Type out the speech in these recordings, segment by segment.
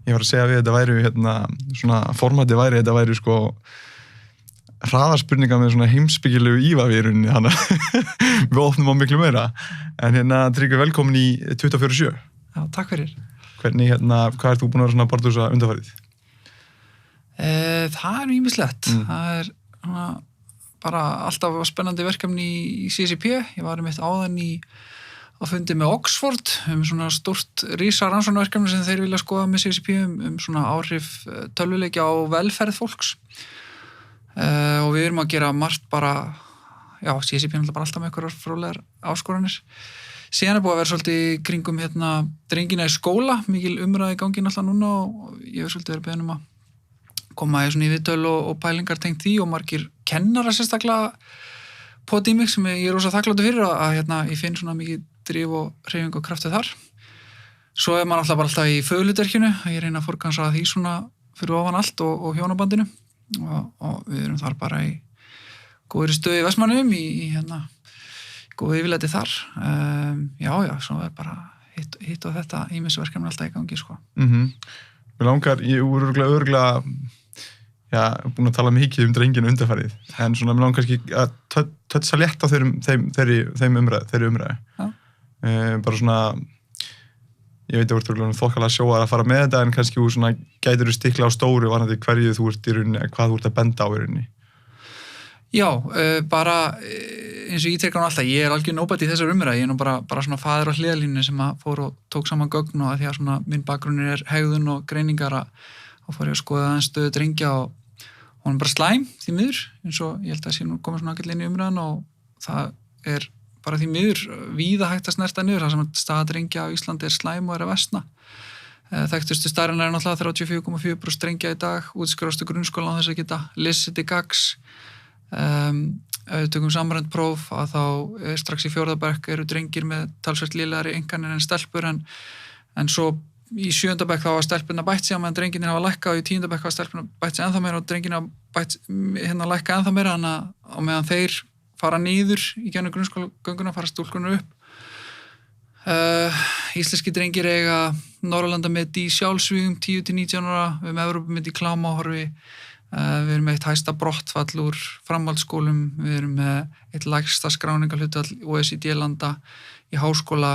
Ég var að segja við þetta væri svona formatið væri, þetta væri sko hraðarspurningar með svona heimspekilegu ívafi í rauninni, þannig að við opnum á miklu meira. En Tryggvi, velkomin í 24/7. Já, takk fyrir. Hvernig, hvað þú búin að vera svona Bardúsa undanfarið? Það ýmislegt. Það bara alltaf spennandi verkefni í CCP. Ég var einmitt áðan á fundi með Oxford svona stórt rísa rannsóknarverkefni sem þeir vilja skoða með CCP svona áhrif tölvuleikja á velferð fólks. Og við erum að gera margt bara, já, CCP er bara alltaf með einhverjar fróðlegar áskoranir. Síðan búið að vera svolítið kringum drengina í skóla, mikil umræði í gangi alltaf núna og ég hef svolítið verið beðin að koma í svona í viðtöl og pælingar tengt því og margir kennara sérstaklega på Dímik sem ég rosa þakkláttur fyrir að ég finn svona mikið drif og hreyfing og kraftið þar. Svo maður alltaf í föðluterkjunu, ég reyna að forgansa því svona fyrir ofan allt og hjónabandinu og við erum þar bara í góðri stöðu í Vestmannum í góðu yfirlæti þar. Já, svo bara hitt og þetta ýmisverkefni alltaf í gangi, sko. Mér langar, ég er örugglega búin að tala mikið drenginu undanfarið, en svona mér langar kannski að tötsa létt á þeirri umræðu. Bara svona, ég veit að þú ert þokkalega sjóðar að fara með þetta, en kannski þú svona gætir stikla á stóru varðandi hverju þú ert í rauninni, hvað þú ert að benda á í rauninni. Já, bara eins og ég tek alltaf, ég algjör nóbætt í þessar umræðu, ég bara svona faðir á hliðalínu sem að fór og tók saman gögn og að því að svona minn bakgrunnur hegðun og greiningar og fór ég að skoða aðeins stöðu drengja og hún bara slæm því miður, eins og ég held að sé nú komið svona ágætlega inn í umræðan og það bara því miður víða hægt að snerta niður, það sem að staða drengja á Íslandi slæm og að versna. Þekktustu staðreyndar náttúrulega 34,4% drengja í dag, útskrifastu grunnskóla á þess að geta lesið til gagns. Ef við tökum samrænt próf að þá strax í 4. bekk eru drengir með talsvert lélegri einkunnir en stelpur en svo í 7. bekk þá var stelpurna bætt sig meðan drengirnir hafa lækkað og í 10. bekk hafa stelpurna bætt sig ennþá meira og drengirna lækkað ennþá meira þannig að á meðan þeir fara niður í gegnum grunnskólagönguna fara stúlkunar upp. Íslenski drengir eiga Norðurlandamet í sjálfsvígum 10-19 ára, við erum Evrópumet í klámahorfi. Við erum með eitt hæsta brottfall úr framhaldsskólum, við erum með eitt lægsta skráningarhlutfall OECD-landa í háskóla.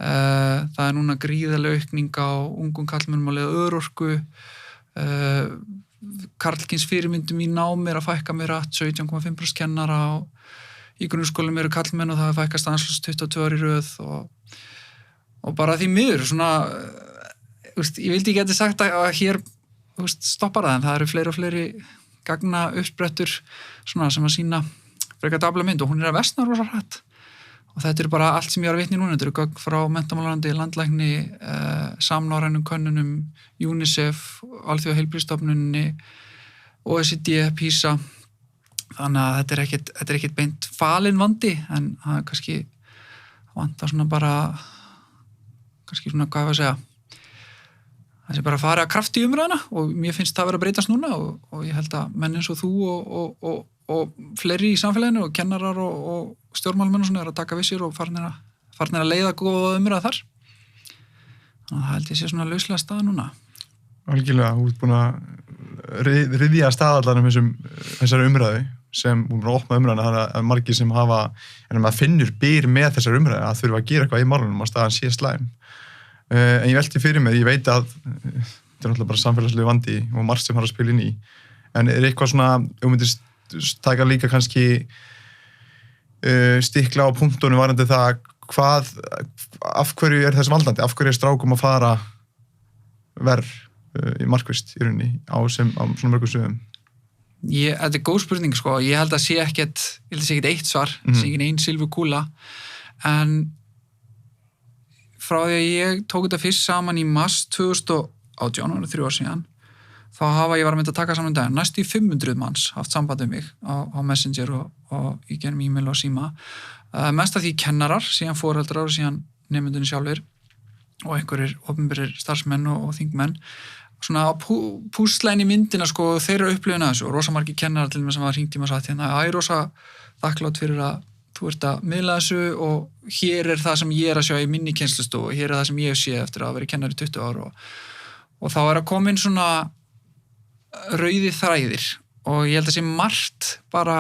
Það er núna gríðarleg aukning á ungum karlmönnum á leið örorku. Karlkyns fyrirmyndum í námi að fækka með rætt, 17,5% kennara í grunnskólum eru karlmenn og það er fækkast aðeins 22 ári í röð og bara því miður svona, ég vildi ekki geta sagt að hér stoppar það, en það eru fleiri og fleiri gagna uppsprettur svona sem að sýna frekar dabla mynd og hún að versna rosa hratt og þetta eru bara allt sem ég var að vitna í núna, þetta eru gögn frá menntamálaráðuneyti, landlækni, samnorrænum könnunum, UNICEF, Alþjóðaheilbrigðisstofnuninni, OECD, PISA, þannig að þetta er ekkert beint falinn vandi, en það kannski vantar svona bara, kannski svona, hvað ég var að segja, það sé bara að fara að krafti í umræðuna og mér finnst það að vera að breytast núna og ég held að menn eins og þú og fleiri í samfélaginu og kennarar og stjórnmálamenn og svona er að taka við sér og farnir að leiða góða umræða þar. Þannig að það held ég sé svona lauslega stað núna. Algjörlega, þú ert búin að ryðja staðallanum þessari umræðu sem búin að opna umræðina, þannig að margir sem hafa, en maður finnur byr með þessari umræðu að þurfa að gera eitthvað í málunum að staðan sé slæm. En ég velti fyrir mig, ég veit að þetta er náttúrulega bara samfélagslegu vandi og margt sem har að spila inn í, en er eitthvað svona, þú myndir taka líka kannski stikla á punktunum varandi það af hverju er þess valdandi, af hverju er strákum að fara verð í markvist í rauninni á svona mörgum sviðum? Þetta er góð spurning, sko, ég held að sé ekkert eitt svar, sé ekki ein silfurkúla, en frá því að ég tók þetta fyrst saman í mars 2018, það var 3 ár síðan, þá ég var að mynda að taka saman dag, næstu 500 manns haft samband um mig á Messenger og í gegnum e-mail og síma. Mest af því kennarar, síðan foreldrar og síðan nemendurnir sjálfir og einhverjir opinberir starfsmenn og þingmenn. Svona púsla inn í myndina, sko, þeirra upplifun að þessu og rosa margir kennarar til mig sem var hringt í mig og sagt hérna, rosa þakklátt fyrir að þú ert að miðla þessu og hér er það sem ég er að sjá í minni kennslustofu og hér er það sem ég sé eftir að vera kennari í 20 ár og þá að koma inn svona rauði þræðir og ég held að sé margt bara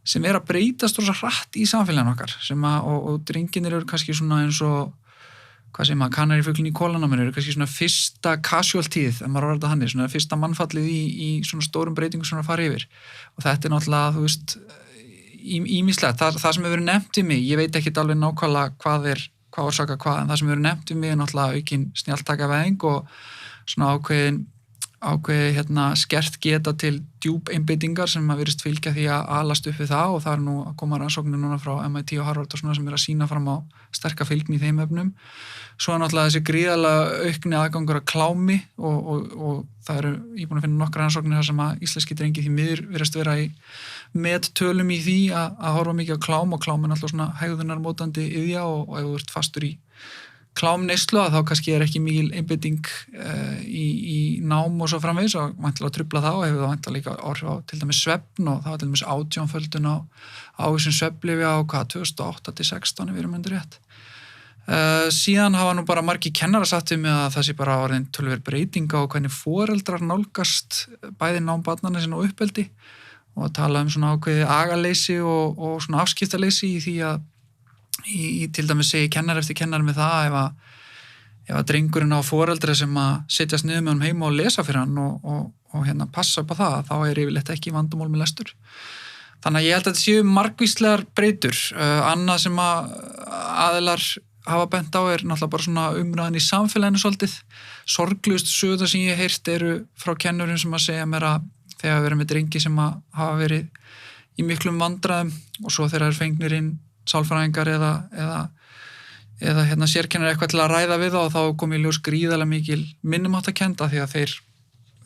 sem að breytast rosa hratt í samfélaginu okkar og drenginir eru kannski svona eins og hvað segir maður, kanarifugl í kólanum eru kannski svona fyrsta casualtíð ef maður orðar þetta þannig, svona fyrsta mannfallið í svona stórum breytingum svona að fara yfir og þetta náttúrulega, þú veist ýmislegt, það sem hefur verið nefnt við mig, ég veit ekki alveg nákvæmlega hvað orsakar hvað, en það sem hefur verið nefnt við mig er náttúrulega aukin snjalltækjavæðing og svona ákveðið skert geta til djúp einbeitingar sem að virðist fylgja því að alast upp við það og það er nú að koma rannsóknir núna frá MIT og Harvard og svona sem að sýna fram á sterka fylgni í þeim efnum. Svo er náttúrulega þessi gríðarlega aukni aðgangur að klámi og það eru, ég er búin að finna nokkra rannsóknir þar sem að íslenski drengi því miður virðast vera í mettölum í því að horfa mikið á klám og klám er náttúrulega svona hegðunarmótandi iðja og ef þú ert fastur í klámneyslu að þá kannski er ekki mikil einbeiting í nám og svo framvegis og væntanlega að trufla það og hefur það væntanlega líka áhrif á til dæmis svefn og það var til dæmis 18-földun á þessum svefnlyfja á 2008-16 ef við erum undir rétt. Síðan hafa nú bara margir kennara sagt við mig að það sé bara orðin töluverð breytinga á hvernig foreldrar nálgast bæði nám barnanna sinna og uppeldi og að tala svona ákveðið agaleysi og svona afskiptaleysi í því að til dæmis segi kennar eftir kennar með það ef að drengurinn á foreldra sem að setjast niður með honum heima og lesa fyrir hann og passa upp á það, þá er yfirleitt ekki vandamál með lestur. Þannig að ég held að þetta séu margvíslegar breytur. Annað sem að aðilar hafa bent á er náttúrulega bara svona umræðan í samfélaginu svolítið. Sorglegust sögurnar sem ég heyrt eru frá kennurum sem að segja mér að þegar við erum með drengi sem að hafa verið í miklum vandræðum og svo þegar þeir fengnir inn sálfræðingar eða sérkennar eitthvað til að ræða við og þá kom í ljós gríðarlega mikil minnumáttakenda því að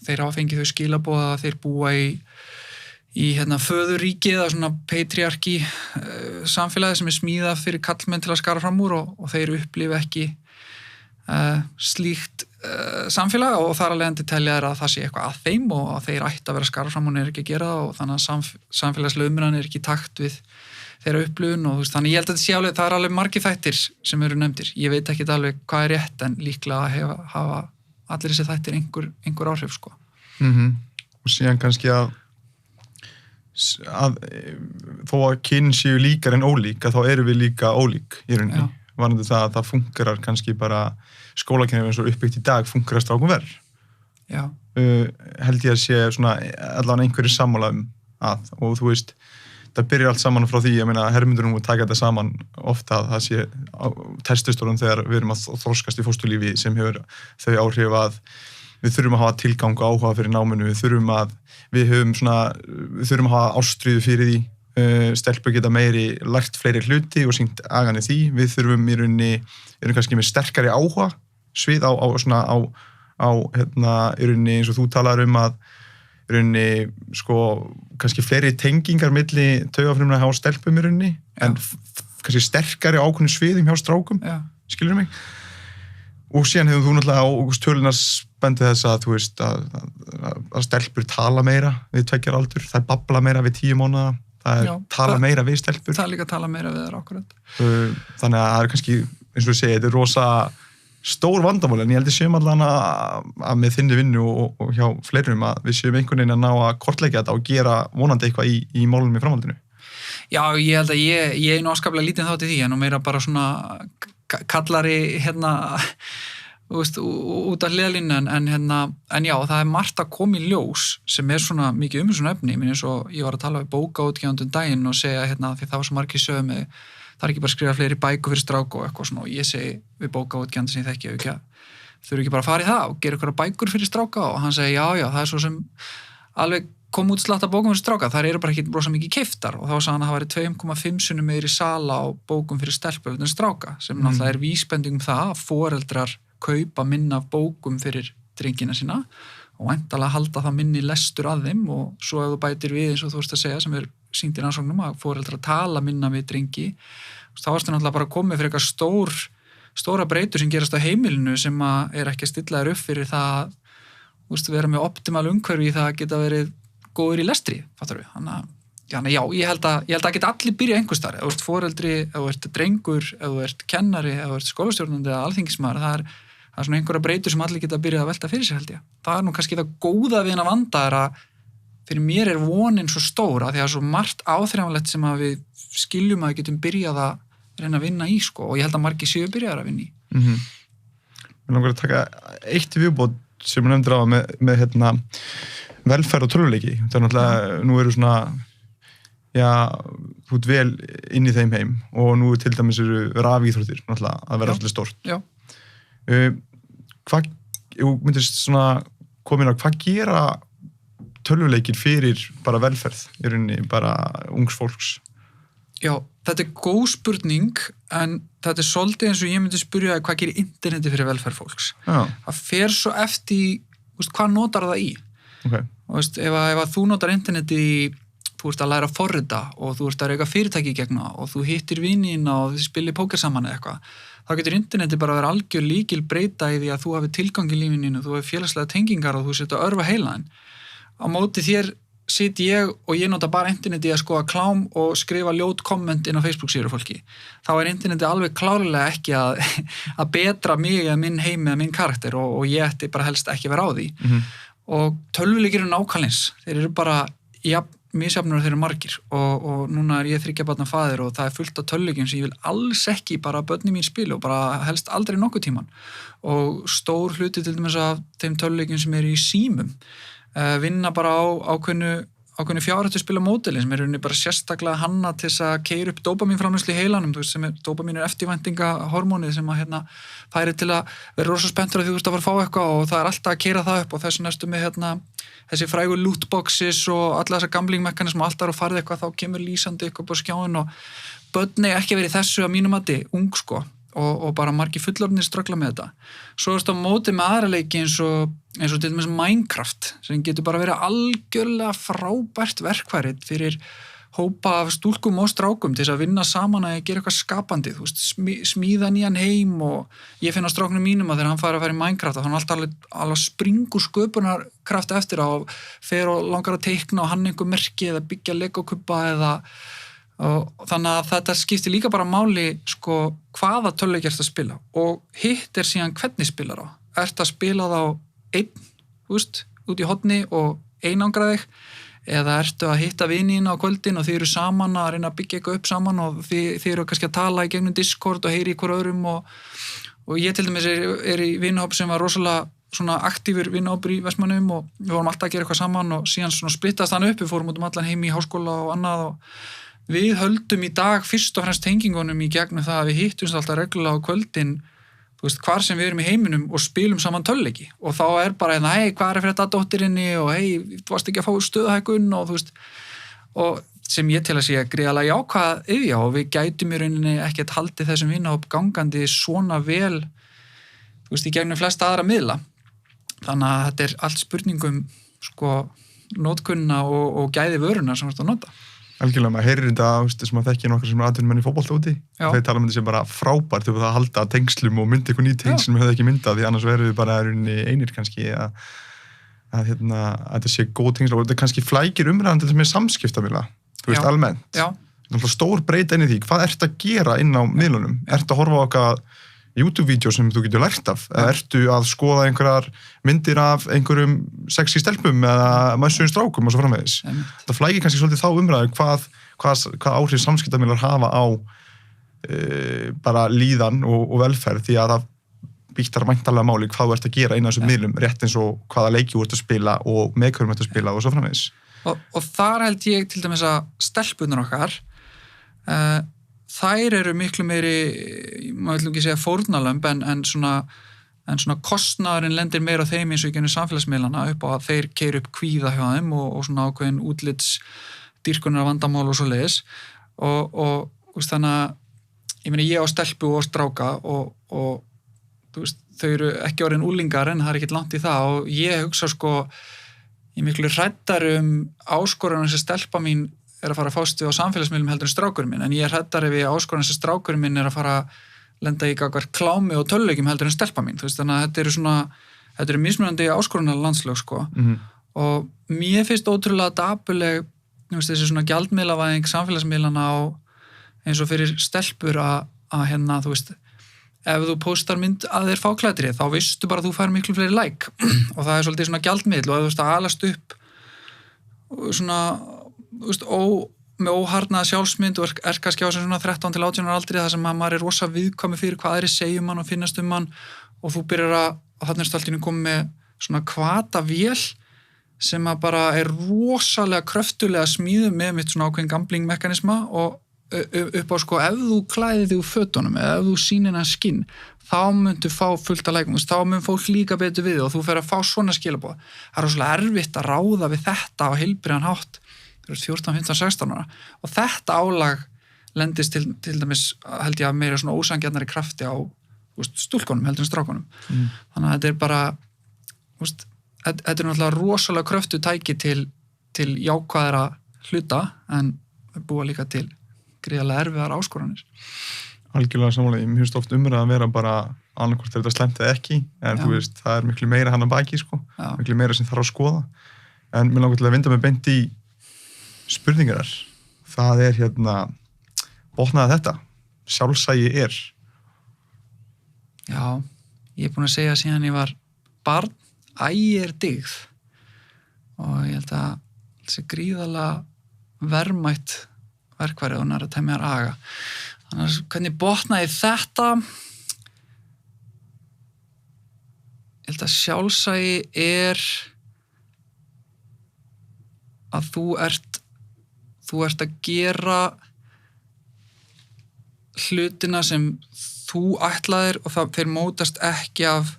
þeir hafa fengið þau skilaboð að þeir búa í föðurríki eða svona patriarki samfélagi sem er smíðað fyrir kallmenn til að skara fram úr og þeir upplifa ekki slíkt samfélag og þar alveg endur telja að það sé eitthvað að þeim og að þeir ætti að vera að skara fram úr er ekki að gera það og þannig að samfélagslega umræðan er ekki í takt við þeirra upplifun og þannig ég held að þetta sé alveg, það er alveg margir þættir sem eru nefndir. Ég veit ekki alveg hvað er rétt en líklega hafa allir þessi þættir einhver áhrif sko. Og síðan kannski að þó að kynin séu líkar en ólík að þá eru við líka ólík í rauninni. Varandi það að það fungerar kannski bara skólakerfið eins og uppbyggt í dag fungerar strákum verð. Já. Held ég að sé svona allavega einhverjir sammála að og þú veist það byrjar allt saman frá því, ég meina Hermundur taka þetta saman ofta að það sé testosteron þegar við erum að þroskast í fósturlífi sem hefur þau áhrif að við þurfum að hafa tilgang og áhuga fyrir náminu, við þurfum að hafa ástríðu fyrir því, stelpur geta meiri lært fleiri hluti og sýnt aganir því, við þurfum erum kannski með sterkari áhuga svið á í rauninni eins og þú talar að í rauninni sko kannski fleiri tengingar milli taugafrumna hjá stelpum í rauninni en kannski sterkari ákveðnum sviðum hjá strákum, skilur mig og síðan hefur þú náttúrulega á tölunar spendið þess að þú veist að stelpur tala meira við 2 aldur, það babla meira við 10 mánaða, það tala meira við stelpur það líka tala meira við þær akkurat þannig að það er kannski eins og ég segi, þetta er rosa stór vandamál en ég held að séum allan að með þinni vinnu og hjá fleirum að við séum einhvern veginn að ná að kortleggja þetta og gera vonandi eitthvað í málunum í framhaldinu. Já, ég held að ég er nú afskaplega lítið þátt í því en meira bara svona kallari út af hliðalínu en já, það er margt að koma í ljós sem er svona mikið svona efni, eins og ég var að tala við bókaútgefandi daginn og segja því það var svo margir sögum með það er ekki bara að skrifa fleiri bækur fyrir stráka og eitthvað svona og ég segi við bókaútgefandi sem ég þekki þurfu ekki bara að fara í það og gera eitthvað bækur fyrir stráka og hann segi já, það er svo sem alveg kom út slatta bókum fyrir stráka, þar eru bara ekki rosa mikið keyptar og þá sagði hann að það væri 2,5 sinnum meiri sala á bókum fyrir stelpur en stráka sem náttúrulega er vísbending það að foreldrar kaupa minna af bókum fyrir drengina sína og væntanlega halda það minni lestur að þeim og svo ef þú bætir við eins og þú veist að segja sem er sýnt í rannsóknum að foreldrar tala minna við drengi þá varstu náttúrulega bara komið fyrir eitthvað stóra breytur sem gerast á heimilinu sem er ekki að stilla þér upp fyrir það að vera með optimal umhverfi í það að geta verið góður í lestri, fattar við þannig já, ég held að geta allir byrja einhvers staðar, ef þú ert foreldri, ef þú ert drengur ef þú ert kennari, ef þú ert skólastjórnandi eða alþingismaður, það svona einhverja breytur sem allir geta byrjað að velta fyrir sér held ég. Það nú kannski það góða við hennar vanda að fyrir mér vonin svo stór að því að svo margt áþreifanlegt sem að við skiljum að við getum byrjað að reyna að vinna í sko og ég held að margir séu byrjaðar að vinna í. Mér langar að taka eitt viðbót sem ég nefndir á með velferð og tölvuleiki. Það náttúrulega, nú eru svona, þú ert vel inn í þeim heim og nú til dæmis eru rafíþróttir náttúrulega að vera svolítið stórt. Já. Hvað, myndist svona komin á, hvað gera tölvuleikir fyrir bara velferð í rauninni, bara ungs fólks? Já, þetta góð spurning en þetta svolítið eins og ég myndi spyrja hvað gerir interneti fyrir velferð fólks. Já. Það fer svo eftir, hvað notar það í? Okay. Og ef að þú notar interneti í, þú ert að læra að forrita og þú ert að reyka fyrirtæki gegna og þú hittir vinina og þið spilir póker saman eða eitthvað, þá getur interneti bara að vera algjör líkil breyta í því að þú hafi tilgang í lífininu, þú hafi félagslega tengingar og þú setur að örva heilaðin. Á móti þér sitt ég og ég nota bara interneti að skoða klám og skrifa ljót komment inn á Facebook-síður fólki. Þá interneti alveg klárlega ekki að betra mig eða minn heim eða minn karakter og ég ætti bara helst ekki vera á því. Og tölvuleikir eru nákvæmleins. Þeir eru bara misjafnur og þeir eru margir og núna ég 3 barna faðir og það fullt af tölvuleikjum sem ég vil alls ekki bara börnin mín spila og bara helst aldrei nokkuð tíman. Og stór hluti til dæmis af þeim tölvuleikjum sem eru í símum vinna bara á ákveðnu fjárhættu spila módelin sem er bara sérstaklega hanna til þess að keyra upp dópamínframleiðslu í heilanum, sem dópamín er eftirvæntingahormónið sem að færi til að vera rosa spenntur að því þú ert að fara að fá eitthvað og það er alltaf að keyra það upp og þessu næstu með þessi frægu lootboxes og alla þessa gamblingmekanism og alltaf er að farið eitthvað þá kemur lýsandi eitthvað á skjáin og börni ekki verið þessu að mínum mati ung sko og bara margir fullorðnir ströggla með þetta. Svo erstu á móti með aðra leiki eins og til dæmis Minecraft sem getur bara verið algjörlega frábært verkfærið fyrir hópa af stúlkum og strákum til þess að vinna saman að gera eitthvað skapandi, þú veist, smíða nýjan heim og ég finn á stráknum mínum að þegar hann fara að fara í Minecraft og hann alltaf springur sköpunarkraft eftir og fer og langar að teikna og hann einhver merki eða byggja legokubba eða og þannig að þetta skiptir líka bara máli sko hvaða tölvuleik ert að spila og hitt er síðan hvernig spilar á. Ert að spila þá einn, þú veist, út í horni og einangra þig eða ertu að hitta vinina á kvöldin og þið eru saman að reyna að byggja eitthvað upp saman og þið eru kannski að tala í gegnum Discord og heyri í hver öðrum og ég til dæmis er í vinahóp sem var rosalega svona aktífur vinahópur í Vestmannum og við vorum alltaf að gera eitthvað saman og síðan svona splittast hann upp, við fórum út allan heim í háskóla og annað og við höldum í dag fyrst og fremst tengingunum í gegnum það að við hittumst alltaf reglulega á kvöldin, þú veist, hvar sem við erum í heiminum og spilum saman tölvuleiki og þá er bara hei, hvað er fyrir þetta dóttirinni og hei, þú varst ekki að fá stöðhækkun og þú veist, og sem ég til að sé gríðarlega jákvæð yfja og við gætum í rauninni ekkert haldið þessum vinahóp gangandi svona vel, þú veist, í gegnum flesta aðra miðla. Þannig að þetta er allt spurningum, sko, nótkunna og gæði vöruna sem þú ert að nota. Algjörlega, maður heyrir þetta sem að þekki nokkar sem er atvinnumenn í fótbolta úti. Þeir tala um þetta sem bara frábært ef það að halda tengslum og mynda eitthvað ný tengsl sem við hefði ekki myndað því annars verður við bara einir kannski að þetta sé góð tengsl og þetta kannski flækir umræðan til þetta með samskiptamila, þú veist, almennt. Já. Það er stór breyta inn í því, hvað ertu að gera inn á miðlunum? Ertu að horfa á okkar YouTube-vídeó sem þú getur lært af? Eða ertu að skoða einhverjar myndir af einhverjum sexy stelpum eða mössuðum strákum og svo framvegis? Það flækir kannski svolítið þá umræðu hvað áhrif samskiptamiðlar hafa á bara líðan og velferð því að það býttar væntanlega máli hvað þú ert að gera inn á þessum miðlum rétt eins og hvaða leiki þú ert að spila og með hverjum ert að spila og svo framvegis. Og þar held ég til dæmis að stelpunar okkar þær eru miklu meiri, maður vil ekki segja fórnalömb en svona kostnaðurinn lendir meira á þeim eins og í genið samfélagsmiðlana upp á að þeir keyra upp kvíða hjá þeim og svona ákveðin útlitsdýrkunar vandamál og svo leiðis og þannig að ég meina ég á stelpu og stráka og þú veist, þau eru ekki orðin úlingar en það er ekkert langt í það og ég hugsa sko ég miklu hræddar áskorunum sem stelpa mín er að fara að fást við á samfélagsmiðlum heldur en strákurinn minn, en ég er hræddari við áskorun sem strákurinn minn er að fara að lenda í gagnvart klámi og tölvuleikjum heldur en stelpa mín, þú veist, þannig að þetta eru mismunandi áskorunar landslög, sko, og mér finnst ótrúlega dapurleg, þú veist, þessi svona gjaldmiðlavæðing samfélagsmiðlana á eins og fyrir stelpur að þú veist, ef þú póstar mynd að þér fáklædri þá veistu bara að þú fær miklu fleiri like og það svolítið svona gjaldmiðl og ef þú veist að alast upp svona veist, með óharnaða sjálfsmynd og kannski á sem svona 13 til 18 ára aldri þar sem maður er rosa viðkvæmur fyrir hvað aðrir segjum hann og finnast mann og þú byrjar að þarna stoltinu komið með svona kvata vél sem að bara er rosalega kröftulega smíðuð með mitt svona ákveðin gambling mekanisma og upp á sko ef þú klæðir þig úr fötunum eða ef þú sýnir hann skinn þá myndu fá fullt að lækum þá mun fólk líka betur við og þú fer að fá svona skilaboð. Það er rosalega erfitt að ráða við þetta á heilbrigðan hátt 14, 15, 16 ára og þetta álag lendist til dæmis held ég að meira svona ósangjarnari krafti á stúlkonum heldur en strákonum. Þannig að þetta er bara þetta er náttúrulega rosalega kröftu tæki til jákvæðra hluta en búa líka til gríðarlega erfiðar áskoranir. Algjörlega sammála, mér finnst oft umræða að vera bara annarkvort þetta slemt eða ekki, en þú veist, það er miklu meira hann að baki, sko, miklu meira sem þarf að skoða. En mér langar til að vinda mig beint í spurningar. Það er botnaði þetta, sjálfsagi er. Já, ég er búin að segja síðan ég var barn, ægi er dyggð og ég held að þessi gríðarlega verðmætt verkværi og næra tæmjar aga. Þannig að hvernig botnaði þetta? Ég held að sjálfsagi er að þú ert að gera hlutina sem þú ætlaðir og þeir mótast ekki af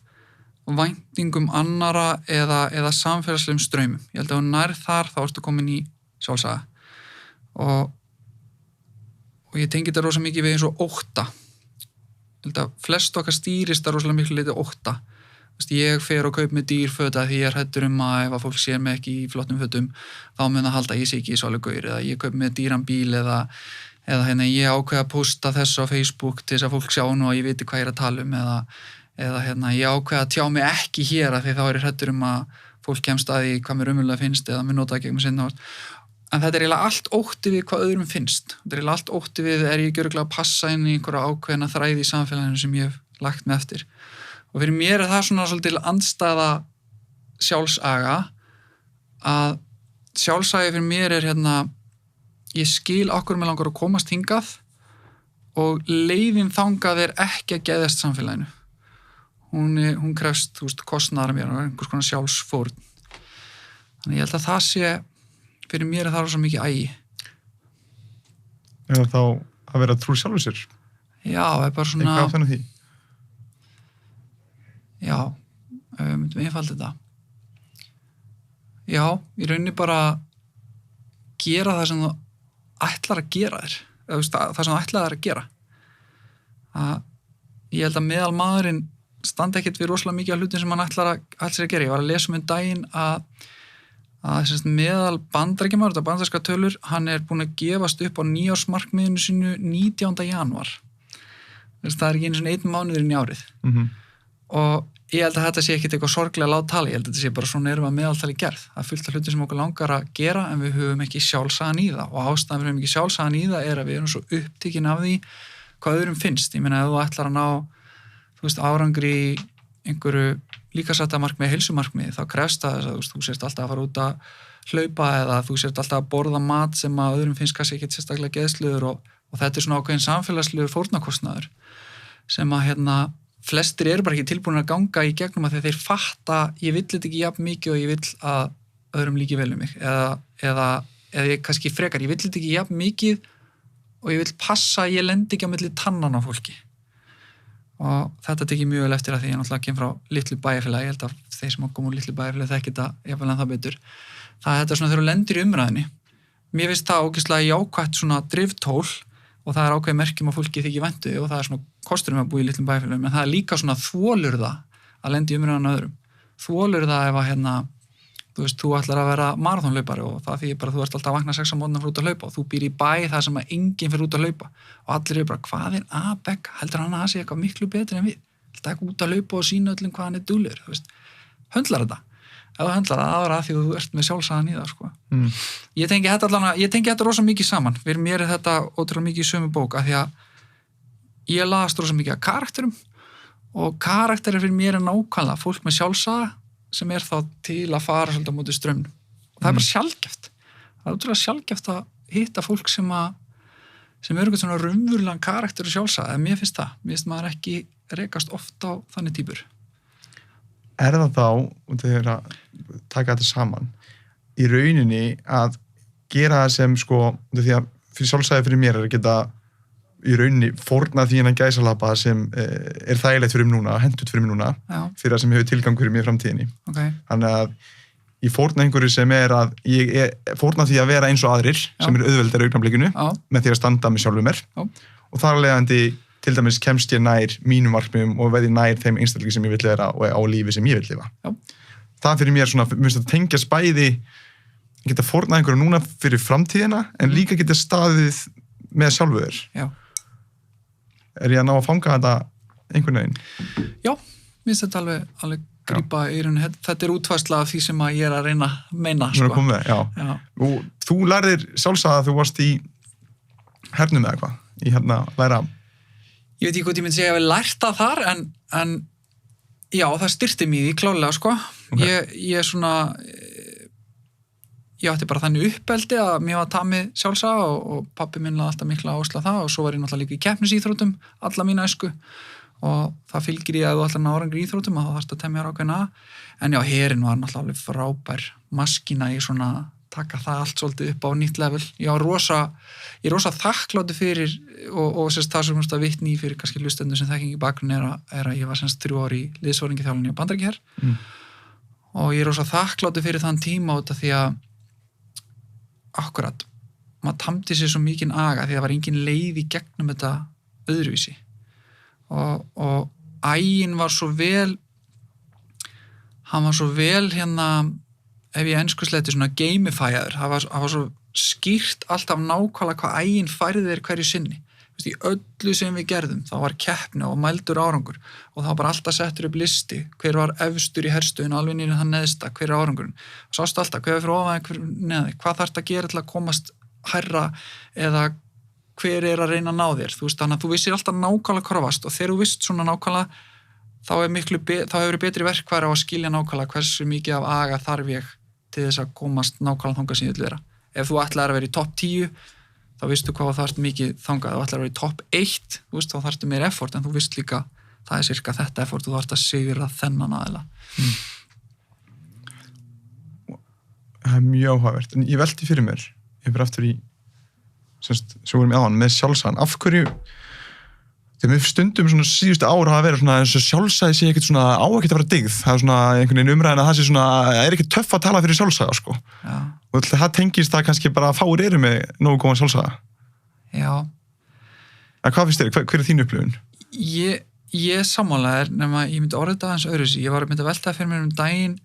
væntingum annara eða samfélagslegum straumum. Ég held að þú nærð þar þá ertu komin í sjálfsaga og ég tengi þetta rosa mikið við eins og ótta. Ég held að flest okkar stýrist það rosalega miklu leiti ótta. Ég fer og kaup með dýrföt að því ég er hræddur að ef að fólk sér mig ekki í flottum fötum þá mun það halda að ég sé ekki í svolítið gaur eða ég kaup með dýran bíl eða ég ákveð að posta þessu á Facebook til þess að fólk sjá nú að ég viti hvað ég er að tala um eða ég ákveð að tjá mig ekki hér að því þá er ég hræddur að fólk kemst að því hvað mér umhverflega finnst eða mér nota ekki sinna. En þetta er eiginlega allt ótti við hvað öðrum finnst. Þetta er eiginlega allt ótti við ég ekki örugglega að passa inn í einhverja ákveðna þræði í samfélaginu sem ég hef lagt með eftir. Og fyrir mér er það svona svolítið andstæða sjálfsaga að sjálfsagi fyrir mér er ég skil okkur með langar að komast hingað og leiðin þangað er ekki að geðast samfélaginu. Hún krefst, kostnaðar mér og einhvers konar sjálfsfórn. Þannig ég held að það sé fyrir mér er það svo mikið ægi. Eða þá að vera trú sjálfur sér? Já, það er bara svona... Eitthvað á þennan því? Já, myndum einfalda þetta. Já, í rauninni bara gera það sem þú ætlar að gera þér. Það sem þú ætlaði að gera. Ég held að meðal maðurinn standa ekkert við rosalega mikið af hlutin sem hann ætlar sér að gera. Ég var að lesa daginn að meðal Bandaríkjamaður, þetta bandaríska tölur, hann er búinn að gefast upp á nýársmarkmiðinu sínu 19. janúar. Það er ekki einu svona 1 mánuður inn í árið. Og ég held að þetta sé ekkert eitthvað sorglega lágt tala, ég held að þetta sé bara svona erum að meðaltali gerð. Það er fullt af hluti sem okkur langar að gera en við höfum ekki sjálfsagan í það og ástæðan við höfum ekki sjálfsagan í það er að við erum svo upptekin af því hvað öðrum finnst. Ég meina ef þú ætlar að ná árangri í einhverju líkamsræktarmarkmiði, heilsumarkmiði, þá krefst það þess að þú sért alltaf að fara út að hlaupa eða þú sért alltaf að borða mat sem að öðrum finnst kannski ekki sérstaklega geðslegur og þetta er svona ákveðin samfélagslegur fórnarkostnaður sem að flestir eru bara ekki tilbúinir að ganga í gegnum að þeir fatta ég vill þetta ekki jafn mikið og ég vill að öðrum líki vel um mig eða ég kannski frekar, ég vill þetta ekki jafn mikið og ég vill passa að ég lendi ekki á milli tannan á fólki og þetta tekið mjög vel eftir að því ég náttúrulega kem frá litlu bæjarfélagi, ég held að þeir sem koma úr litlu bæjarfélagi þekki þetta jafnvel en það betur það er þetta svona þegar þú lendir í umræðinni mér finnst það ógeðslega jákvætt svona driftól og það er ákveðið merkjum að fólki þykir væntu og það er svona kosturum að búa í litlum bæjarfélagum en það er líka svona þolur það að lendi í umræðan öðrum þolur það ef að þú ætlar að vera maraþonhlaupari og það því bara þú ert alltaf að vakna 6 á morgni fyrir út að hlaupa og þú býr í bæ þar sem að enginn fyrir út að hlaupa og allir eru bara, hvað er Abek? Heldur hann að það sé eitthvað miklu betri en við? Alltaf ekki út að hlaupa og sína öllum hvað hann er duglegur, höndlar þetta. Ef þú höndlar það aðra því þú ert með sjálfsagan í það, sko. Ég tengi þetta rosa mikið saman. Fyrir mér er þetta ótrúlega mikið í sömu bók af því að ég las rosa mikið af karakterum og karakterir fyrir mér nákvæmlega fólk með sjálfsaga sem þá til að fara svolítið á móti straumnum og það bara sjaldgæft það útrúlega sjaldgæft að hitta fólk sem eitthvað svona raunverulegan karakter og sjálfsaga, mér finnst maður ekki rekast oft á þannig týpur. Það þá, og þegar að taka þetta saman, í rauninni að gera það sem sko, því að fyrir sjálfsæði fyrir mér að geta í rauninni fórna því hennan gæsalappa sem þægilegt fyrir mig núna, hentut fyrir mig núna, fyrir það sem hefur tilgang fyrir mig í framtíðinni. Okay. Þannig að ég fórna einhverju sem að ég fórna því að vera eins og aðrir sem auðveldar í augnablikinu með því að standa með sjálfum mér og þar leiðandi til dæmis kemst ég nær mínum markmiðum og veði nær þeim einstaklingi sem ég vill vera og á lífi sem ég vill lifa. Það fyrir mér svona, mér finnst að tengja spæði geta fórnað einhverju núna fyrir framtíðina en líka geta staðið með sjálfu þér. Já. Ég að ná að fanga þetta einhvern veginn? Já, mér finnst þetta alveg grípa í rauninu. Þetta útfærsla af því sem að ég að reyna að meina. Sko. Já. Og þú lærðir sjálfsagt að þú varst í hernum eða eitthvað, í læra. Ég veit ekki hvað ég myndi segja að ég hef lært það þar, en já, það styrti mig í klálega, sko. Okay. Ég átti bara þannig uppeldi að mér var tamið sjálfsaga og pabbi minn lagði alltaf mikla áherslu á það og svo var ég náttúrulega líka í keppnisíþróttum alla mína æsku og það fylgir ég að þú ætlar að ná árangri í íþróttum og þá þarfst að temja ákveðna en já, herinn var náttúrulega alveg frábær maskína í svona taka það allt svolítið upp á nýtt level ég er rosa þakklátur fyrir og sérst það sem að vitni í fyrir kannski hlustendur sem þekking í bakgrunni er að ég var semst 3 ár í liðsforingi í Bandaríkjaher og ég er rosa þakklátur fyrir þann tíma út af því að akkurat, maður tamdi sér svo mikinn aga því það var engin leið í gegnum þetta öðruvísi og ægin var svo vel hann var svo vel ef ég enskusleiti svona gamifæjaður, það var svo skýrt alltaf nákvæmlega hvað ægin færði þér hverju sinni í öllu sem við gerðum, þá var keppni og mældur árangur og þá bara alltaf settur upp listi, hver var efstur í herstuðinu alveg nýrinn það neðsta, hver er árangurinn og sást alltaf, hver er fyrir ofan, hver neði hvað þarfst að gera til að komast hærra eða hver er að reyna að ná þér, þú veist, þannig að þú vissir alltaf nákvæmlega hvað varst og þegar þú visst svona nákvæmlega þá hefur betri verkfæri á að skilja nákvæmlega hversu mikið af aga þarf ég til þess að komast nákvæmlega þangað sem ég vil vera ef þú ætlar að vera í topp 10 þá vistu hvað þarft mikið þangað, þú ætlar að vera í topp 1, þú veist, þá þarftu meira effort, en þú vist líka, það er cirka þetta effort, þú þarft að sigra þennan aðila. Það er mjög áhugavert, en ég velti fyrir mér, ég er bara aftur í, svo vorum við áðan, með sjálfsagan, af hverju, þegar við stundum svona síðustu ár hafa verið svona, eins og sjálfsagi sé ekkert svona á ekkert að vera dyggð, það er svona einhvern veginn umræðin að það sé svona, það er ekkert töff að tala fyrir sjálfsaga, sko. Já. Og það tengist það kannski bara að fáir eru með nógu góðan sjálfsaga. Já. En hvað finnst þér? Hver er þín upplifun? Ég sammálaðir, nema ég myndi orðið það eins öðruvísi. Ég var að mynda að velta fyrir mér daginn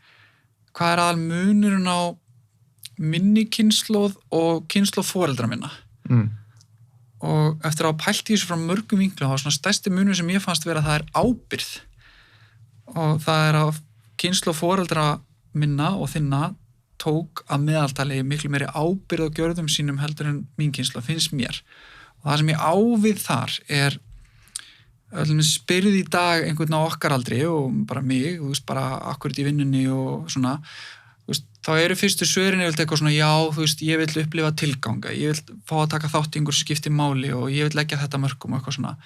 hvað er aðal munurinn á minni kynslóð og kynslóð foreldra minna. Og eftir að hafa pælt í þessu frá mörgum vinklum, það var svona stærsti munur sem ég fannst vera að það er ábyrgð. Og það er að kynslóð foreldra minna og þinna tók að meðaltali miklu meiri ábyrgð á gjörðum sínum heldur en mín kynslóð, finnst mér. Og það sem ég á við þar er spyrð í dag einhvern á okkar aldri og bara mig, þú veist, bara akkurat í vinnunni og svona, þú veist, þá eru fyrstu svörin ég vil eitthvað svona, já, þú veist, ég vil upplifa tilganga, ég vil fá að taka þátt í einhverju skipti máli og ég vil leggja þetta mörkum og eitthvað svona.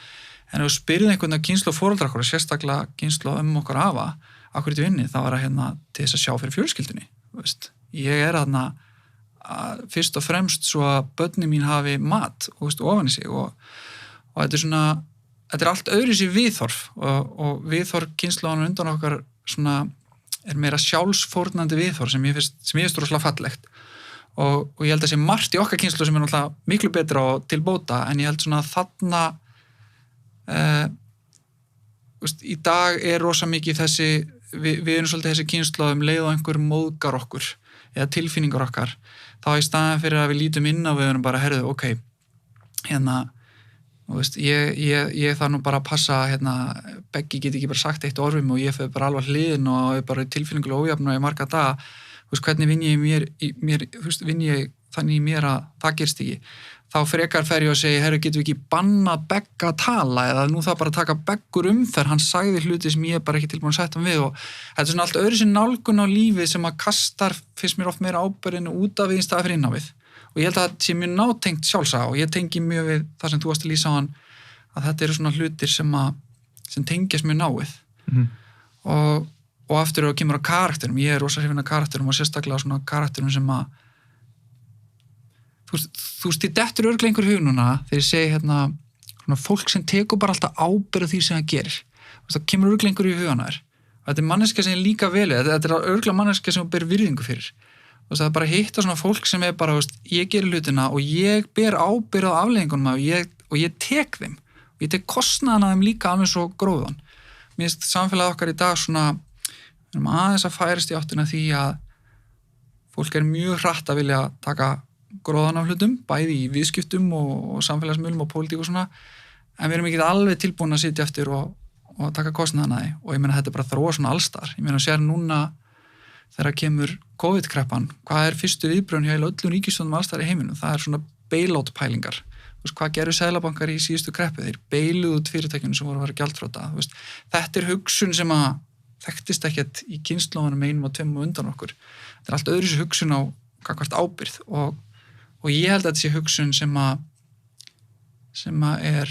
En ef þú spyrð einhvern að kynslóð foreldra okkar, sérstaklega kynslóð okkar afa, akkurat í vinni, þá var það til þess að sjá fyrir fjölskyldunni, þú veist. Ég er fyrst og fremst svo að börnin mín hafi mat ofan í sig og þetta er svona, þetta er allt öðruvísi viðhorf og viðhorf kynslóðan undan okkar svona er meira sjálfsfórnandi viðhorf sem ég finnst rosalega fallegt og ég held að sé margt í okkar kynslóð sem er náttúrulega miklu betra og til bóta en ég held svona að þarna í dag er rosa mikið þessi við erum svolítið þessi kynslóð leið og einhver móðgar okkur eða tilfinningar okkar, þá í staðan fyrir að við lítum inn á við erum bara, herðu, ok, þú veist, ég þarf nú bara að passa, Beggi get ekki bara sagt eitt orðum og ég fyrir bara alveg hliðin og ég bara tilfinningulega ójafn og ég marga daga, þú veist, hvernig vinn ég mér, þú veist, vinn ég þannig í mér að það gerst ekki. Þá frekar fer ég og segi, herru, getum við ekki bannað Begga að tala eða nú það bara að taka Beggur umferð, hann sagði hluti sem ég er bara ekki tilbúin að setja við og þetta er svona allt öðru sem nálgun á lífið sem að kastar, finnst mér oft meira ábyrgðinu út af við í staði fyrir inn á við. Og ég held að þetta sé mjög nátengt sjálfsaga og ég tengi mjög við það sem þú varst að lýsa á hann, að þetta eru svona hlutir sem tengjast mjög náið. Og aftur og kemur á karakterum, ég er rosa hrifinn af karakterum og sérstaklega svona karakterum sem að þú veist, ég dettur örugglega einhver hug núna þegar ég segi hérna svona fólk sem tekur bara alltaf ábyrgð á því sem það gerir. Það kemur örugglega einhver í hugana þér. Þetta er manneskja sem ég líka vel þetta er örugglega manneskja sem ber virðingu fyrir. Það er bara að hitta svona fólk sem er bara, ég gerir hlutina og ég ber ábyrgð á afleiðingunum og ég tek þeim. Og ég tek kostnaðan af þeim líka alveg svo gróðan. Mér finnst samfélagið okkar í dag svona aðeins að færast í áttina því að fólk er mjög hratt að vilja taka gróðan af hlutum, bæði í viðskiptum og samfélagsmiðlum og pólitík og svona, en við erum ekki alveg tilbúin að sitja eftir og taka kostnaðan að því og ég meina þetta er bara þróa svona allstar. Ég meina sér núna þegar kemur COVID-kreppan, hvað er fyrstu viðbrögðin hjá öllum ríkisstjórnum allstar í heiminum? Það er svona bailout pælingar. Hvað gerðu seðlabankar í síðustu kreppu? Þeir bailuðu út fyrirtækjunum sem voru að vera gjaldþrota. Þetta er hugsun sem að þekktist ekkert í kynslóðunum einum og tveimum undan okkur. Þetta er allt öðruvísi hugsun á gagnvart ábyrgð og ég held að þetta sé hugsun sem að er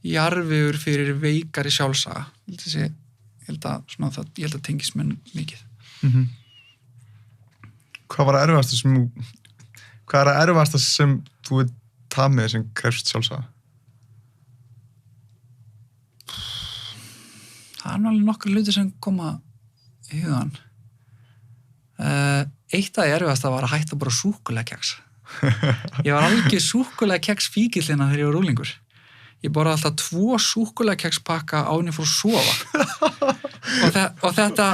jarfiður fyrir veikari sjálfsaga. Ég held að tengist mér mikið. Hvað er það erfiðasta sem þú veit það með sem krefst sjálfsaga? Það er alveg nokkur hluti sem koma í hugan. Eitt af því erfiðasta var að hætta bara súkkulaðikeks. Ég var algjör súkkulaðikeks fíkillina þegar ég var rúlingur. Ég borðaði alltaf 2 súkkulaðikekspakka áður en ég fór að sofa. og þetta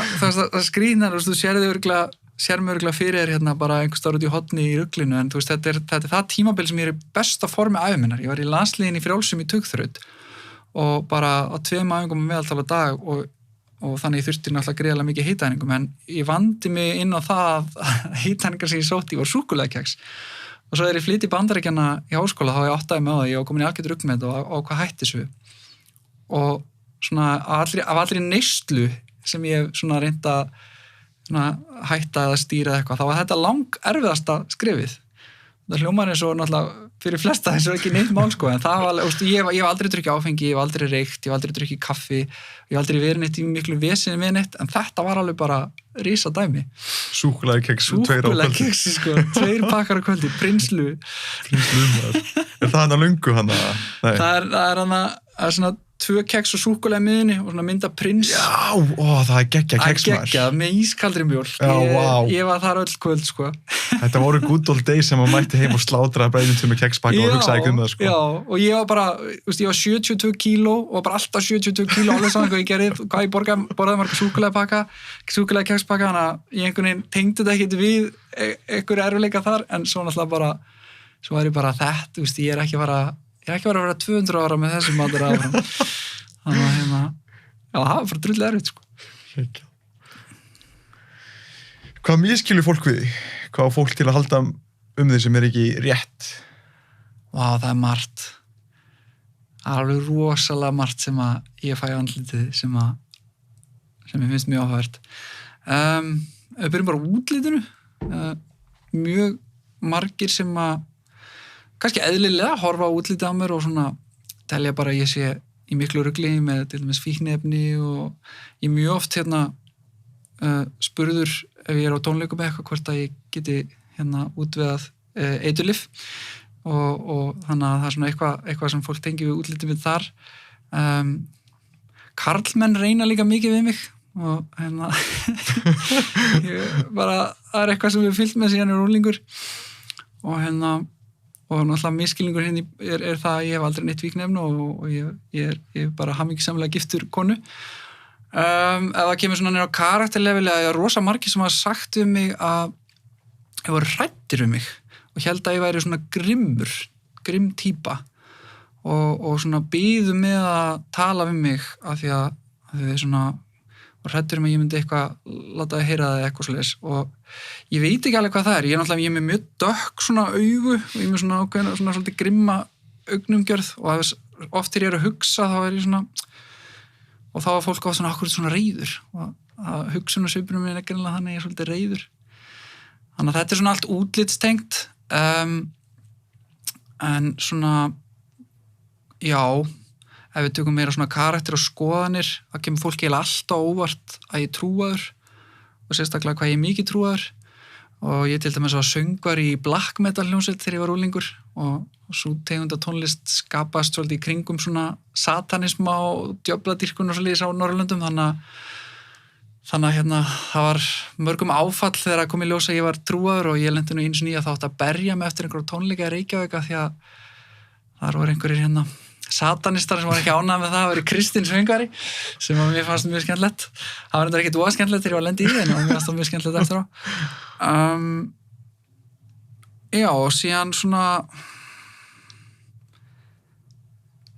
skrýnar, þú sér mér örugglega fyrir þér hérna bara einhvers staðar út í horni í ruglinu, en þú veist, þetta er það tímabil sem ég er í besta formi ævi minnar. Ég var í landsliðinu í frjálsum í tugþraut og bara á 2 æfingum með meðaltal á dag og þannig ég þurfti náttúrulega greiðlega mikið hitaæningum, en ég vandi mig inn á það að hitaæningar sem ég sótti var súkkulaðikeks. Og svo þegar ég flytti í Bandaríkjana í háskóla þá ég áttaði mig á það, ég var komin í algjört rugl með þetta og hvað hætti þessu. Og svona af allri neyslu sem ég svona reynda hætta eða stýra eitthvað, þá var þetta lang erfiðasta skrifið. Það hljómar eins og náttúrulega fyrir flesta eins og ekki neitt mál sko, en það var, ég hef aldrei drukkið áfengi, ég hef aldrei reykt, ég hef aldrei drukkið kaffi, ég hef aldrei verið neitt í miklu veseni með neitt, en þetta var alveg bara risa dæmi. Súkkulaðikeks 2 á kvöldi. Súkkulaðikeks, sko, 2 pakkar á kvöldi, prinslu. Er það hann að lungu hann að? Það er svona 2 keks og súkkulaði í miðunni og svona mynda prins. Já, það er geggja keks maður. Það er geggjað, með ískaldri mjólk. Ég var þar öll kvöld, sko. Þetta voru good old days sem maður mætti heim og slátra brauðin með kekspakka og hugsaði ekki það, sko. Já, og ég var bara, ég var 72 kíló og var bara alltaf 72 kíló alveg saman hvað ég gerði, hvað ég borðaði marga súkkulaði kekspakka, þannig að ég einhvern veginn tengdi þetta ekkert við einhverju erfiðleika þar, en svo náttúrulega bara, svo var ég bara þetta, ég er ekki að vera 200 ára með þessum matur áfram. Þannig að það var bara drullu erfitt, sko. Hvað miskilur fólk við því? Hvað á fólk til að halda því sem er ekki rétt? Vá, það er margt. Það er alveg rosalega margt sem að ég fæ á andlitið sem ég finnst mjög áhugavert. Við byrjum bara á útlitinu. Mjög margir sem að kannski eðlilega horfa á útlitið á mér og svona telja bara að ég sé í miklu rugli með til dæmis fíkniefni og ég mjög oft spurður ef ég er á tónleikum með eitthvað hvort að ég geti útvegað eiturlyf og þannig að það er svona eitthvað sem fólk tengi við útlitið við þar. Karlmenn reyna líka mikið við mig og það er eitthvað sem við fyllt með síðan er úlingur og náttúrulega miskilningur er það að ég hef aldrei neitt fíkniefni og ég er bara hamingjusamlega giftur konu. Ef það kemur svona niður á karakterleveli að ég er rosa margir sem hafa sagt við mig að ég voru hræddir við mig og held að ég væri svona grimm típa og svona býðu með að tala við mig af því að þau svona og hræddur að ég myndi eitthvað láta það heyra það eitthvað svoleiðis og ég veit ekki alveg hvað það er. Ég er með mjög dökk svona augu og ég er með svona ákveðna, svona svolítið grimma augnumgjörð og oft þegar ég er að hugsa þá er ég svona og þá er fólk á svona akkurat svona reiður og hugsunarsvipurinn minn er greinlega þannig að ég er svolítið reiður. Þannig að þetta er svona allt útlitstengt en svona já, ef við tökum meira svona karakter og skoðanir, þá kemur fólki eiginlega alltaf óvart að ég trúaður og sérstaklega hvað ég er mikið trúaður og ég til dæmis var söngvar í black metal hljómsveit þegar ég var úlingur og svo tegunda tónlist skapast svolítið í kringum svona satanisma og djöfladýrkun og svolítið á Norrlöndum þannig að hérna það var mörgum áfall þegar að kom í ljós að ég var trúaður og ég lendi nú einu sinni í að þátt að berja mig eftir einhverjum tónleika í Reykjavík því að þar voru einhverjir hérna satanistar sem var ekki ánægð með það að vera kristinn söngvari sem að mér fannst mjög skemmtilegt. Það var ekkert óskemmtilegt þegar ég var lendi í en mér fannst það mjög skemmtilegt eftir á. Já, og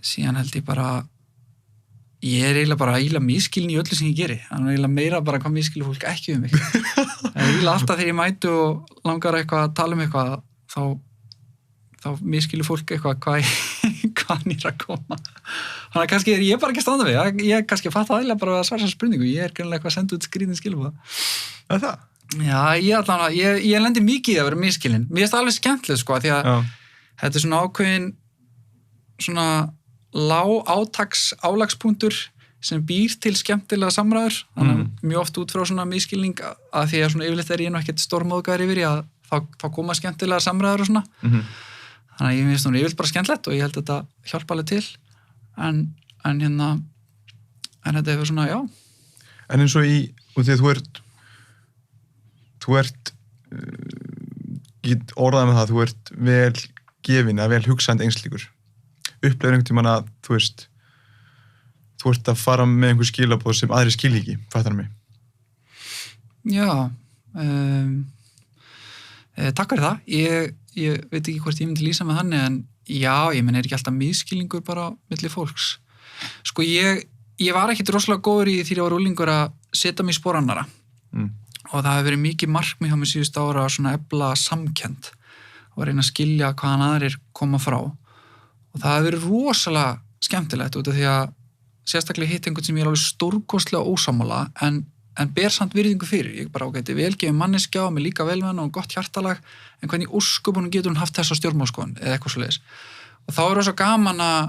síðan held ég bara ég er eiginlega misskilin í öllu sem ég geri. Það er eiginlega meira bara hvað misskilur fólk ekki mig. Það er eiginlega alltaf þegar ég mæti og langar eitthvað að tala eitthvað þá misskilur fólk eitthvað hvað hann er að koma. Þannig að kannski er ég bara ekki að standa við. Ég kannski fatt aðeinslega bara að svara spurningu. Ég er greinilega eitthvað að senda út skrýtin skilabóða. Er það? Já, ég lendi mikið í að vera misskilin. Mér finnst það alveg skemmtilegt sko, því að þetta er svona ákveðin svona átaks álagspunktur sem býr til skemmtilega samræður. Þannig að mjög oft út frá svona misskilning að því að svona yfirleitt er ég nú ekkert stórmóðgæður yfir að þá koma skemmtilega samræður og svona. Þannig að ég finnst núna yfirleitt bara skemmtilegt og ég held að þetta hjálpa alveg til en þetta er svona, já. En eins og og því að þú ert ég orðaði með það, þú ert vel gefin eða vel hugsandi einslíkur. Uppleifir einhvern tímann að þú ert að fara með einhver skilaboð sem aðrir skilja ekki, fattar mig? Já, takk fyrir það. Ég veit ekki hvort ég myndi lýsa með þannig en já, ég er ekki alltaf misskilningur bara milli fólks. Sko ég var ekkit rosalega góður í því að ég var úlingur að setja mig í spor annara og það hefur verið mikið markmið hjá mig síðustu ára að svona efla samkennd og reyna að skilja hvaðan aðrir koma frá og það hefur verið rosalega skemmtilegt út af því að sérstaklega hitt einhvern sem ég er alveg stórkostlega ósammála en ber samt virðingu fyrir. Ég bara þetta er velgefin manneskja og mér líka vel með hann og gott hjartalag en hvernig ósköpunum getur hún haft þessa stjórnmálskoðun eða eitthvað svoleiðis. Og þá er það svo gaman að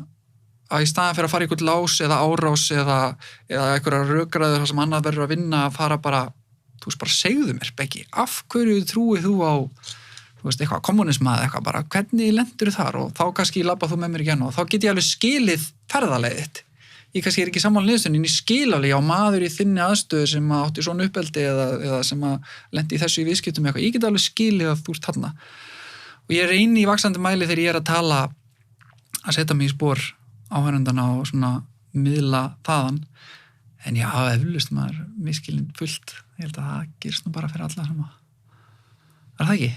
í staðan fyrir að fara í einhvern lás eða árás eða einhverja rökræður þar sem annað verður að vinna að fara bara, þú veist bara segðu mér Beggi, af hverju trúið þú á eitthvað kommunisma eða eitthvað bara, hvernig lendur þar og þá kannski labba þú með mér ekki og þá get ég alveg skilið ferðalagið þitt. Ég kannski er ekki sammála niðurstöðunni, en ég skil alveg á maður í þinni aðstöðu sem átti svona uppeldi eða sem lendi í þessu í viðskiptum eitthvað. Ég get alveg skilið að þú ert þarna. Og ég reyni í vaxandi mæli þegar ég er að tala að setja mig í spor áhörendana og svona miðla þaðan. En já, eflaust maður misskilin fullt. Ég held að það gerst nú bara fyrir alla sem það ekki?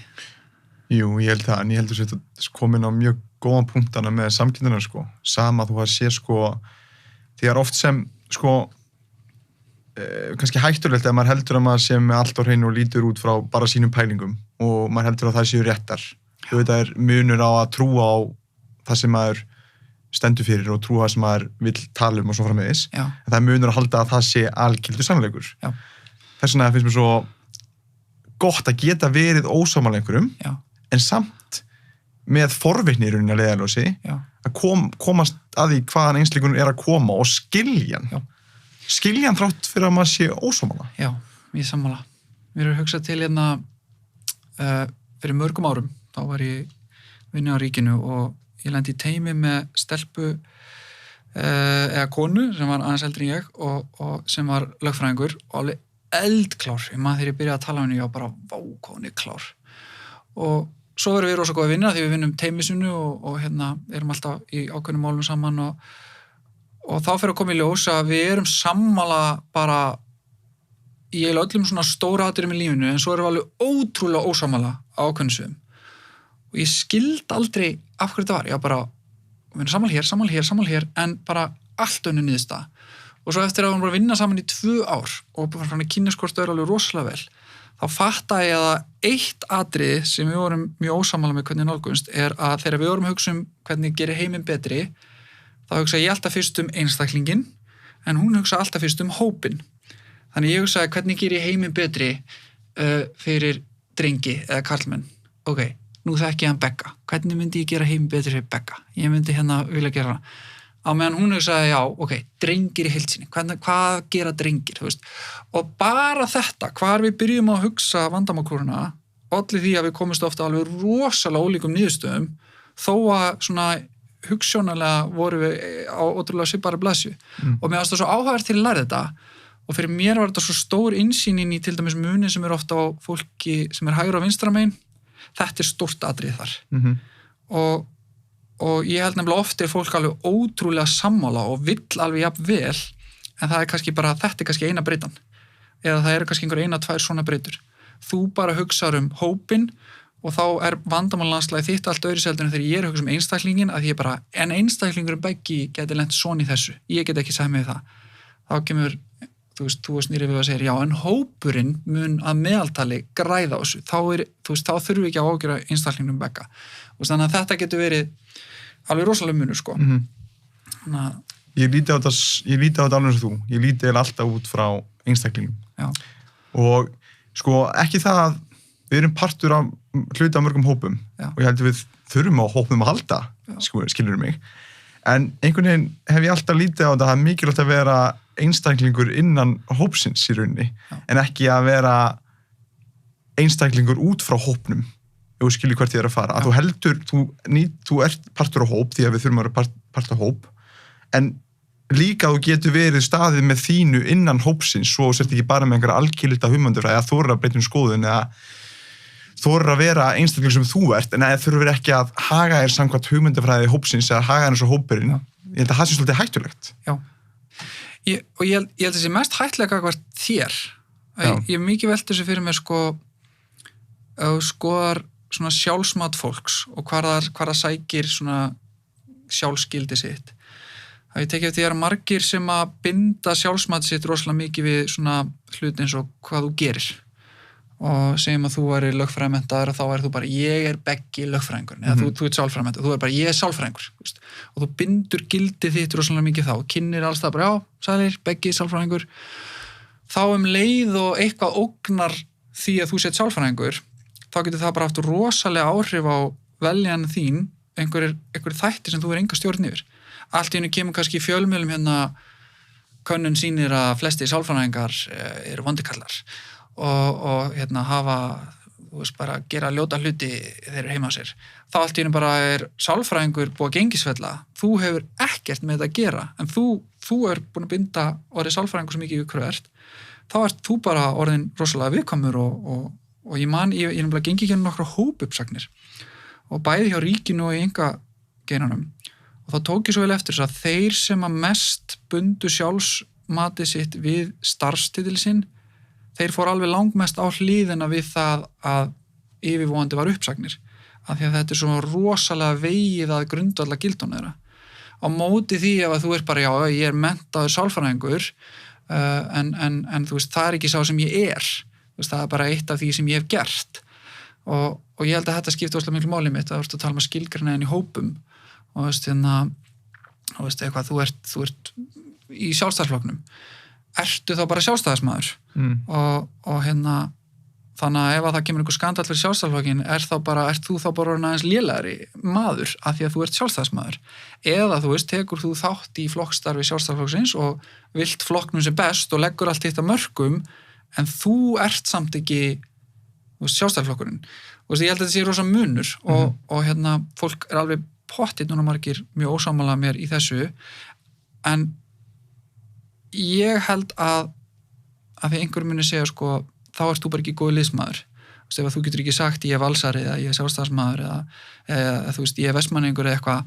Jú, ég held það, en ég held að þetta komin á mjög góðan punktana með samkyndunar sko. Sama þú að sé sko því að oft sem, kannski hættulegt að maður heldur að maður sé með allt á hreinu og lítur út frá bara sínum pælingum og maður heldur að það séu réttar. Þú veit að munur á að trúa á það sem maður stendur fyrir og trúa það sem maður vill tala og svo framvegis. En það er munur að halda að það sé algildur sannleikur. Þess vegna finnst mér svo gott að geta verið ósammála einhverjum, en samt með forvitni í rauninni að leiðarljósi að komast að því hvaðan einslíkunum er að koma og skiljan þrátt fyrir að maður sé ósammála. Já, ég sammála. Mér er hugsað til hérna fyrir mörgum árum, þá var ég vinni á ríkinu og ég lendi í teymi með stelpu eða konu sem var aðeins eldri en ég og sem var lögfræðingur og alveg eldklár. Þegar ég byrjaði að tala um henni, ég var bara vá, hún er klár. Og svo erum við rosa góða að vinna því við vinnum teymisunu og erum alltaf í ákveðnum málum saman og þá fyrir að koma í ljós að við erum sammála bara í eiginlega öllum svona stóra atriðum í lífinu en svo erum við alveg ótrúlega ósammála á ákveðnum sviðum. Og ég skildi aldrei af hverju þetta var. Ég var bara, við erum sammála hér en bara allt önnur niðurstaða. og svo eftir að hún var að vinna saman í 2 ár og bara svona kynnast alveg rosalega vel, þá fattaði ég að eitt atriði sem við vorum mjög ósammála með hvernig nálgunst að þegar við vorum að hugsa hvernig gerir heiminn betri, þá hugsa ég alltaf fyrst einstaklingin, en hún hugsa alltaf fyrst hópinn. Þannig ég hugsaði hvernig gerir ég heiminn betri fyrir drengi eða karlmenn. Ok, nú þekki ég hann Begga. Hvernig myndi ég gera heiminn betri fyrir Begga? Ég myndi vilja gera hana. Á meðan hún hugsaði, já, ok, drengir í heild sinni. Hvað gera drengir, þú veist? Og bara þetta, hvar við byrjum að hugsa vandamálklúruna, olli því að við komumst ofta alveg rosalega ólíkum niðurstöðum, þó að svona hugsjónalega voru við á ótrúlega svipari blaðsju. Og mér varst það svo áhugavert til að læra þetta, og fyrir mér var þetta svo stór innsýnin í til dæmis munin sem ofta á fólki sem hægra og vinstra megin. Þetta stórt atriði þar. Og ég held nefnilega oft fólk alveg ótrúlega sammála og vill alveg jafn vel, en það kannski bara, þetta kannski eina breytan. Eða það kannski einhver 1-2 svona breytur. Þú bara hugsaður hópinn og þá vandamállandslagið þitt allt öðru seldur en þegar ég að hugsa einstaklingin, að ég bara, en einstaklingur Beggi geti lent svona í þessu. Ég get ekki sagt með það. Þá kemur, þú snýrið við að segja, já, en hópurinn mun að meðaltali græða á þessu. Þá þurfum við ekki að ágjöra einstaklingnum Begga. Þannig að þetta getur verið alveg rosalega munur, sko. Ég líti á þetta alveg sem þú. Ég líti alltaf út frá einstaklingum. Já. Og sko, ekki það að við erum partur af hluta af mörgum hópum. Já. Og ég held að við þurfum á hópum að halda, skilur mig. En einhvern veginn hef ég alltaf lítið á þetta að það mikilvægt að vera einstaklingur innan hópsins í rauninni, en ekki að vera einstaklingur út frá hópnum. Þú skilur hvert ég að fara, að þú heldur, þú ert partur á hóp, því að við þurfum að vera partur á hóp, en líka þú getur verið staðið með þínu innan hópsins, svo sért ekki bara með einhverja algjörlita hugmyndafræði, að þorir að breyta skoðun, eða þorir að vera einstakling sem þú ert, en að þurfur ekki að haga þér samkvæmt hugmyndafræði hópsins, eða haga þér eins og hópurinn. Ég held að það sé svolítið hættulegt. Já, og ég held að það sé mest hættulega gagnvart þér. Ég mikið velti þessu fyrir mér, skoðar svona sjálfsmat fólks og hvar það sækir svona sjálfsgildi sitt. Það ég tekið eftir því að margir sem að binda sjálfsmat sitt rosalega mikið við svona hluti eins og hvað þú gerir. Og segjum að þú væri lögfræðimenntaður og þá þú bara, ég Beggi lögfræðingur, eða þú ert sálfræðimenntaður, þú bara, ég sálfræðingur. Og þú bindur gildi þitt rosalega mikið þá, kynnir alls það bara, já, sælir, Beggi, sálfræðingur. Þá leið og eitthvað ógnar því að þú sett sálfræðingur, þá getur það bara haft rosalega áhrif á veljan þín, einhver þætti sem þú enga stjórn yfir. Allt í einu kemur kannski í fjölmiðlum könnun sýnir að flesti sálfræðingar eru vondikallar og hafa, bara gera ljóta hluti þeir eru heima á sér. Þá allt í einu bara sálfræðingur búið að gengisfella. Þú hefur ekkert með þetta að gera, en þú búin að binda orðið sálfræðingur sem ekki við hverju ert. Þá þú bara orðin rosalega viðkvæmur og ég nefnilega gengi ekki nokkra hópuppsagnir og bæði hjá ríkinu og í einkageiranum. Og þá tók ég svo vel eftir þess að þeir sem að mest bundu sjálfsmatið sitt við starfstitil sinn, þeir fór alveg langmest á hliðina við það að yfirvóandi var uppsagnir. Af því að þetta svo rosalega vegið að grundvalla gildum þeirra. Á móti því að þú bara, já, ég menntaður sálfræðingur, en þú veist, það ekki sá sem ég það bara eitt af því sem ég hef gert. Og ég held að þetta skipti óslega miklu máli mitt, að þú tala um að skilgreina í hópum. Og eitthvað, þú ert í sjálfstæðisflokknum. Ertu þá bara sjálfstæðismaður? Og þannig að ef að það kemur einhver skandall fyrir sjálfstæðisflokkin, ert þú þá bara aðeins lélegri maður af því að þú ert sjálfstæðismaður? Eða tekur þú þátt í flokkstarfi sjálfstæðisflokksins og vilt flokknum sem best og leggur allt hitt að mörkum, en þú ert samt ekki sjálfstæðisflokkurinn. Ég held að þetta sé rosa munur og fólk alveg pottitt núna margir mjög ósammála mér í þessu, en ég held að því einhver muni segja þá ert þú bara ekki góð liðsmaður. Ef þú getur ekki sagt ég valsari eða ég sjálfstæðismaður eða ég vestmanningur eða eitthvað,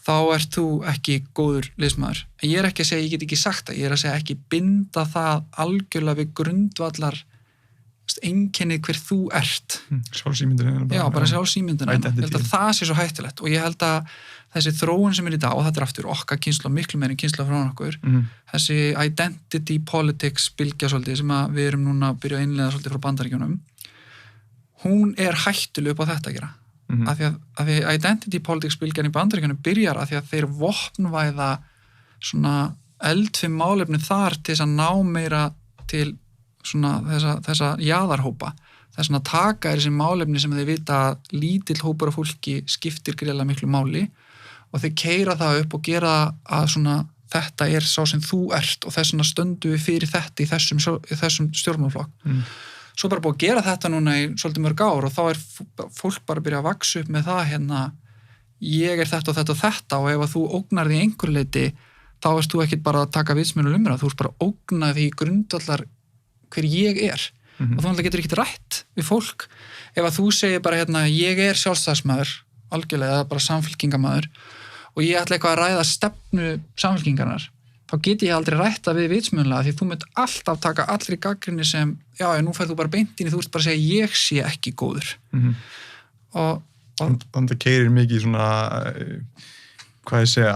þá ert þú ekki góður liðsmaður. En ég ekki að segja ég get ekki sagt það, ég að segja ekki binda það algjörlega við grundvallar einkennið hver þú ert. Sjálfsímyndin. Já, bara sjálfsímyndin. Ég held að það sé svo hættulegt og ég held að þessi þróun sem í dag, og þetta aftur okkar kynsla, miklu meiri kynsla frá okkur, þessi identity politics bylgja svolítið sem að við erum núna að byrja að innleiða svolítið frá Bandaríkjunum, hún hættuleg upp á þetta að gera. Af því að identity politics bylgjan í Bandaríkjunum byrjar af því að þeir vopnvæða svona eldfim málefni þar til þess að ná meira til svona þessa jaðarhópa. Þess að taka þessi málefni sem þeir vita að lítill hópur af fólki skiptir greiðlega miklu máli og þeir keyra það upp og gera að svona þetta sá sem þú ert og þess vegna stöndum við fyrir þetta í þessum stjórnmálaflokk. Svo bara búið að gera þetta núna í svolítið mörg ár og þá fólk bara að byrja að vaksa upp með það ég þetta og þetta og þetta og ef að þú ógnar því einhver leiti þá erst þú ekkit bara að taka vitsmjöl og lumra, þú erst bara að ógna því grundvallar hver ég og þú getur ekkit rætt við fólk ef að þú segir bara ég sjálfstæðismaður algjörlega eða bara samfylkingamæður og ég ætla eitthvað að ræða stefnu samfylkingarnar þá get ég aldrei rætta við vitsmjöla því þú mynd alltaf taka allri gagnrýni sem nú færð þú bara beint inn í þú ert bara að segja ég sé ekki góður og þannig að það keyrir mikið svona hvað ég segja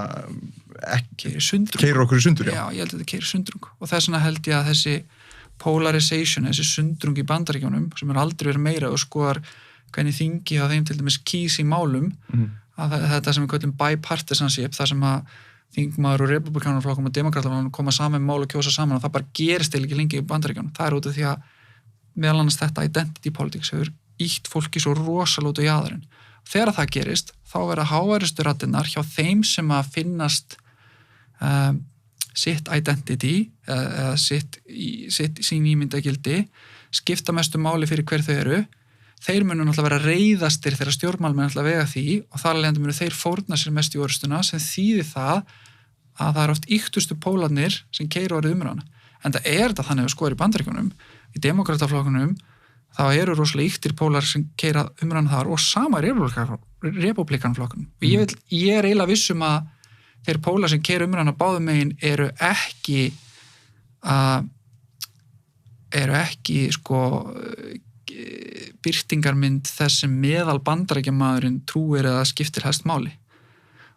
keyrir okkur í sundur já, ég held að þetta keyrir sundrung og þess vegna held ég að þessi polarization, þessi sundrung í Bandaríkjunum sem aldrei verið meira og skoðar hvernig þingi á þeim til dæmis kýs í málum að þetta sem við köllum bipartisanship, þar sem að þingmaður og republikanarflokkum og demokrataflokkum koma saman mál og kjósa saman og það bara gerist ekki lengi í Bandaríkjunum. Það út af því að meðal annars þetta identity politics hefur ýtt fólki svo rosalega út á jaðarinn. Þegar það gerist, þá verða háværustu raddirnar hjá þeim sem að finnast sitt identity eða sín ímyndagildi skipta mestu máli fyrir hver þau eru. Þeir munu náttúrulega vera reiðastir þegar stjórnmálmenn náttúrulega vega því og þar alveg munu þeir fórna sér mest í orustuna sem þýðir það að það oft ýktustu pólarnir sem keyra orðið umræðuna. En það þetta þannig að skoður í Bandaríkjunum, í demokrataflokkunum, þá eru rosalega ýktir pólar sem keyra umræðuna þar og sama í republikanaflokkunum. Og ég eiginlega vissum að þeir pólar sem keyra umræðuna báðum megin eru ekki sko birtingarmynd þess sem meðal Bandaríkjamaðurinn trúir eða skiptir helst máli.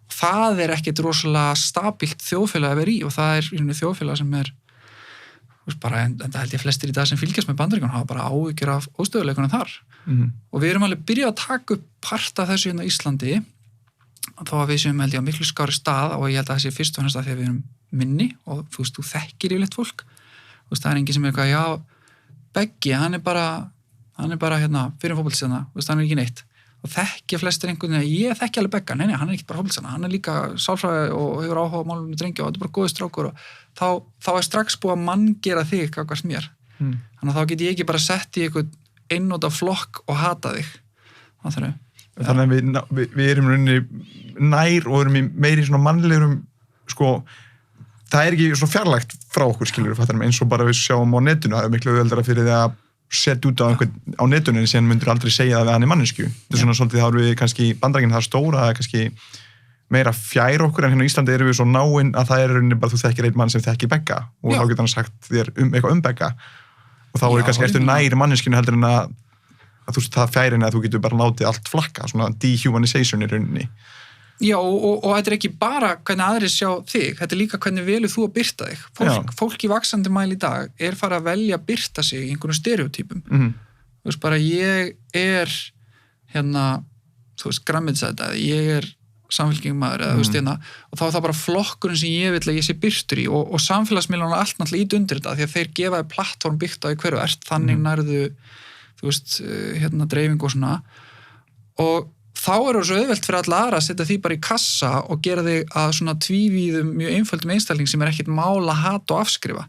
Og það ekkit rosalega stabílt þjóðfélag að vera í og það þjóðfélag sem bara, en það held ég flestir í dag sem fylgjast með Bandaríkjunum hafa bara áhyggjur af óstöðuleikunum þar. Og við erum alveg byrjað að taka upp part af þessu í Íslandi þó að við séum held ég á miklu skári stað og ég held að það sé fyrst og hennast að því að við erum minni og þú þekkir yfirleitt fólk. Það engin sem eitthvað, já, Beggi, hann bara fyrir fótboltastjarna, hann ekki neitt og þekkja flestir einhvern veginn, ég þekki alveg Begga, nei, hann ekki bara fótboltastjarna, hann líka sálfræði og hefur áhuga á málumni drengja og þetta bara góði strákur og þá strax búið að manngera þig gagnvart mér. Þannig að þá get ég ekki bara sett í einhvern einnota flokk og hata þig. Þannig að við erum rauninni nær og erum í meiri svona mannlegurum það ekki svona fjarlægt frá okkur skilur eins og bara við sjáum á netinu, það miklu auðveldara fyrir því að setja út á einhvern á netunni sem myndir aldrei segja það við hann í mannesku. Þetta svona svolítið þá erum við kannski Bandaríkjunum það stóra, það kannski meira fjær okkur en hérna í Íslandi erum við svo náin að það rauninni bara þú þekkir einn mann sem þekkir Begga og þá getur hann sagt þér eitthvað Begga og þá kannski eftir nær manneskinu heldur en að þú veist það fjærin að þú getur bara látið allt flakka, svona dehumanization í rauninni. Já, og þetta ekki bara hvernig aðrir sjá þig, þetta líka hvernig velur þú að birta þig. Fólk í vaxandi mæli í dag farið að velja að birta sig í einhvern stereotypum. Þú veist bara, ég þú veist, grammitsæta, ég samfélkingmaður, eða þú veist og þá það bara flokkurinn sem ég vil að ég sé birtur í og samfélagsmiðlarnir allt náttúrulega ít undir þetta, því að þeir gefa plattform byggt á í hverju þannig nærðu, þú veist, dreifingu og svona og þá það svo auðvelt fyrir alla aðra að setja því bara í kassa og gera þig að svona tvívíðum mjög einföldum einstakling sem ekkit mál að hata og afskrifa.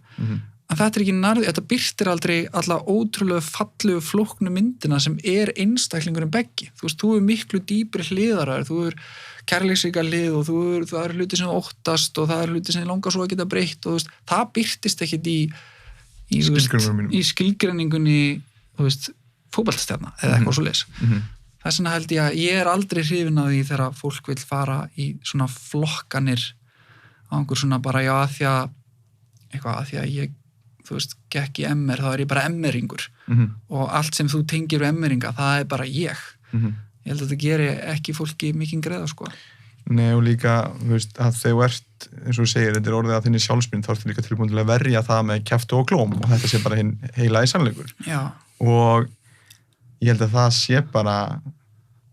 En þetta ekki þetta birtir aldrei alla ótrúlega fallegu flóknu myndina sem einstaklingurinn Beggi. Þú veist, þú miklu dýpri hliðarar, þú kærleiksríka hlið og það hluti sem óttast og það hluti sem langar svo að geta breytt og þú veist, það birtist ekkit í skilgreiningunni, þú veist, fótboltastjarna eða eitthvað svoleiðis. Þess vegna held ég að ég aldrei hrifin af því þegar fólk vil fara í svona flokkanir á einhver svona bara að því að ég þú veist, gekk í MR, þá er ég bara MR-ingur og allt sem þú tengir við MR-inga, það er bara ég. Ég held að þetta geri ekki fólki mikinn greiða, sko. Nei, og líka, þú veist, að þegar þú ert, eins og þú segir, þetta er orðið að þinni sjálfsmynd, þá ertu líka tilbúin til að verja það með kjafti og klóm og þetta sé bara hinn heilaði sannleikur. Já. Og ég held að það sé bara,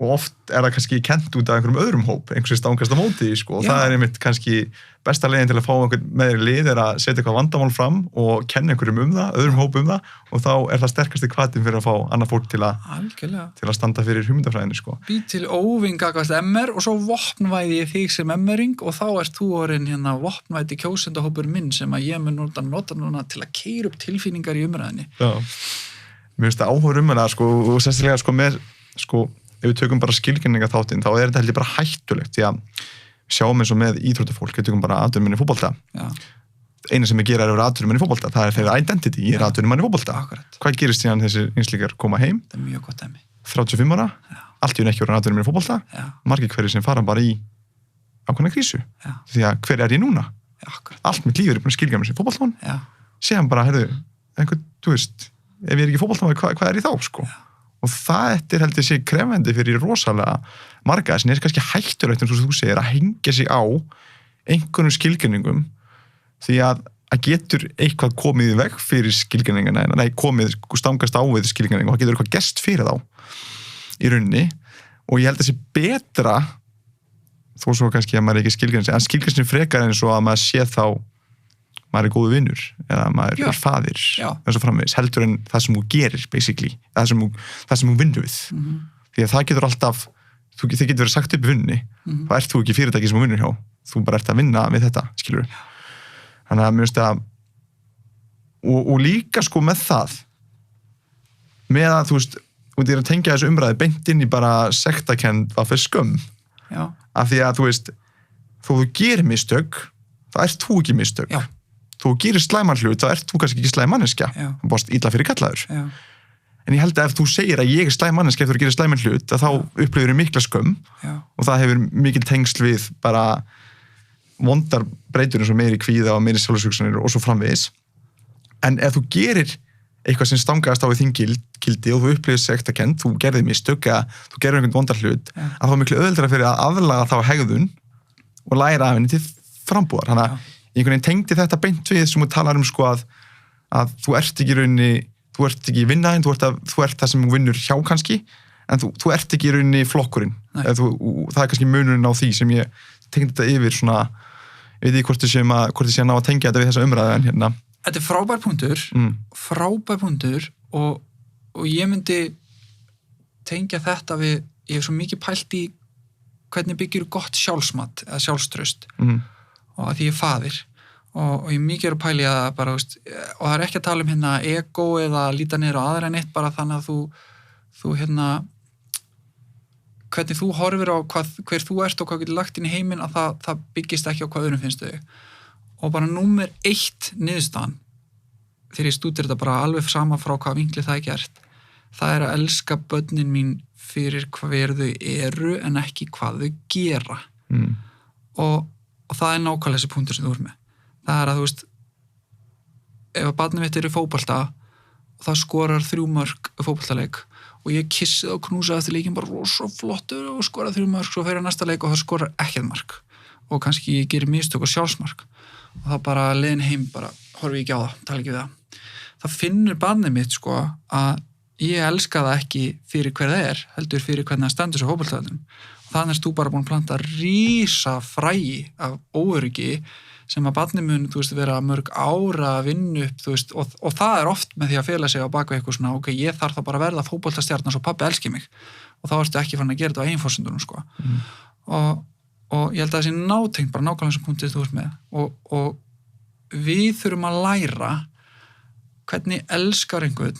og oft er það kannski kent út af einhverjum öðrum hóp, einhversi stangast á móti, sko, og það er einmitt kannski besta leiðin til að fá einhvern með þér lið er að setja eitthvað vandamál fram og kenna einhverjum það, öðrum hóp það, og þá er það sterkasti hvatinn fyrir að fá annað fólk til að standa fyrir hugmyndafræðinu, sko. Bý til óvinga galt MR og svo vopnvæði ég þig sem MR-ing og þá ert þú orðin hérna vopnvæði kjósendahópur minn sem að ég mun nota núna til að keyra upp tilfinningar í umræðinni. Já, mér finnst það áhuga umræða, sko, og sérstaklega, sko, með, sko, ef við tökum bara skilgreiningaþáttinn, þá er þetta heldur bara hættulegt, því að sjáum eins og með íþróttafólk, við tökum bara atvinnumenn í fótbolta. Já. Einu sem ég gera er að vera atvinnumenn í fótbolta, það er þeirra identity, ég er atvinnumenn í fótbolta. Akkurat. Hvað gerist síðan þessir einslíkar koma heim? Það er mjög gott dæmi. 35 ára, allt í hún ekki verið atvinnumenn í fótbolta, margir hverjir sem fara bara í ákveðna krísu. Já. Því að hver er ég núna? Akkurat. Allt mitt líf er búin að skilja mig sem fótboltamann. Já. Síðan bara, þú veist, ef ég er ekki fótboltamaður, hvað er ég þá, sko? Og það held ég sé krefendi fyrir rosalega marga sem er kannski hættulegt eins og þú segir að hengja sig á einhvernum skilgreiningum því að getur eitthvað komið í veg fyrir skilgreiningana, komið stangast á við skilgreiningu og það getur eitthvað gerst fyrir þá í rauninni og ég held að sé betra þó svo kannski að maður ekki skilgreining en skilgreining frekar eins og að maður sé þá maður er góðu vinnur eða maður er faðir eins og framvegis, heldur en það sem þú gerir basically, það sem þú vinnur við því að það getur alltaf þið getur verið sagt upp í vinninni þá ert þú ekki fyrirtæki sem þú vinnur hjá þú bara ert að vinna við þetta, skilur þannig að mér finnst að og líka sko með það með að þú veist og þið er að tengja þessu umræði beint inn í bara sektakend að fyrir skömm af því að þú veist þó þú gerir mistök þá ert þú ekki mistök þú gerir slæman hlut, þá ert þú kannski ekki slæm manneskja þú bóst illa fyrir kallaður en ég held að ef þú segir að ég er slæm manneskja ef þú gerir slæman hlut, að þá upplifir mikla skömm og það hefur mikil tengsl við bara vondar breytur eins og meiri kvíða og meiri sjálfsvíksanir og svo framvegis en ef þú gerir eitthvað sem stangast á við þín gildi og þú upplifir sektakend, þú gerðir mistök eða þú gerir einhvern vondar hlut að þá er miklu auðveldara fyrir að aðlaga þá hegðun og læra af henni til frambúðar, þannig að einhvern veginn tengdi þetta beint við sem þú talar sko að þú ert ekki í rauninni, þú ert ekki í vinnaðinn, þú ert það sem þú vinnur hjá kannski, en þú ert ekki í rauninni flokkurinn, það er kannski munurinn á því sem ég tengdi þetta yfir svona, ég veit ekki hvort ég sé að ná að tengja þetta við þessa umræðu en hérna. Þetta er frábær punktur og ég myndi tengja þetta við, ég hef svo mikið pælt í hvernig byggir gott sjálfsmat eða sjálfstraust og að því ég er faðir og ég mikið að pæli að bara, veist, og það er ekki að tala um hérna ego eða líta niður á aðra en eitt bara þannig að þú hérna hvernig þú horfir á hver þú ert og hvað getur lagt inn í heiminn að það byggist ekki á hvað öðrum finnst þau og bara númer 1 niðurstaðan þegar ég stúdir þetta bara alveg sama frá hvað vinkli það er gert það er að elska börnin mín fyrir hver þau eru en ekki hvað þau gera og það er nákvæmlega þessi punktur sem þú ert með það er að þú veist ef að barnið mitt er í fótbolta og það skorar 3 mörk fótboltaleik og ég kissið og knúsaði eftir leikin bara rosa flottur og skorar 3 mörk svo fyrir næsta leik og það skorar ekkert mark og kannski ég gerir mistök og sjálfsmark og það bara leiðin heim bara horfi ekki á það, tala ekki við það finnur barnið mitt sko að ég elska það ekki fyrir hver það er heldur fyrir hvernig það stendur svo fótboltavellinum þannig er þú bara búin að planta rísa fræi af óöryggi sem að barnið mun, þú veist, vera mörg ára að vinna upp, þú veist, og það er oft með því að fela sig á bak við eitthvað svona, ok, ég þarf þá bara að verða fótboltastjarnan svo pabbi elski mig og þá ertu ekki fann að gera þetta á eigin forsendunum, sko. Og ég held að það sé nátengt bara nákvæmlega sem punktið þú veist með og við þurfum að læra hvernig elskar einhvern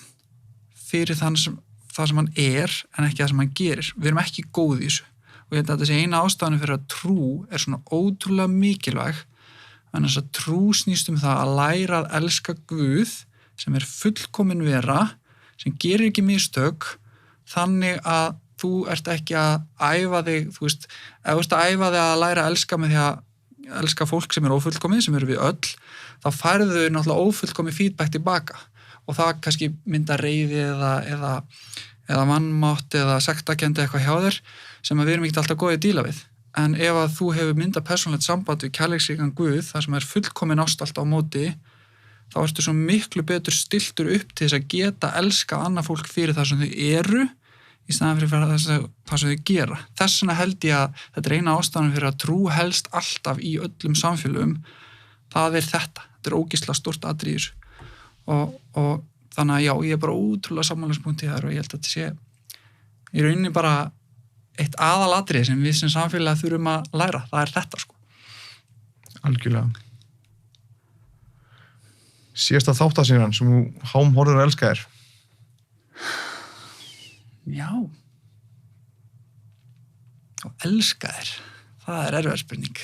fyrir það sem hann er en ekki það sem hann gerir. Við erum ekki góð í þessu og ég held að þessi eina ástæðan fyrir að trú er svona ótrúlega mikilvæg en þess að trú snýst það að læra að elska Guð sem er fullkomin vera sem gerir ekki mistök þannig að þú ert ekki að æfa þig, þú veist, ef þú ert að æfa þig að læra að elska með því að elska fólk sem er ófullkomið, sem eru við öll þá færðu náttúrulega ófullkomið feedback tilbaka og það kannski mynda reiði eða vannmátt eða sektarkenndi eitthvað hjá þér sem við erum ekkert alltaf góðið að díla við. En ef að þú hefur myndað persónulegt samband við kærleiksríkan Guð, þar sem fullkomin ást alltaf á móti, þá ertu svo miklu betur stiltur upp til þess að geta elskað annað fólk fyrir það sem þau eru í staðan fyrir það sem þau gera. Þess vegna held ég að þetta eina ástæðan fyrir að trú helst alltaf í öllum samfélögum, það þetta. Þetta ógeðslega stórt atriði í þessu. Og þannig að já, ég bara ótrúlega sammálaspunkti þar og ég held að þetta sé í rauninni bara eitt aðalatriði sem við sem samfélag þurfum að læra. Það þetta, sko. Algjörlega. Síðasta þáttasýnan sem þú hámhorfður að elska þér? Já. Og elska þér. Það erfið spurning.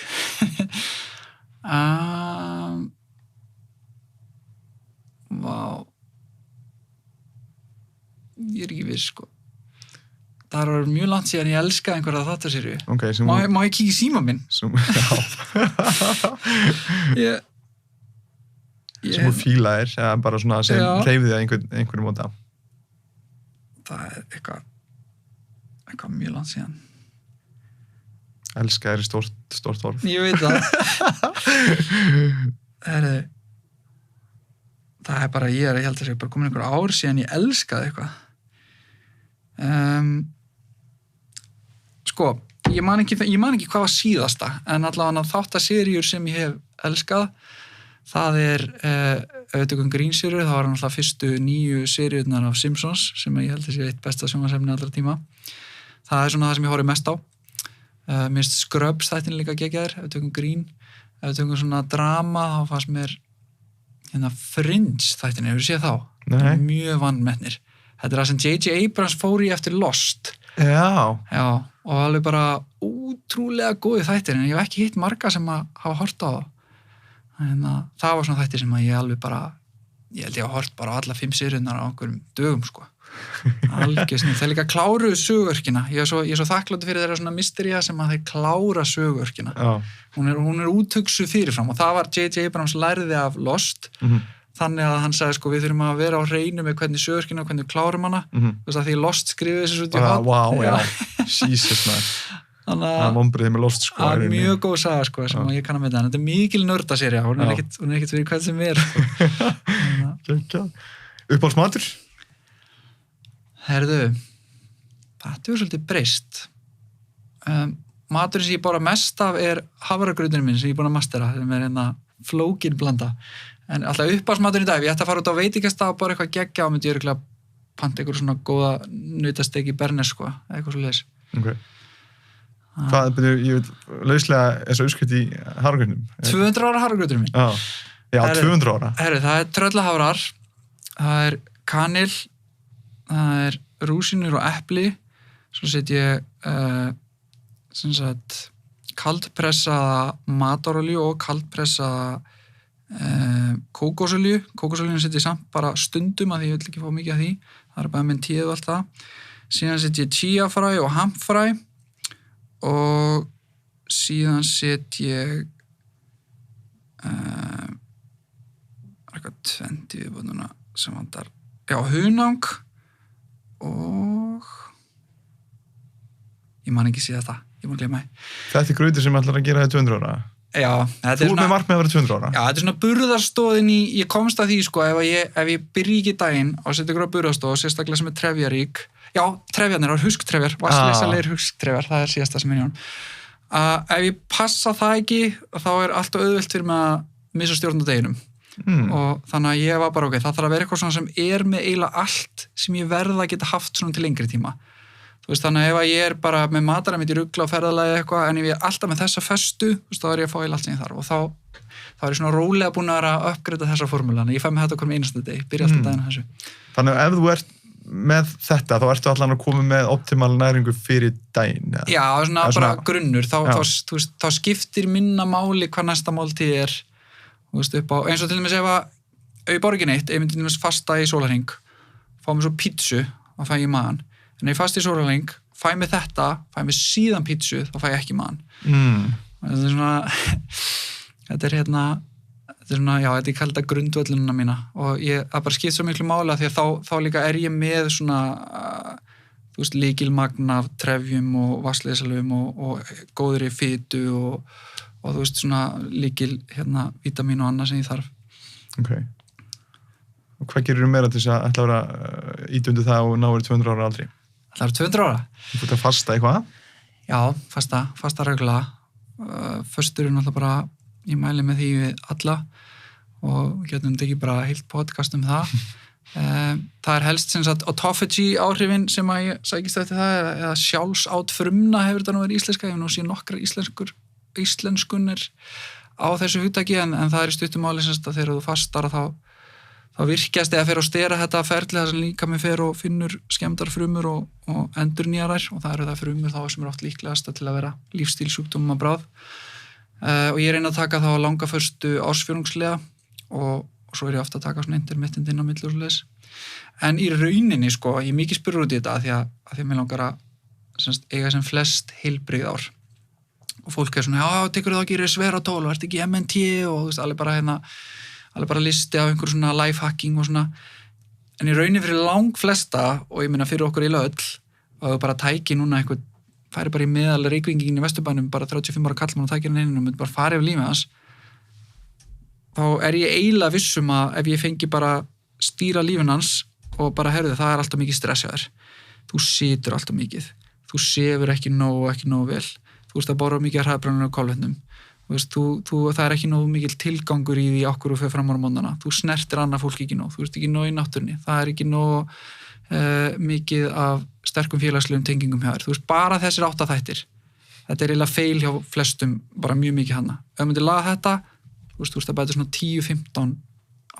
Vá. Ég ekki viss, sko. Það var mjög langt síðan ég elskaði einhverja þáttaseríu. Okay, má ég kíkja í síma minn? Já. Sem þú fílaðir, eða bara svona sem hreyfði þig einhverjum móta. Það eitthvað mjög langt síðan. Elska er stórt orð. Ég veit það. Það bara, ég held að það sé bara komin einhver ár síðan ég elskaði eitthvað. Sko, ég man ekki hvað var síðasta, en allavega þáttaseríur sem ég hef elskað, það ef við tökum Green-seríu, það var náttúrulega fyrstu 9 seríurnar af Simpsons, sem ég held að sé eitt besta sjónvarpsefni allra tíma. Það svona það sem ég horfði mest á. Mér finnst Scrubs þættin líka geggjaðir, ef við tökum Green. Ef við tökum svona drama, þá fannst mér Fringe þættin, hefur þú séð þá? Nei. Mjög vannmetnir. Þetta það sem J.J. Abrams fór í eftir Lost. Já. Já, og alveg bara ótrúlega góði þættir, en ég hef ekki hitt marga sem að hafa hort á það. En það var svona þættir sem að ég alveg bara, ég held ég að hort bara á alla 5 seríurnar á einhverjum dögum, sko. Algjör snið. Það líka kláruðu sögurkina. Ég er svo þakkláttur fyrir þeirra svona mystería sem að þeir klára sögurkina. Já. Hún úthugsuð fyrirfram og það var J.J. Abrams lærði af Lost. Þannig að hann sagði, sko, við þurfum að vera á hreinu með hvernig sögurkina og hvernig klárum hana. Þú veist að því Lost skrifið þessu út í hot. Wow, já. Jesus, man. Þannig að vonbrigði með Lost, sko. Það mjög góð saga, sko, sem ég kann að mynda. Þetta mikil nördaserja, hún er ekkert fyrir hvað sem er, sko. Uppáhaldsmatur? Herðu, þetta svolítið breyst. Maturinn sem ég borða mest af hafragrauturinn minn sem ég er búin að mastera, sem flókin blanda. En alltaf uppáhaldsmaturinn í dag, ef ég ætti að fara út á veitingastað og bara eitthvað geggja á myndi ég örugglega panta einhver svona góða nautasteki bernes, sko, eitthvað svoleiðis. Okay. Hvað byrju, ég veit, lauslega eins og uppskrift í hafragrautnum? 200 ára hafragrauturinn minn. Já, 200 ára. Herru, það tröllahafrar, það kanil, það rúsínur og epli, svo set ég sem sagt kaldpressaða matarolíu og kaldpressaða kókosolíu. Kókosolíun set ég samt bara stundum að því ég vil ekki fá mikið af því. Það bara með tíð og allt það. Síðan set ég chiafræ og hampfræ og síðan set ég eitthvað 20 viðbúðuna sem vantar. Já, hunang og ég man ekki síðast það. Ég má gleyma því. Þetta grautur sem ætlar að gera það 200 ára? Já. Þú með markmið að vera 200 ára? Já, þetta svona burðarstóðin ég komst að því, sko, ef ég byrji ekki daginn og setja ykkur á burðarstóð, sérstaklega sem trefjarík. Já, trefjarnir, það husktrefjar, vatnslesalegir husktrefjar, það síðasta sem ég ef ég passa það ekki, þá allt auðvelt fyrir mig að missa stjórn á deginum. Og þannig að ég var bara, ok, það þarf að vera eitthvað svona sem með eiginlega allt sem ég verða að geta haft svona til lengri tíma. Þú veist, þannig að ef ég bara með matara mitt í rugla og ferðalagi eitthvað, en ef ég alltaf með þessa festu, þú veist, þá ég að fá allt sem ég þarf og þá ég svona rólega búin að vera að uppgreita þessa formúluna. Ég fæ með þetta okkur með einasta deg, byrja alltaf daginn þessu. Þannig að ef þú ert með þetta, þá ertu allan að koma með optimal næringu fyrir daginn? Ja? Já, svona bara grunnur. Þá skiptir minna máli hvað næsta máltíð er, þú veist, upp á, eins og til dæmis ef ég borði ekki neitt, ég myndi til dæmis fasta í sólarhring, fá mér svo pítsu, þá fæ ég maðan. En ef ég fasta í sólarhring, fæ mér þetta, fæ mér síðan pítsu, þá fæ ég ekki maðan. Þetta er svona, þetta þetta svona, já, þetta ég kalli þetta grundvöllunina mína og það bara skipt svo miklu máli því að þá líka ég með svona þú veist, lykilmagn af trefjum og vatnsleysalöfum og góðri fitu og þú veist, svona lykil vítamín og annað sem ég þarf. Ok. Og hvað gerir meira til þess að ætla að vera ítundu það og náður 200 ára aldrei? Það 200 ára? Þú búið að fasta eitthvað? Já, fasta reglulega. Föstur náttúrulega bara, ég mæli með því við alla og getum þetta ekki bara heilt podcast það. Það helst sem sagt autophagy áhrifin sem að ég sækist eftir það eða sjálfsátt frumna hefur þetta nú verið íslenska, ég hef nú síðan nokkrar íslenskunir á þessu hugtaki en það í stuttumáli sem sagt að þegar þú fastar þá virkjast eða fer á stera þetta ferli þar sem líkaminn fer og finnur skemmdar frumur og endurnýjar þær og það það frumur þá sem oft líklegast til að vera lífstílsjúkdómum að bráð og ég reyna að taka þá langa förstu ársfjórðungslega og svo ég ofta að taka svona intermittent inn á milli og svoleiðis. En í rauninni sko, ég mikið spurur út í þetta að því að mér langar að eiga sem flest heilbrigð ár og fólk svona, já, tekur þú að gera sveratól og ert ekki MNT og þú veist, alveg bara listi af einhver svona lifehacking og svona en í rauninni fyrir lang flesta og ég meina fyrir okkur í öll og þú bara tæki núna einhver færi bara í meðal reykvingin í Vesturbænum bara 35 ára kallmann og tækir hann inn og myndi bara fara yfir lífið hans þá ég eiginlega vissum að ef ég fengi bara stýra lífin hans og bara herðu það alltaf mikið stress hjá þér þú situr alltaf mikið þú sefur ekki nógu vel þú veist að borða mikið af hraðbraunin og kolvetnum það ekki nógu mikil tilgangur í því okkur og fyrir fram á mótnana þú snertir annað fólk ekki nóg þú veist ekki nóg í náttúrunni það ekki nóg mikið af sterkum félagslegum tengingum hjá þér þú veist bara þessir 8 þættir þetta eiginlega feil hjá flestum bara mjög mikið hana ef þú myndir laga þetta þú veist að bæta svona 10-15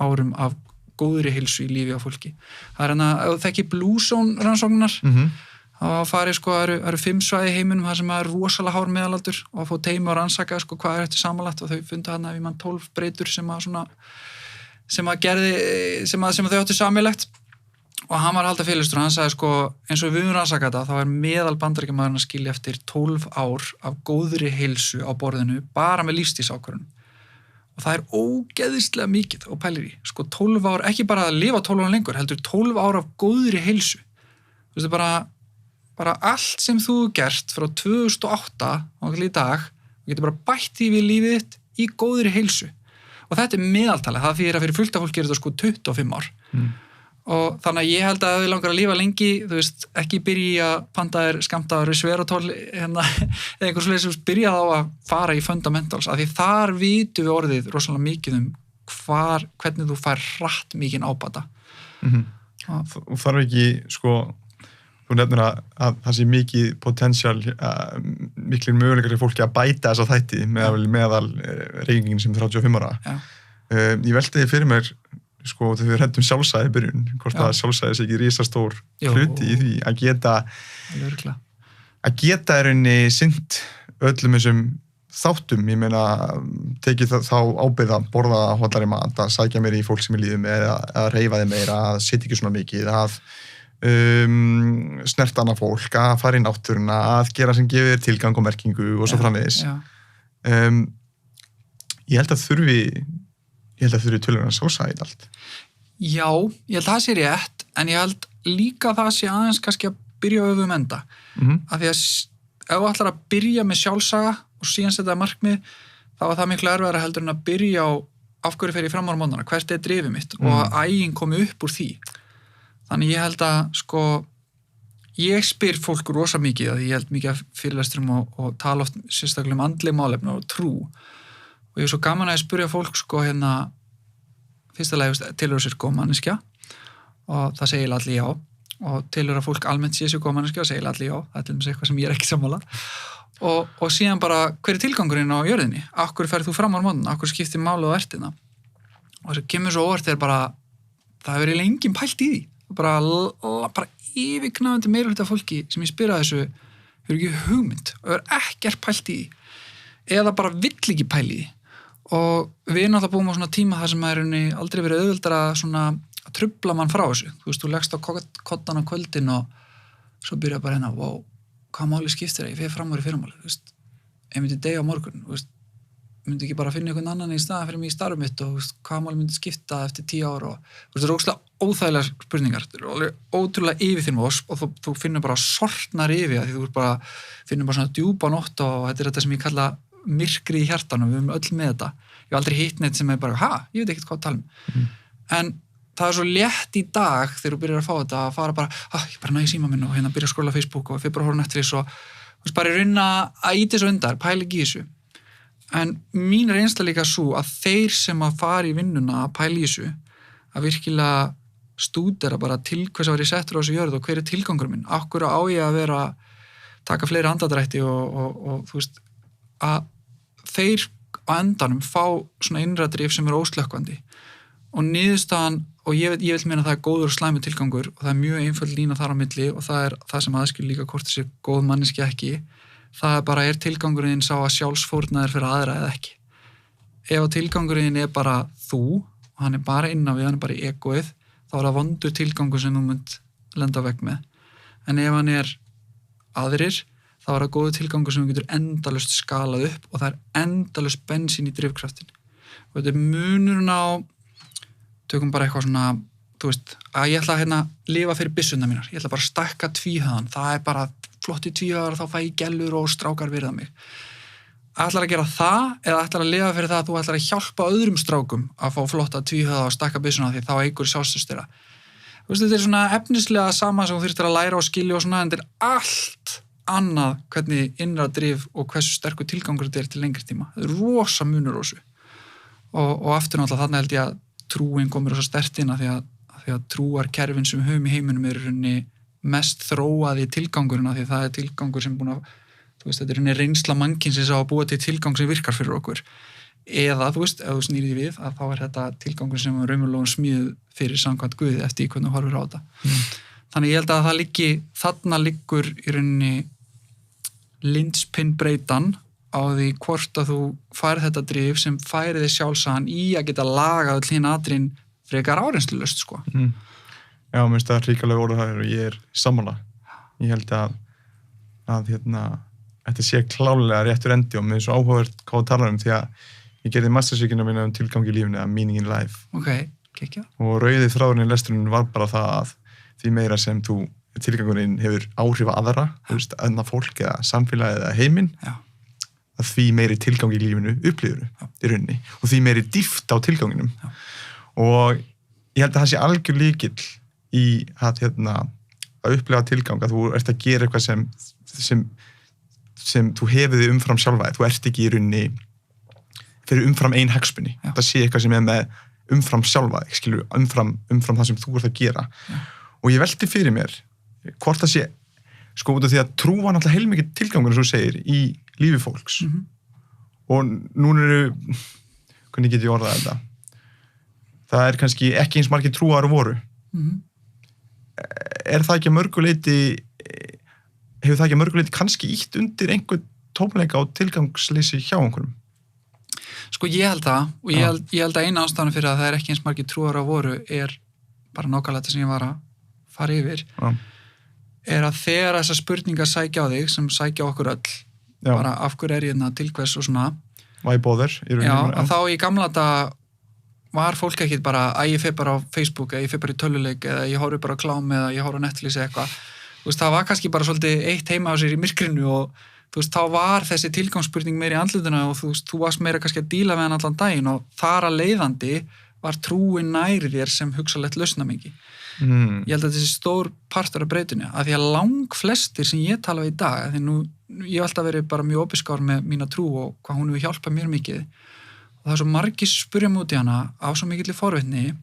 árum af góðri heilsu í lífi á fólki það ef þú þekki Blue Zone rannsóknar það farið sko, það eru 5 svæði í heiminum þar sem er rosalega hár meðalaldur og að fá teymi og rannsaka sko hvað eftir samanlagt og þau fundu hann að 12 breytur sem þau áttu samilegt og hann var að halda fyrirlestur og hann sagði sko eins og við höfum rannsakað þetta þá meðal Bandaríkjamaðurinn að skilja eftir 12 ár af góðri heilsu á borðinu bara með lífstíðsákvörðun og það ógeðislega mikið og pælir í sko 12 ár, ekki bara að lifa 12 ára lengur heldur 12 ár af góðri heilsu þú veist bara allt sem þú gert frá 2008 og í dag og getur bara bætt því við lífið þitt í góðri heilsu og þetta meðaltalið, það fyrir að fyrir fullt af fólk gerir þetta sko 25 ár og þannig að ég held að ef þið langar að lifa lengi þú veist, ekki byrja að panta þér skammtaður við sveratól eða einhver svoleiðis, byrja þá að fara í fundamentals, af því þar vitum við orðið rosalega mikið hvernig þú fær hratt mikinn ábata og þarf ekki sko þú nefnir að það sé mikið potential, miklir möguleikar fyrir fólki að bæta þessa þætti meðal reykingin sem 35 ára. Ég velti því fyrir mér, sko, þegar við ræddum sjálfsæði í byrjun, hvort að sjálfsæði sé ekki risastór hluti í því að geta í rauninni sinnt öllum þessum þáttum, ég meina, tekið þá ábyrgð að borða hollari mat, að sækja mér í fólk sem ég líður með, að reyfa þig meira, að sitja ekki svona mikið, að snert annað fólk, að fara í náttúruna að gera sem gefur tilgang og merkingu og svo framvegis ég held að þurfi tölurinn að sjálfsæði allt Já, ég held að það sé rétt en ég held líka að það sé aðeins kannski að byrja öfum enda af því að ef þú ætlar að byrja með sjálfsaga og síðan setja markmið þá var það miklu erfiðara heldur en að byrja á af hverju fer ég fram á mótnana, hvert drifið mitt og að ægin komi upp úr því Þannig ég held að, sko, ég spyr fólk rosa mikið að ég held mikið af fyrirlesturum og tala oft sérstaklega andleg málefni og trú. Og ég svo gaman að ég spyrja fólk, sko, fyrsta lagi, tilhör sér góð manneskja og það segir allir já. Og tilhör að fólk almennt sé sér góð manneskja og segir allir já. Það til dæmis eitthvað sem ég ekki sammála. Og síðan bara, hver tilgangurinn á jörðinni? Akkur ferð þú fram á mótana? Akkur skiptir máli og ertina? Og þess að kemur svo óvart bara, það hefur eiginlega enginn pælt í því. Bara yfirgnæfandi meirihluti af fólki sem ég spyr að þessu hefur ekki hugmynd og hefur ekkert pælt í því eða bara vill ekki pæli í því og við náttúrulega búum á svona tíma þar sem það er aldrei verið auðveldara að trufla mann frá þessu þú veist, þú leggst á kottan á kvöldin og svo byrja bara wow, hvað máli skiptir það, ég fer fram úr í fyrramáli þú veist, ég myndi deg á morgun þú veist, myndi ekki bara finna einhvern annan í staðan fyrir mig í starfum mitt og hvað máli myndi skipta eftir 10 ár og það er ógeðslega óþægilegar spurningar, þetta er alveg ótrúlega yfirþyrmandi og þú finnur bara sortnar yfir því þú bara finnur bara svona djúpa nótt og þetta er þetta sem ég kalla myrkri í hjartanum, við erum öll með þetta ég hef aldrei hitt neitt sem er bara, ég veit ekkert hvað að tala um en það er svo létt í dag þegar þú byrjar að fá þetta að fara bara, ég bara næði síma minn og hérna byrja að skrolla Facebook og fyrir bara að horfa á Netflix og þú veist bara í raunina að íta þessu undar, pæla ekki í þessu en mín er einstaklega líka svo að þeir sem að fara í vinnuna að pæla í þessu að virkilega stúdera bara til hvers að vera í settur á þessu jörð og hver er tilgangur minn, akkur á ég að vera taka fleiri andadrætti og þú veist að þeir á endanum fá svona innra drif sem er óslökkvandi og niðurstaðan og ég vil meina að það er góður og slæmur tilgangur og það er mjög einföld lína þar á milli og það er það sem aðskilur líka hvort þessi góð manneski ekki það bara er tilgangurinn sá að sjálfsfórnaðir fyrir aðra eða ekki ef að tilgangurinn er bara þú og hann er bara innan við, hann er bara í egoið þá er það vondur tilgangur sem þú munt lenda vekk með en ef hann er aðrir þá er það góður tilgangur sem þú getur endalaust skalað upp og það er endalaust bensín í drifkraftin og þetta er munurinn á tökum bara eitthvað svona þú veist, að ég ætla að hérna lifa fyrir byssuna mínar, ég ætla bara að stækka tvíhöðan það er bara flotti tvíhöðar þá fæ ég gellur og strákar virða mig ætlar að gera það eða ætlar að lifa fyrir það að þú ætlar að hjálpa öðrum strákum að fá flotta tvíhöða og stækka byssuna því þá eigur sjálfstöðst þeirra þú veist, þetta er svona efnislega sama sem þú þurftir að læra og skilja og svona en þetta er allt annað hvernig innra drif og hversu sterkur tilgangur þetta er til lengri tíma þetta er rosa munur þessu og aftur náttúrulega þarna held ég að trúin komur rosa sterkt inn því að trúarkerfin sem við höfum í heiminum er runni mest þróaði tilgangurinn því það er tilgangur sem búin að þú veist, þetta er runni reynsla mannkynsins á að búa til tilgang sem virkar fyrir okkur eða þú veist, ef þú snýrið við að þá er þetta tilgangur sem er raunverulega smíð fyrir samkvæmt Guði eftir hvernig þú horfir á þetta þannig ég held að það þarna liggur í runni lindspinnbreytan á því hvort að þú færð þetta drif sem færi þig sjálfsagan í að geta lagað öll hinn atriðin frekar áreynslulaust sko. Já, mér finnst það hrikalega orðaður og ég er sammála. Ég held að þetta sé klálega réttur endi og mér er svo áhugavert hvað að tala því að ég gerði mastersvíkina mína tilgang í lífinu að meaning in life. Ok, kekja. Og rauði þráðurinn í lesturinn var bara það að því meira sem tilgangurinn hefur áhrif að aðra, þú veist, annað fólk eða samfélagið eða heiminn. Já. Að því meiri tilgang í lífinu upplifur í rauninni og því meiri dýft á tilganginum og ég held að það sé algjör lykill í að upplifa tilgang að þú ert að gera eitthvað sem þú hefur þig umfram sjálfa þú ert ekki í rauninni fyrir umfram ein hagsmuni það sé eitthvað sem er með umfram sjálfa skilur, umfram það sem þú ert að gera og ég velti fyrir mér hvort það sé sko út af því að trúa náttúrulega heilmikið tilgangur eins og þú segir í lífi fólks og núna hvernig get ég orðað þetta það er kannski ekki eins margir trúar voru er það ekki að mörguleiti hefur það ekki að mörguleiti kannski ítt undir einhver tómleika og tilgangsleysi hjá einhverjum sko ég held það og ég held að eina ástæðan fyrir að það er ekki eins margir trúar voru er bara nákvæmlega þetta sem ég var að fara yfir er að þegar þessar spurningar sækja á þig sem sækja á okkur öll bara af hverju er ég til hvers og svona why bother að þá í gamla þetta var fólk ekkit bara að ég fer bara á Facebook eða ég fer bara í töluleik eða ég horfi bara á klám eða ég horfi á Netflix eða eitthvað þú veist það var kannski bara svolítið eitt heima á sér í myrkrinu og þú veist þá var þessi tilgangsspurning meiri í andlutuna og þú varst meira kannski að díla með hann allan daginn og þar að leiðandi var trúin næri þér sem hugsalegt lausnamengi ég held að þessi stór partur af breytunni að því að langflestir sem ég tala við í dag því nú ég hef alltaf verið bara mjög opiskár með mína trú og hvað hún hefur hjálpað mér mikið og það er svo margir spyrja mig út í hana á svo mikill forvitni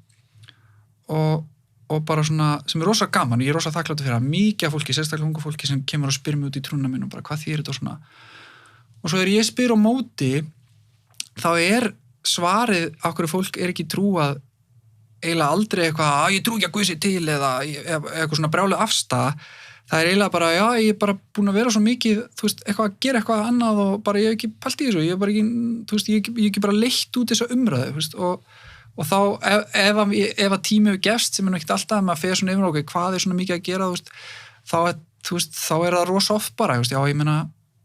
og bara svona sem er rosa gaman, ég er rosa þakkláttur fyrir að mikið af fólki, sérstaklega ungu fólki sem kemur og spyr mig út í trúna minn og bara hvað þýðir þetta og svona og svo ég spyr á móti þá er svarið af hverju fólk er ekki trúað eiginlega aldrei eitthvað að ég trú ekki að Guð sé til eða eitthvað svona brjálu afstæða það er eiginlega bara, já, ég er bara búin að vera svo mikið, þú veist, eitthvað að gera eitthvað annað og bara ég hef ekki pælt í þessu, ég hef bara ekki, þú veist, ég hef ekki bara leitt út þessa umræðu, þú veist, og þá, ef að tími hefur gefst, sem er nú ekkert alltaf með að feða svona yfir okkur, hvað er svona mikið að gera, þú veist, þá er það rosa oft bara, þú veist, já, ég meina,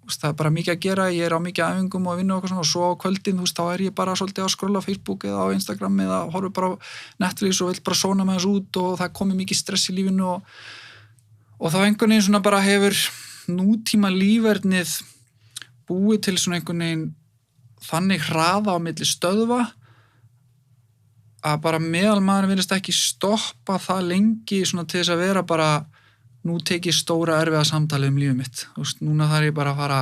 það bara mikið að gera, ég á mikið æfingum og vinnu og eitthvað svona, og svo á kvöldin, þá ég bara svolítið að skrolla á Facebook eða á Instagram eða horfi bara á Netflix og vil bara sóna með þess út og það komi mikið stress í lífinu og þá einhvern veginn svona bara hefur nútíma lífernið búið til svona einhvern veginn þannig hraða á milli stöðva að bara meðalmaður virðist ekki stoppa það lengi svona til þess að vera bara nú tek ég stóra erfiða samtalið lífið mitt. Núna þarf ég bara að fara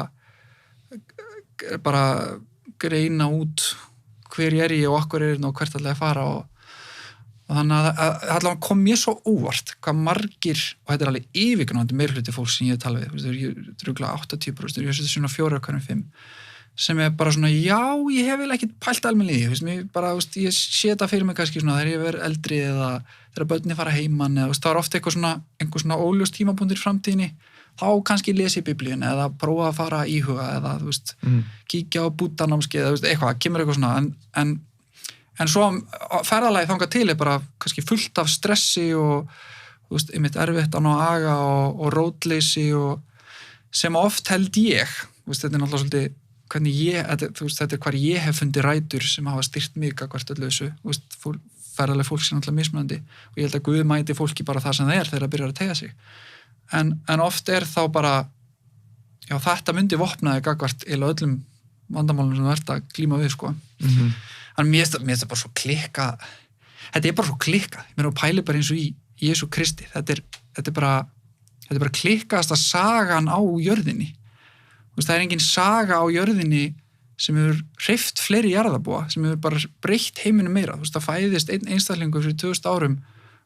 bara greina út hver ég og okkur og hvert ætla ég að fara og þannig að allavega kom mér svo óvart hvað margir, og þetta alveg yfirgnandi meirhluti fólk sem ég tala við, ég drugla 80%, ég setja svona 4 af hverjum 5 sem bara svona, já, ég hef vel ekkert pælt almennilega, ég sé þetta fyrir mig kannski svona þegar ég verð eldri eða þegar börnir fara heiman eða það ofta einhver svona óljós tímapunktur í framtíðinni, þá kannski lesi Biblíun eða prófa að fara íhuga eða, kíkja á búddanámskeið eða, eitthvað, kemur eitthvað svona, en svo ferðalagi þangað til bara kannski fullt af stressi og, einmitt erfitt að ná aga og rótleysi og sem oft held ég, þetta er náttúrulega svolítið hvernig þetta hvar ég hef fundið rætur sem hafa styrt mig gagnvart öllu þessu, ferðalega fólk sem náttúrulega mismunandi og ég held að Guð mæti fólki bara það sem það þegar það byrjar að teygja sig en oft þá bara já, þetta myndi vopnaði gagnvart eða öllum vandamálum sem þú ert að glíma við en mér finnst það bara svo klikkað þetta bara svo klikkað, mér pæli bara eins og í Jesú Kristi, þetta er bara klikkaðasta sagan á jörðinni. Það er engin saga á jörðinni sem hefur hreyft fleiri jarðarbúa, sem hefur bara breytt heiminum meira. Það fæðist einn einstaklingur fyrir 2000 árum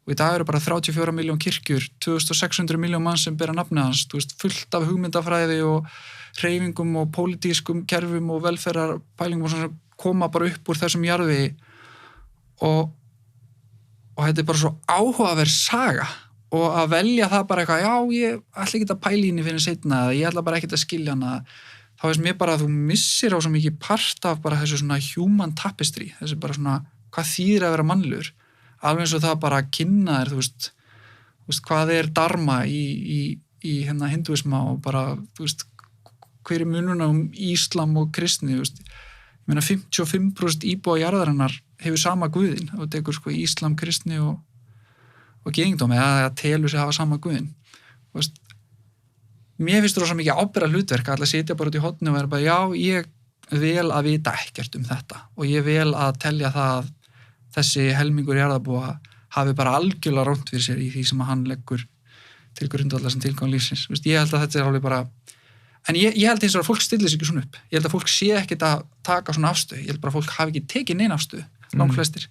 og í dag eru bara 34 miljón kirkjur, 2600 miljón mann sem bera nafnið hans, fullt af hugmyndafræði og hreyfingum og pólitískum kerfum og velferðarpælingum sem koma bara upp úr þessum jarði og þetta er bara svo áhugaverð saga og að velja það bara eitthvað, já, ég ætla ekki að pæla í henni fyrir seinna eða ég ætla bara ekki að skilja hana, þá veist mér bara að þú missir á svo mikið part af bara þessu svona human tapestry, þessu bara svona, hvað þýðir að vera mannlegur, alveg eins og það bara að kynna þér, þú veist, hvað er dharma í hinduisma og bara, hver munurinn á Íslam og kristni, ég meina 55% íbúa jarðarinnar hefur sama guðin og tekur Íslam, kristni og gyðingdómi eða telur sig hafa sama guðin. Mér finnst það svo mikið ábyrgða hlutverk að sitja bara út í horni og vera bara, já, ég vel að vita ekkert þetta og ég vel að telja það að þessi helmingur jarðarbúa hafi bara algjörlega ránt fyrir sér í því sem hann leggur til grundvallar sem tilgang lífsins. Ég held að þetta alveg bara, en ég held eins og að fólk stillir sig ekki svona upp. Ég held að fólk sé ekkert að taka svona afstöð. Ég held bara að fólk hafi ekki tekið neina afstöð, langt flestir.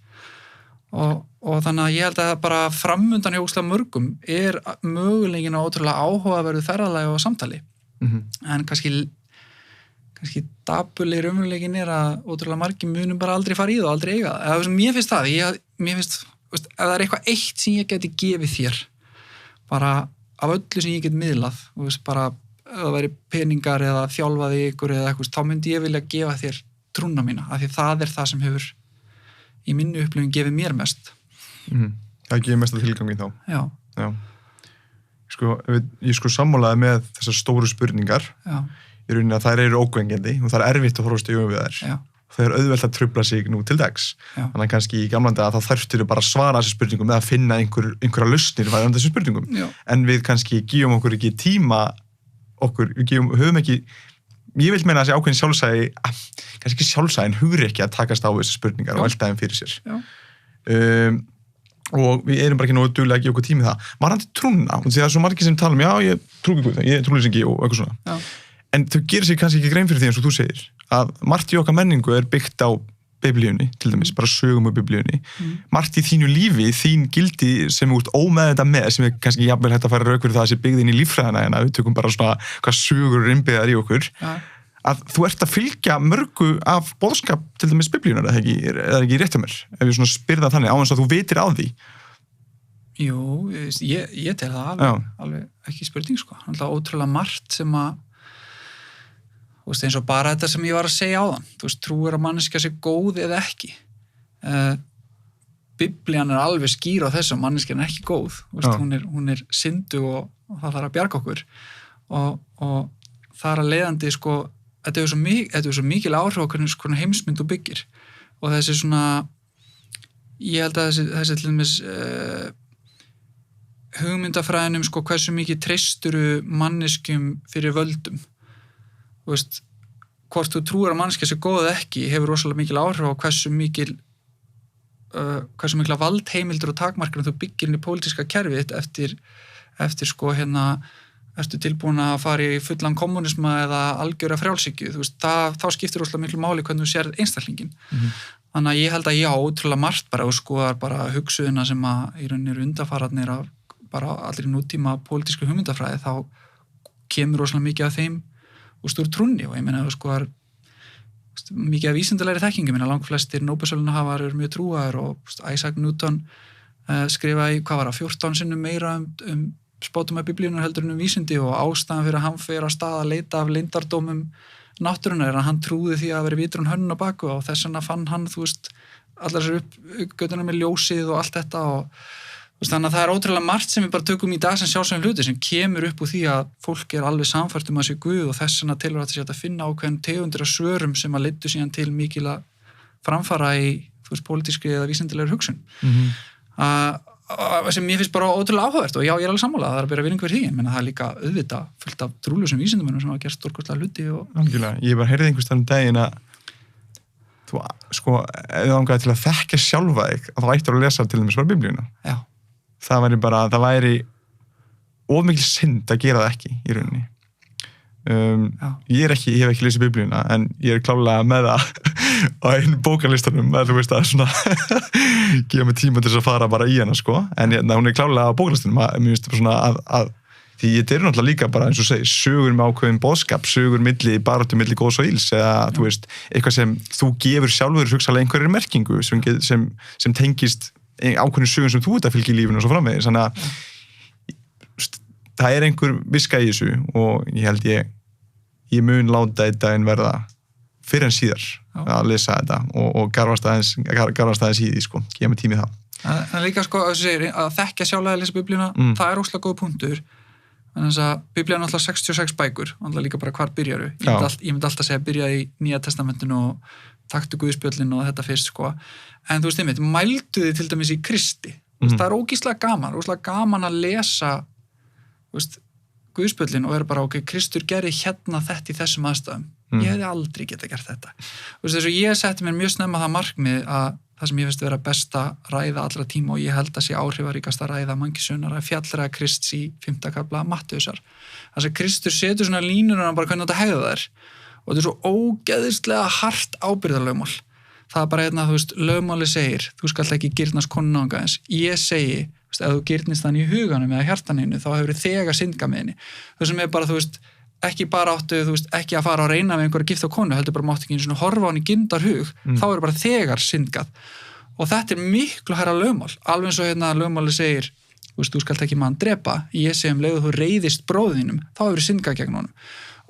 Og þannig að ég held að bara framundan hjá óslega mörgum er mögulegin á ótrúlega áhugaverðu ferðalagi og samtali. En kannski dapulegir umverulegin er að ótrúlega margir munum bara aldrei fara í það og aldrei eiga það. Mér finnst það, mér finnst, ef það er eitthvað eitt sem ég geti gefið þér, bara af öllu sem ég get miðlað, bara ef það væri peningar eða þjálfaði ykkur eða eitthvað, þá myndi ég vilja gefa þér trúna mína, af því það er það sem hefur í minni upplifun gefið mér mest. Það gefið mest að tilgangi þá. Já. Ég sammálaði með þessar stóru spurningar. Já. Í rauninni að þær eru ókveikjandi og það er erfitt að horfast í augum við þær. Já. Það er auðvelt að trufla sig nú til dags. Já. Þannig að kannski í gamlan dag þá þarftur bara að svara þessi spurningum eða að finna einhverja lausnir varðandi þessum spurningum. Já. En við kannski gefum okkur ekki tíma höfum ekki, ég vil meina að þessi ákveðin sjálfsæði, kannski ekki sjálfsæðin, hugur ekki að takast á þessi spurningar og velta þeim fyrir sér. Og við erum bara ekki nógu duglega að gefa okkur tími í það. Varðandi trúna, og því það er svo margir sem tala ég trúi ekki Guð, ég trúi ekki og eitthvað svona. Já. En þau gerir sér kannski ekki grein fyrir því eins og þú segir, að margt í okkar menningu er byggt á Biblíunni, til dæmis, bara sögum úr Biblíunni. Margt í þínu lífi, þín gildi sem þú ert ómeðvitað með, sem er kannski jafnvel hægt að fara rauk fyrir það að sé byggð inn í líffræðina, en að við tökum bara svona hvað sögur er innbyggðar í okkur, að þú ert að fylgja mörgu af boðskap til dæmis Biblíunnar, eða ekki rétt að mér, ef ég svona spyrða þannig, á eins að þú vitir á því. Jú, ég tel það alveg ekki spurning, sko. Alltaf ótrúlega margt sem að eins og bara þetta sem ég var að segja áðan, trúir að manneskja sé góð eða ekki. Biblían er alveg skýr á þessu, manneskjan er ekki góð, hún er syndu og það þarf að bjarga okkur og þar að leiðandi sko, þetta er svo mikil áhrif á hvernig heimsmynd þú byggir og þessi svona ég held að þessi til dæmis hugmyndafræðinum sko hversu mikið treysturu manneskjum fyrir völdum þú veist, hvort þú trúir að manneskja sé góð eða ekki hefur rosalega mikil áhrif á hversu mikla valdheimildur og takmarkir þú byggir inn í pólitíska kerfið eftir sko ertu tilbúin að fara í fullan kommunisma eða algjöra frjálshyggju, þú veist, þá skiptir rosalega miklu máli hvernig þú sér einstaklingin. Þannig að ég held að já, ótrúlega margt bara og skoðar bara hugsuðuna sem að í rauninni eru undanfararnir af bara allir nútíma pólitísku hugmyndafræði, þá kemur rosalega mikið af þeim úr trúnni og ég meina þú skoðar mikið af vísindalegri þekkingu, langflestir Nóbelsverðlaunahafar eru mjög trúaðir og Isaac Newton skrifaði, 14 sinnum meira spátum af biblíunum heldur en vísindi og ástæðan fyrir að hann fer að stað að leita af leyndardómum náttúrunnar er að hann trúði því að veri vitrun hönnun á baku og þess vegna fann hann, þú veist, allar þessar uppgötunar með ljósið og allt þetta og þannig að það er ótrúlega margt sem við bara tökum í dag sem sjálfsögum hluti sem kemur upp úr því að fólk er alveg samfært að sé Guð og þess vegna tilur að þetta finna ákveðin tegundir af svörum sem að leiddu síðan til mikil að framfara í, þú veist, pólitískri eða vísindilegur hugsun. Sem mér finnst bara ótrúlega áhugavert og já, ég er alveg sammála, það er að bera virðingu fyrir því, en það er líka auðvitað fullt af trúlausum vísindamönnum sem hafa gert stórkostlega hluti og... Algjörlega, ég bara heyrði einhvers staðar daginn að þú, sko, ef þú langaði til að þekkja sjálfa þig, að þá ættir að lesa til dæmis bara Biblíuna. Já. Það væri of mikil synd að gera það ekki í rauninni. Ég hef ekki lesið Biblíuna, en ég er klálega með það á einu bókarlistanum, þú veist að svona gefa mig tíma til þess að fara bara í hana, sko, en hún er klálega á bókarlistanum, mér finnst bara svona að því þetta eru náttúrulega líka bara eins og segir sögur með ákveðin boðskap, sögur baráttu milli góðs og ills, eða þú veist, eitthvað sem þú gefur sjálfur hugsalega einhverjir merkingu sem tengist ákveðin sögum sem þú ert að fylgja í lífinu og svo framvegis, þannig að það er einhver viska í þessu og ég held ég mun láta þetta en verða fyrir en síðar að lesa þetta og garfast aðeins í því, sko, gefa mig tími í það. En líka, sko, að þekkja sjálflega að lesa Biblíuna, það er óslega góð punktur, en þess að Biblíuna er alltaf 66 bækur, alltaf líka bara hvar byrjaru. Ég myndi alltaf segja að byrja í Nýja testamentinu og taktu Guðspjöllin og þetta fyrst, sko. En þú veist einmitt, mældu þið til dæmis í Kristi. Það er ógeðslega gaman að lesa Guðspjöllin og vera bara, ok, Kristur gerði hérna þetta í þessum aðstæðum. Ég hefði aldrei getað gert þetta. Þess að ég setti mér mjög snemma það markmið að það sem ég finnst vera besta ræða allra tíma og ég held að sé áhrifaríkasta ræða mannkynssögunnar að fjallræða Krists í 5. kafla Mattheusar. Þess að Kristur setur svona línurinn bara hvernig þetta hegða þær og þetta er svo ógeðislega hart ábyrgðarlögmál. Það er bara þú veist, lögmáli segir, þú skalt ekki girnast konu náungaðins. Ég segi, þú veist, ef þú girnist hann í huganum eða hjartaninu, þá hefur þið þegar syndgað með henni. Það sem er bara, þú veist, ekki bara áttu, þú veist, ekki að fara að reyna með einhverja gifta konu, heldur bara mátt ekki einu svona horfa á hann í girndarhug, þá er bara þegar syndgað. Og þetta er miklu hærra lögmál. Alveg eins og lögmáli segir, þú veist, þú skalt ekki mann drepa, ég segi leið þú reiðist bróðinum, þá hefur syndgað gegn honum.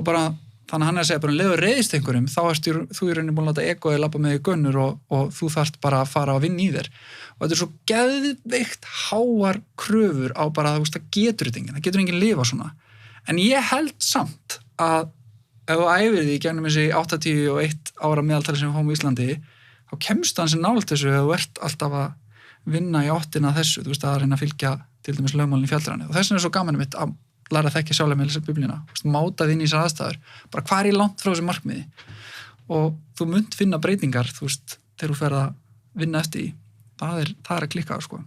Og bara þannig að hann er að segja bara leið þú reiðist einhverjum, þá ertu þú í rauninni búin að láta egoið labba með í gönnur og þú þarft bara að fara að vinna í þér. Og þetta er svo geðveikt háar kröfur á bara að það getur þetta enginn, það getur enginn lifa svona. En ég held samt að ef þú æfir því gegnum þessi 81 ára meðaltali sem við fáum í Íslandi, þá kemstu hann sem nálægt þessu ef þú ert alltaf að vinna í áttina þessu, þú veist, að reyna að fylgja til dæmis lögmálin í fjallræðinu. Og þess vegna er svo gaman mitt að læra að þekkja sjálflega með að lesa Biblíuna, mátað inn í þessar aðstæður, bara hvað er í langt frá þessu markmiði og þú munt finna breytingar, þú veist, þegar þú fer að vinna eftir því, það er að klikka, sko.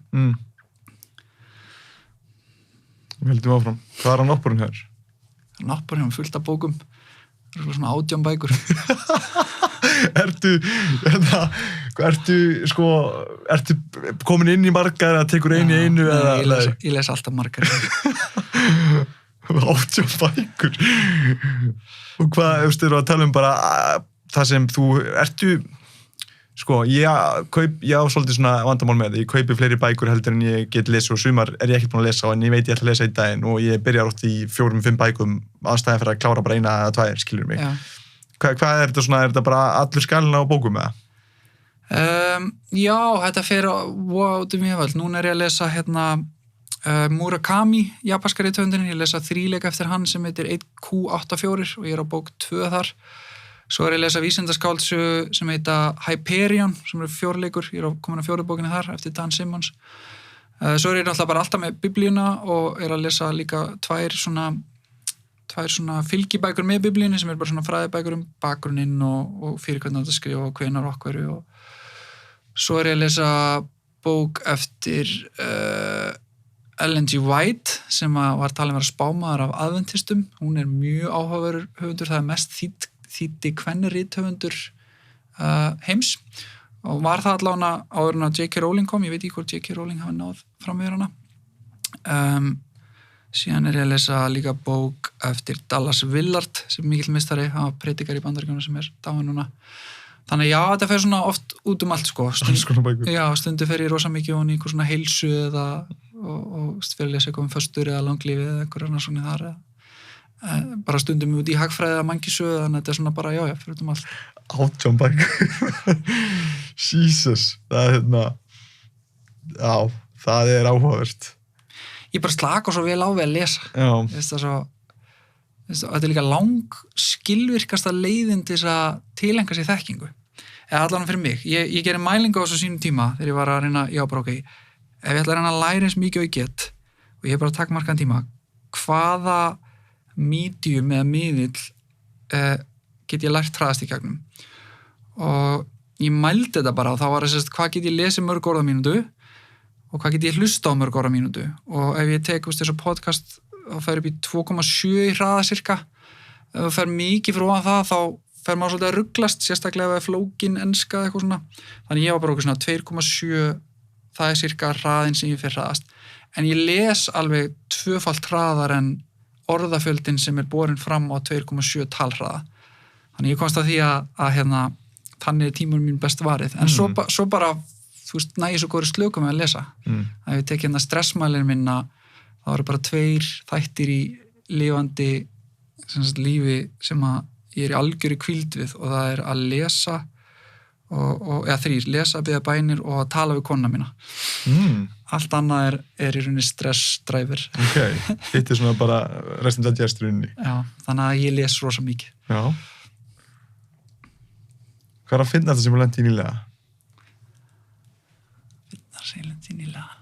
Við heldum áfram. Hvað er á náttborinn hér? Náttborinn hefur fullt af bókum, það er svona 18 bækur. Ertu komin inn í margar eða tekur einu í einu? Ég les alltaf margar. 18 bækur. Og hvað, þú að tala bara það sem þú ég á svolítið svona vandamál með ég kaupi fleiri bækur heldur en ég get lesa og sumar er ég ekkert búin að lesa en ég veit ég ætla að lesa einn daginn og ég byrjar oft í 4-5 bækum aðstæðan fyrir að klára bara 1 eða 2, skilur mig. Hvað er þetta svona, er þetta bara allur skalinn á bókum eða? Já, þetta fer út mjög vel. Núna er ég að lesa Murakami, japanska rithöfundurinn, ég lesa 3 leika eftir hann sem heitir 1Q84 og ég er á bók 2 þar. Svo er ég að lesa vísindaskáldsögu sem heita Hyperion, sem eru 4 leikur, ég er komin á 4. bókinni þar eftir Dan Simmons. Svo er ég náttúrulega bara alltaf með biblíuna og er að lesa líka 2 svona fylgibækur með biblíunni sem er bara svona fræðibækur bakgrunninn og fyrir hvernig þetta skrifa og hvenær og hverju. Og svo er ég að lesa bók eftir Ellen G. White sem var talin vera spámaður af adventistum. Hún er mjög áhugaverður höfundur, það er mest þýddi kvenrithöfundur heims og var það allavega áður en að J.K. Rowling kom, ég veit ekki hvort J.K. Rowling hafi náð fram yfir hana. Síðan er ég að lesa líka bók eftir Dallas Willard sem mikill meistari, hann var predikar í Bandaríkjunum sem er dáinn núna. Þannig já, þetta fer svona oft út allt sko. Stundu fer ég rosa mikið og einhver svona heilsu eða og fer að lesa eitthvað föstur eða langlífi eða eitthvað annars svona þar bara stundum út í hagfræði eða mannkísögu, þannig að þetta er svona bara já, fyrir allt. 18 bækur. Jesus, það er já, það er áhugavert. Ég bara slaka svo vel á við að lesa. Já. Þetta er líka skilvirkasta leiðin til þess að tilengja sér þekkingu. Eða allan fyrir mig. Ég gerir mælingu á þessu sínum tíma þegar ég var að reyna, já bara ok, ef ég ætla að reyna að læra eins mikið og ég get og ég bara takmarkaðan tíma, hvaða medium eða miðill get ég lært hraðast í gegnum. Og ég mældi þetta bara og þá var þess að hvað get ég lesið mörg orð á mínútu og hvað get ég hlusta á mörg orð á mínútu. Og ef ég tek þessu podcast og fer upp í 2,7 í hraða cirka, ef það fer mikið frá það þá fer maður svolítið að rugglast, sérstaklega ef flókin enska eða eitthvað svona. Þannig ég var bara okkur svona 2,7, það er cirka hraðin sem ég fer hraðast. En ég les alveg 2-falt hraðar en orðafjöldin sem er borin fram á 2,7 talhraða. Þannig ég komst að því að þannig er tímur mín best varið. En svo bara, þú veist, næ ég svo góður slöku með að lesa. Ef ég tek stressmælinn minna, þá eru bara 2 þættir í lifandi lífi sem að ég er í algjöru hvíld við og það er að lesa eða 3, lesa, biðja bænir og að tala við konuna mína. Allt annað er í rauninni stressdræfur. Ok, hitt er svona bara restum digest í rauninni. Já, þannig að ég les rosa mikið. Já. Hvað er að finna þetta sem er lent í nýlega? Finna sem er lent í nýlega?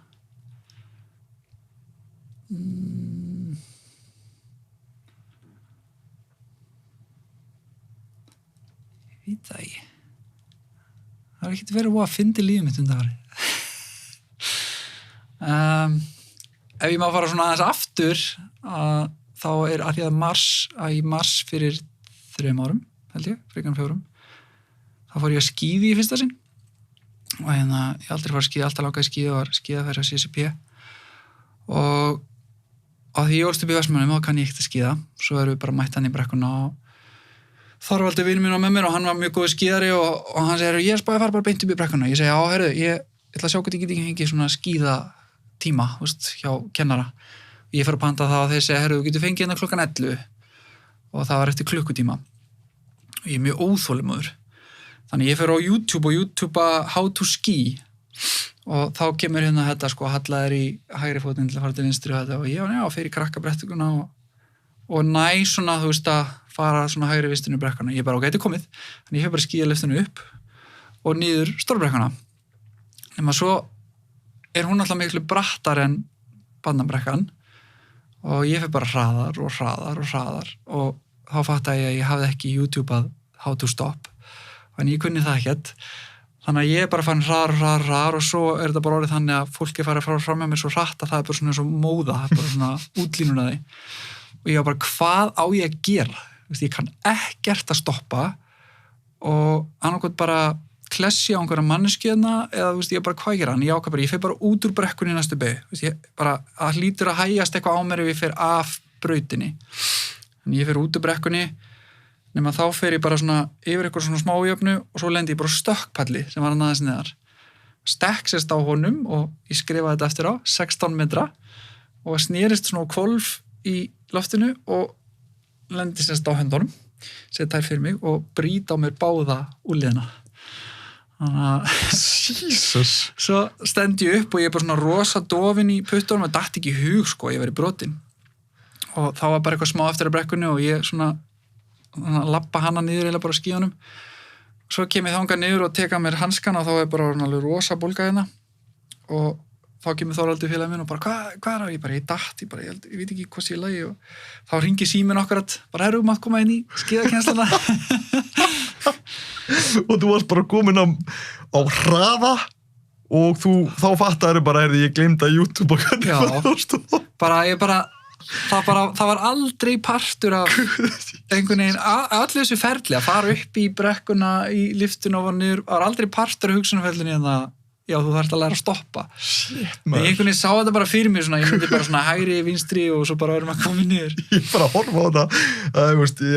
Ég veit það ekki. Það er ekkert verið að finna lífið mitt undanfarið. Ef ég má fara svona aðeins aftur þá er að því að í mars fyrir 3 árum, held ég, frekar 4, þá fór ég að skíði í fyrsta sinn og ég aldrei fór að skíða, alltaf langaði skíða og var skíðafæri á CCP og á því ég ólst upp í Vestmannum þá kann ég ekkert að skíða, svo erum við bara mætt hann í brekkuna og þar valdi vinur minn á með mér og hann var mjög góður skíðari og hann segir, ég spáði að fara bara beint upp í brekkuna. Ég segi, já, heyrðu, ég ætla að sjá hvað ég get ekki fengið svona skíðatíma, hjá kennara. Ég fer að panta það og þeir segja, heyrðu, þú getur fengið hérna klukkan 11 og það var eftir klukkutíma. Og ég er mjög óþolinmóður. Þannig ég fer á YouTube og YouTubea how to ski og þá kemur hérna þetta hallaðir í hægri fótinn til að fara til vinstri og þetta og ég fer í krakkabrettukuna og næ svona, þú veist, að fara svona hægri vistinu í brekkuna. Ég bara, ok, þetta er komið. Þannig ég fer bara skíðaliftinu upp og niður stórbrekkuna. Nema svo er hún alltaf miklu brattar en barnabrekkan og ég fer bara hraðar og þá fattaði ég að ég hafði ekki YouTubeað how to stop. Þannig ég kunni það ekkert. Þannig að ég er bara fann hraðar og svo er þetta bara orðið þannig að fólki farið fram með mér svo hratt að það er bara svona eins og móða, það er bara svona útlínun að því. Og ég var bara, hvað á ég að gera? Ég kann ekkert að stoppa og annarkot bara klessi á einhverja manneskjöðna eða ég bara, hvað gera hann? Ég fer bara út úr brekkunni í næstu beygju. Ég bara, það hlýtur að hægjast eitthvað á mér ef ég fer af brautinni. Þannig ég fer út úr brekkunni nema þá fer ég bara svona yfir eitthvað svona smájöfnu og svo lendi ég bara stökkpalli sem var hann aðeins neðar. Stekksist á honum og ég skrifaði þetta eftir á 16 metra og snerist svona hvolf í loftinu og lendi sérst á höndunum, seti þær fyrir mig og brýta á mér báða úliðina. Þannig að Jesus. svo stend ég upp og ég er bara svona rosa dofin í puttunum og datt ekki í hug, sko, ég verið brotin. Og þá var bara eitthvað smá eftir að brekkunni og ég svona lappa hana niður eða bara skíðunum. Svo kem ég þangað niður og teka mér hanskana og þá er bara alveg rosa bólga hérna. Og þá kemur Þorvaldur félagi minn og bara, hvað er það? Ég datt, ég veit ekki hvað sé í lagi. Og þá hringi síminn okkur bara, herru, mátt koma inn í skíðakennsluna. Og þú varst bara komin á hraða og þá fattaður bara, ég gleymdi að YouTube og hvernig það var aldrei partur af einhvern veginn, allir þessu ferli að fara upp í brekkuna í liftun og var niður, var aldrei partur af hugsunarferlinni en það, já, þú þarft að læra að stoppa. En einhvern veginn sá þetta bara fyrir mér svona, ég myndi bara svona hægri, vinstri og svo bara verðum að koma niður. Ég bara horfa á þetta,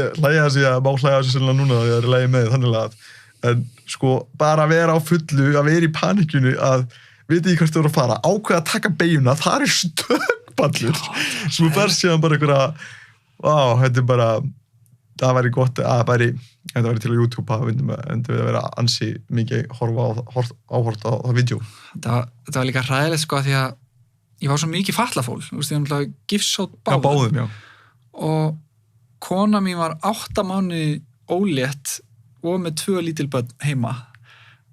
ég hlæja þessi að má hlæja þessi sérlega núna þegar ég er lægi með þannig að, en sko, bara að vera á fullu, að vera í panikjunu, að veit ekki hvert þú eru að fara, ákveða að taka beiguna, það er stökkballur, svo fer síðan bara einhverja, þetta er bara, það væri gott, þetta væri til á YouTube, það myndi við að vera ansi mikið áhort á það vídeo. Þetta var líka hræðilegt, sko, því að ég var svo mikið fatlafól, þú veist, ég var gifsótt báðum. Já, báðum, já. Og kona mín var 8 mánuði ólétt og með 2 lítil börn heima,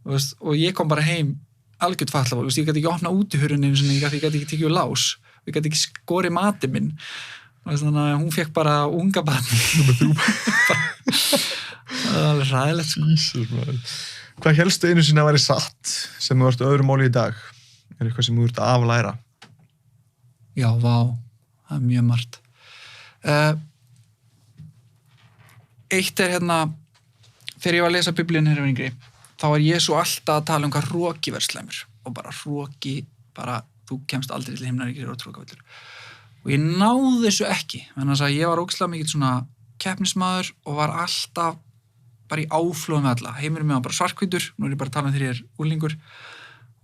veist, og ég kom bara heim algjört fatlafól, ég gæti ekki opna útihurinn einu sinni, ég gæti ekki tekið lás, ég gæti ekki skorið matinn minn, þannig að hún fekk bara unga barni. Það var alveg hræðilegt, sko. Jesus, maður. Hvað hélstu einu sinni að væri satt sem þú ert öðru máli í dag? Er eitthvað sem þú ert að aflæra? Já, vá, það er mjög margt. Eitt er hérna, þegar ég var að lesa Biblíun hér yngri, þá var Jesú alltaf að tala hvað hroki verð slæmur og bara hroki, bara þú kemst aldrei til himnaríkis og hrókavillur. Og ég náði þessu ekki, þannig að ég var ógeðslega mikill svona keppnismaður og var alltaf bara í áflóðum með alla. Heimurinn mér var bara svarthvítur, nú er ég bara að tala þegar ég er úlingur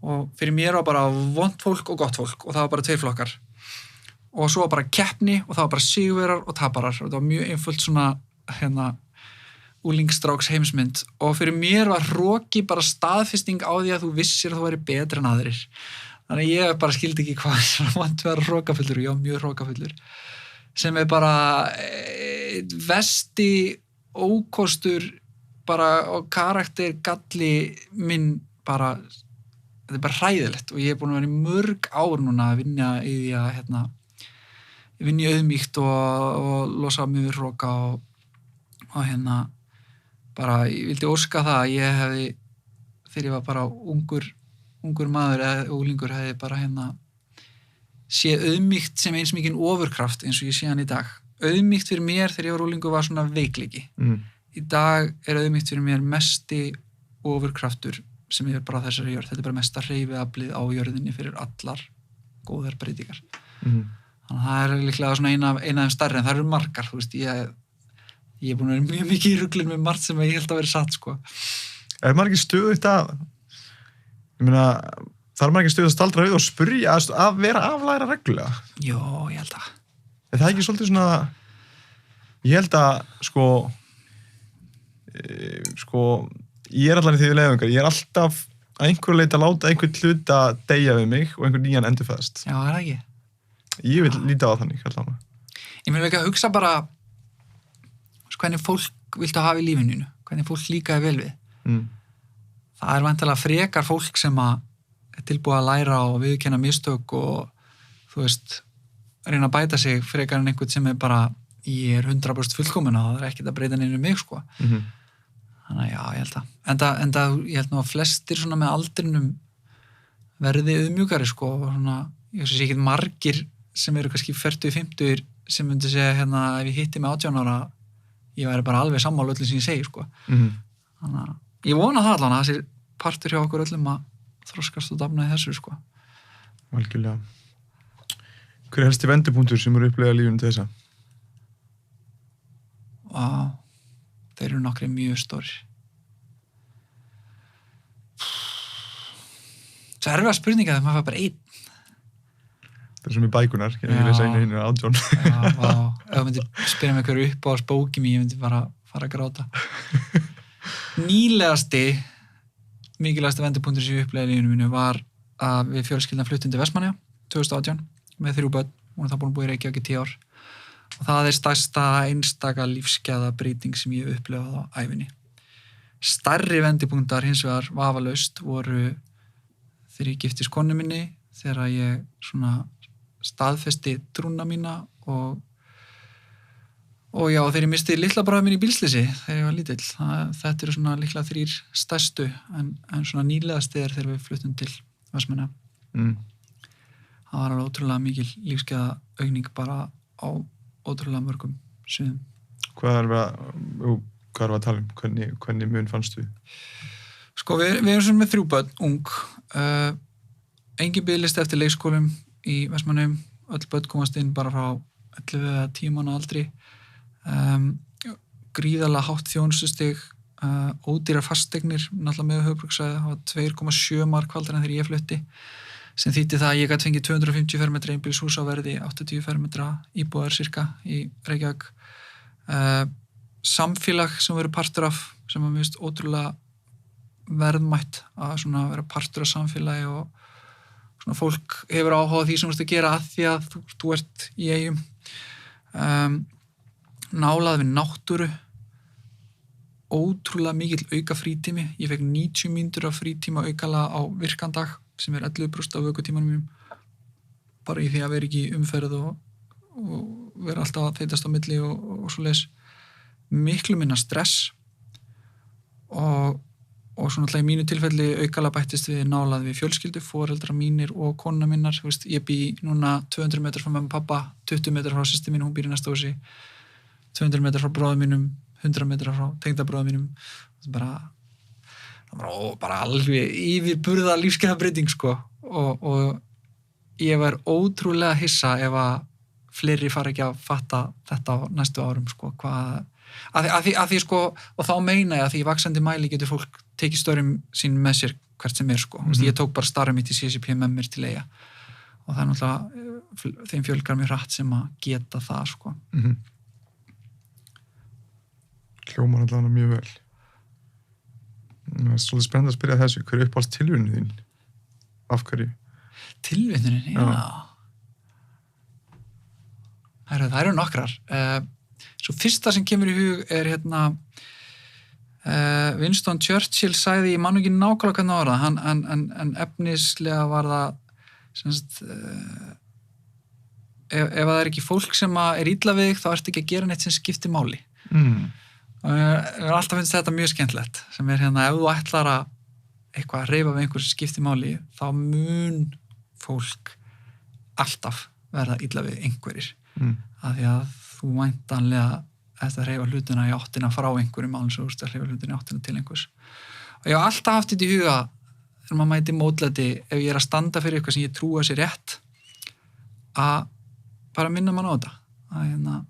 og fyrir mér var bara vont fólk og gott fólk og það var bara 2 flokkar. Og svo var bara keppni og það var bara sigurvegarar og taparar og það var mjög einföld svona úlingstráks heimsmynd og fyrir mér var hroki bara staðfesting á því að þú vissir að þú væri betri en aðrir. Þannig að ég bara skildi ekki hvað sem vant að vera hrokafullur og ég var mjög hrokafullur sem er bara versti ókostur bara og karakter galli minn bara, þetta er bara hræðilegt og ég er búin að vera í mörg ár núna að vinna í því að vinna í auðmýkt og losa mig við hroka og bara, ég vildi óska það að ég hefði, þegar ég var bara ungur maður eða úlingur hefði bara séð auðmýkt sem eins mikinn ofurkraft eins og ég sé hann í dag. Auðmýkt fyrir mér þegar ég var úlingur var svona veikleiki. Í dag er auðmýkt fyrir mér mesti ofurkraftur sem ég er bara á þessari jörð. Þetta er bara mesta hreyfiaflið á jörðinni fyrir allar góðar breytingar. Þannig að það er líklega svona eina af þeim stærri en það eru margar, þú veist, ég er búin að vera mjög mikið í ruglinn með margt sem ég held að vera satt, sko. Er maður ekki stöðugt að, ég meina, þarf maður ekki stöðugt að staldra við og spyrja að vera aflæra reglulega? Jó, ég held að. Er það ekki svolítið svona, ég held að, ég er allan í því við leiðungar, ég er alltaf að einhverju leita að láta einhvern hlut að deyja við mig og einhvern nýjan endurfæðast. Já, er það ekki? Ég vil líta á þannig, allan. Ég meina ekki að hugsa bara hvernig fólk viltu hafa í lífinu, hvernig fólk líkaði vel við. Það er væntanlega frekar fólk sem er tilbúið að læra og viðurkenna mistök og þú veist, reyna að bæta sig frekar en einhvern sem er bara ég er 100% fullkomin og það er ekkert að breyta neinu mig, sko. Þannig að já, ég held að. Enda ég held nú að flestir svona með aldrinum verði auðmjúkari, sko, og svona, ég sé ekki margir sem eru kannski 40-50 sem myndi segja ef ég hitti með 18 ára ég væri bara alveg sammála öllu sem ég segi, sko. Þannig að ég vona það allan að þessi partur hjá okkur öllum að þroskast og dafna í þessu, sko. Algjörlega. Hver er helsti vendipunktur sem eru upplegað lífinu til þessa? Þeir eru nokkri mjög stórir. Það er erfiða spurninga þegar maður fær bara einn. Það er sem í bækunar, ég lesa einu átjón. Já, ef þú myndir spyrja mig hverju upp á spóki mér, ég myndi bara fara að gráta. Nýlegasti mikilvægasti vendipunktur sem ég upplegði í lífinu mínu var að við fjölskyldan fluttum til Vestmannaeyja 2018 með 3 börn, hún er það búin að búa í Reykjavík í 10 ár og það stærsta einstaka lífsgæða breyting sem ég upplifað á ævinni. Stærri vendipunktar hins vegar vafalaust voru þegar ég giftist konu minni, þegar ég svona staðfesti trúna mína og já, þegar ég misti litla bróður minn í bílslysi þegar ég var lítill. Þetta eru svona líklega 3 stærstu en svona nýlegasti þegar við fluttum til Vestmannaeyja. Það var alveg ótrúlega mikil lífsgæða aukning bara á ótrúlega mörgum sviðum. Hvað er að tala um? Hvernig mun fannst þú? Sko, við erum svona með 3 börn, ung. Engin biðlisti eftir leikskólum í Vestmannaeyjum. Öll börn komast inn bara frá 11 eða 10 mánaða aldri. Gríðarlega hátt þjónustustig, ódýrar fasteignir, náttúrulega með höfuðborgarsvæðið, það var 2,7 markvaldar en þegar ég flutti, sem þýddi það að ég gat fengið 250 fermetra einbýlishús á verði 80 fermetra íbúðar cirka í Reykjavík. Samfélag sem verður partur af, sem að mér finnst ótrúlega verðmætt að svona vera partur af samfélagi og svona fólk hefur áhuga á því sem þú ert að gera að því að þú ert í Eyjum. Nálað við náttúru, ótrúlega mikill auka frítími. Ég fekk 90 mínútur af frítíma aukalega á virkandag sem 11% af aukatímanum mínum, bara í því að vera ekki í umferð og vera alltaf að þeytast á milli og svoleiðis. Miklu minna stress og svona alltaf í mínu tilfelli aukalega bættist við nálað við fjölskyldu, foreldra mínir og konuna minnar. Ég bý núna 200 metrar frá mömmu og pappa, 20 metrar frá systur mín, hún býr í næsta húsi, 200 metrar frá bróður mínum, 100 metrar frá tengdabróður mínum. Það var bara alveg yfirburða lífsgæðabreyting sko. Og ég var ótrúlega hissa ef að fleiri fara ekki að fatta þetta á næstu árum sko. Að því sko, og þá meina ég að því í vaxandi mæli getur fólk tekið störfum sín með sér hvert sem sko. Ég tók bara starfum mitt í CCP með mér til Eyja og það er náttúrulega þeim fjölgar mér hratt sem að geta það sko. Hljómar allavega mjög vel. Það er svolítið spennandi að spyrja þessu. Hver er uppáhalds tilvinnun þín? Af hverju? Tilvinnunin, já. Það eru nokkrar. Svo fyrsta sem kemur í hug er Winston Churchill sagði, ég man ekki nákvæmlega hvernig orða, en efnislega var það semst, ef það er ekki fólk sem er illa við þig, þá ertu ekki að gera neitt sem skiptir máli. Og ég er alltaf finnst þetta mjög skemmtilegt, sem er ef þú ætlar að eitthvað að reyfa við einhver sem skiptir máli, þá mun fólk alltaf verða illa við einhverjir. Af því að þú væntanlega eftir að reyfa hlutina í áttina frá einhverjum alveg svo að reyfa hlutina í áttina til einhvers. Og ég hef alltaf haft þetta í huga þegar maður mæti mótlæti, ef ég er að standa fyrir eitthvað sem ég trúi að sé rétt, að bara minna mann á þetta. Að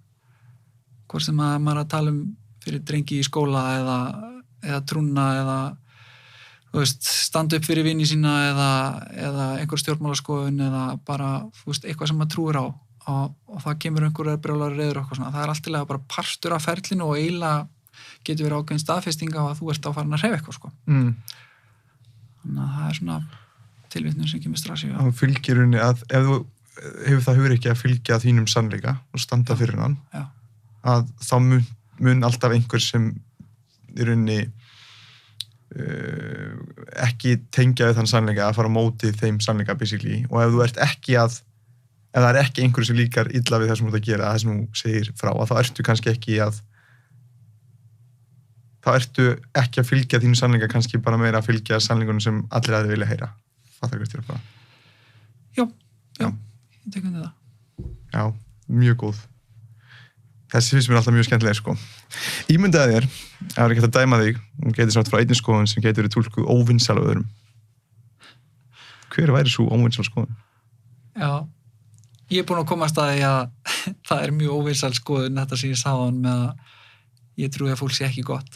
hvort sem maður er að tala fyrir drengi í skóla eða trúna eða standa upp fyrir vini sína eða einhver stjórnmálaskoðun eða bara eitthvað sem maður trúir á og það kemur einhverjar brjálar reyður okkur svona. Það er alltilega bara partur af ferlinu og eiginlega getur verið ákveðin staðfesting á að þú ert á farin að hreyfa eitthvað sko. Þannig að það er svona tilvitnun sem kemur strax í það. Það fylgir henni að ef þú hefur það hugur ekki að fylgja þínum sannleika og standa fyrir hann, að þá mun alltaf einhver sem í rauninni ekki tengja við þann sannleika að fara á móti þeim sannleika basically, og ef þú ert ekki ef það er ekki einhver sem líkar illa við það sem þú ert að gera, það sem þú segir frá, að þá ertu kannski ekki að fylgja þínu sannleika, kannski bara meira að fylgja sannleikunum sem allir aðeins vilja heyra. Fattar hvert þér að fara? Já, ég tek undir það. Já, mjög góð. Þessi finnst mér alltaf mjög skemmtileg sko. Ímyndaðu þér, það er ekki hægt að dæma þig, hún getur sagt frá einni skoðun sem getur verið túlkuð óvinsæl af öðrum. Hver væri sú óvinsæl skoðun? Já, ég er búin að komast að því að það er mjög óvinsæl skoðun þetta sem ég sagði hann með að ég trúi að fólk sé ekki gott.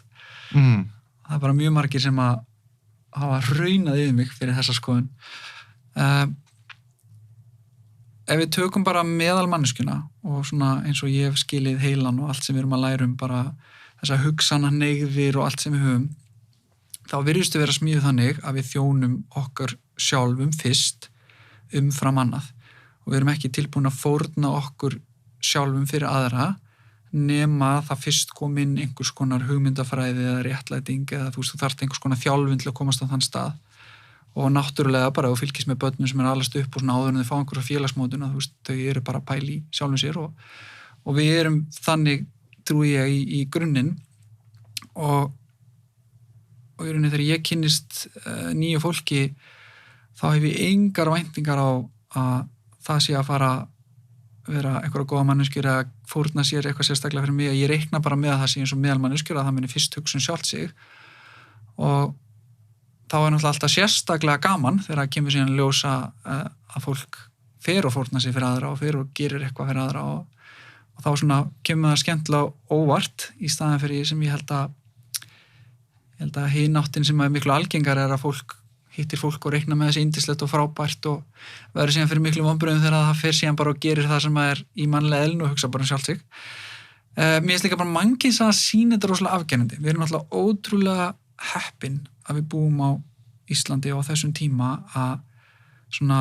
Það er bara mjög margir sem að hafa raunað yfir mig fyrir þessa skoðun. Ef við tökum bara meðalmanneskjuna og svona eins og ég hef skilið heilan og allt sem við erum að læra bara þessa hugsana hneigðir og allt sem við höfum, þá virðist vera smíðuð þannig að við þjónum okkar sjálfum fyrst umfram annað og við erum ekki tilbúin að fórna okkur sjálfum fyrir aðra nema það fyrst kom inn einhvers konar hugmyndafræði eða réttlæting eða þú þarft einhvers konar þjálfun til að komast á þann stað og náttúrulega bara þú fylgist með börnum sem alast upp og svona áður en þau fá einhverja félagsmótun að þau eru bara að pæla í sjálfum sér og við erum þannig trúi ég í grunninn og í rauninni þegar ég kynnist nýju fólki þá hef ég engar væntingar á að það sé að fara að vera einhverja góða manneskjur eða fórna sér eitthvað sérstaklega fyrir mig að ég reikna bara með að það sé eins og meðalmanneskjur að það muni fyrst hugsun sjálft sig og þá náttúrulega alltaf sérstaklega gaman þegar það kemur síðan ljósa að fólk fer og fórna sig fyrir aðra og fer og gerir eitthvað fyrir aðra og þá svona kemur það skemmtilega óvart í staðan fyrir sem ég held að hin áttin sem er miklu algengar að fólk hittir fólk og reikna með þessi yndislegt og frábært og verður síðan fyrir miklu vonbrigðum þegar það fer síðan bara og gerir það sem er í mannlega eðlinu og hugsa bara sjálft sig. Mér finnst líka bara mannkins að sýna þetta rosalega afgerandi. Við erum alltaf ótrúlega heppin að við búum á Íslandi á þessum tíma að svona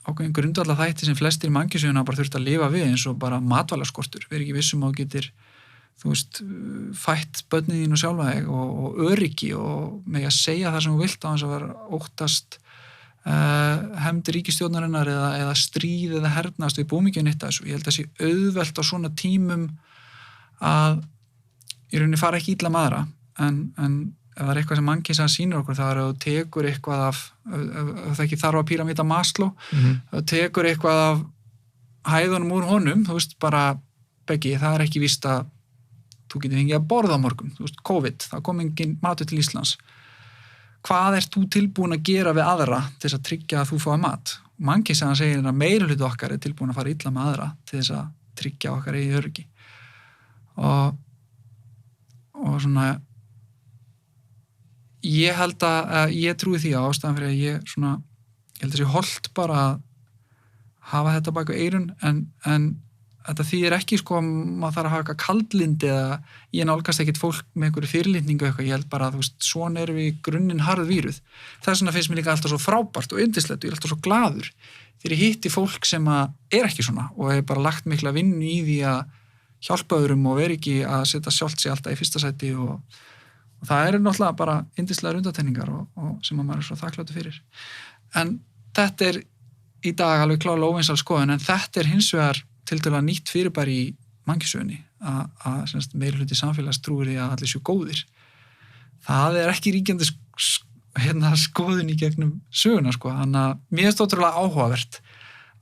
ákveðin grundvallar þætti sem flestir í mannkynssöguna bara þurft að lifa við eins og bara matvælaskortur. Við erum ekki vissum að þú getur fætt börnin þín og sjálfa þig og öryggi og með að segja það sem þú vilt á þess að vera óttast hefnd ríkisstjórnarinnar eða stríð eða hernast við búum ekki að nýtta þessu. Ég held að sé auðvelt á svona tímum að í rauninni fara ekki illa með aðra en ef það er eitthvað sem mannkynsa sýnir okkur það er að þú tekur eitthvað af ef það ekki þarf að píramíta Maslow þú tekur eitthvað af hæðunum úr honum, þú veist bara Beggi, það er ekki víst að þú getur fengið að borða á morgun, þú veist, COVID, það kom engin matur til Íslands. Hvað ert þú tilbúin að gera við aðra til þess að tryggja að þú fái mat? Mannkynsagan segir að meirihluti okkar er tilbúin að fara illa með aðra til þess að tryggja okkar eigið öryggi. Og svona, ég held að ég trúi því ástæðan fyrir að ég held að sé holdt bara að hafa þetta bak við eyrun en þetta þýðir ekki maður þarf að hafa eitthvað kaldlyndi eða ég nálgast ekkit fólk með einhverju fyrirlitningu eitthvað, ég held bara að svona erum við í grunninn harðvíruð. Þess vegna finnst mér líka alltaf svo frábært og yndislegt og ég er alltaf svo glaður þegar ég hitti fólk sem er ekki svona og hefur bara lagt mikla vinnu í því að hjálpa öðrum og veri ekki að setja sjálft sig alltaf í fyrsta sæti og það eru náttúrulega bara yndislegar undantekningar og sem maður er svo þakkláttur fyrir. En þetta er í dag alveg klárlega óvinsæl skoðun en þetta er hins vegar tiltölulega nýtt fyrirbæri í mannkynssögunni að meirihluti samfélags trúir því að allir séu góðir. Það er ekki ríkjandi skoðun í gegnum söguna þannig að mér finnst ótrúlega áhugavert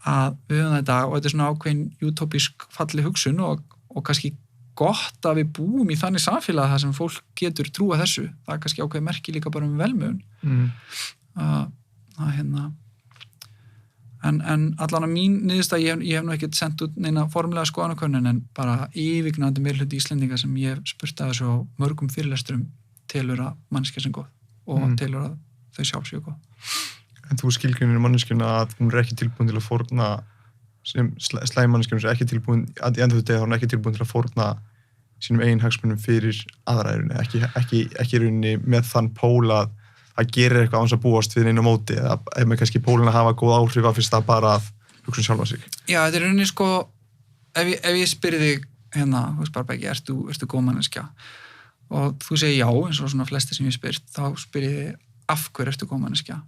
að við höfum það í dag og þetta er svona ákveðin utópísk falli hugsun og kannski gott að við búum í þannig samfélag þar sem fólk getur trúa þessu. Það er kannski ákveðin merki líka bara velmegun. En allan að mín niðurstaða, ég hef nú ekkert sendt út neina formulega skoðanakönnun en bara yfirgnæfandi meirihluti Íslendinga sem ég hef spurt að þessu á mörgum fyrirlesturum telur að manneskja sem góð og telur að þau sjálf séu góð. En þú skilgreinir manneskjuna að hún er ekki tilbúin til að fórna sem slæmmanneskjuna sem er ekki tilbúin að í endur degi þá er hún ekki tilbúin til að fórna sínum eigin hagsmunum fyrir aðra ekki í rauninni með þann pól að gera eitthvað án þess að búast við einu móti eða ef maður kannski pólinn að hafa góð áhrif að fyrst að bara að hugsa sjálfa sig. Já, þetta er rauninni ef ég spyrir þig þú veist bara Beggi, ertu góð manneskja? Og þú segir já, eins og svona flestir sem ég spyrt, þá spyr ég þig af hverju ertu góð manneskja?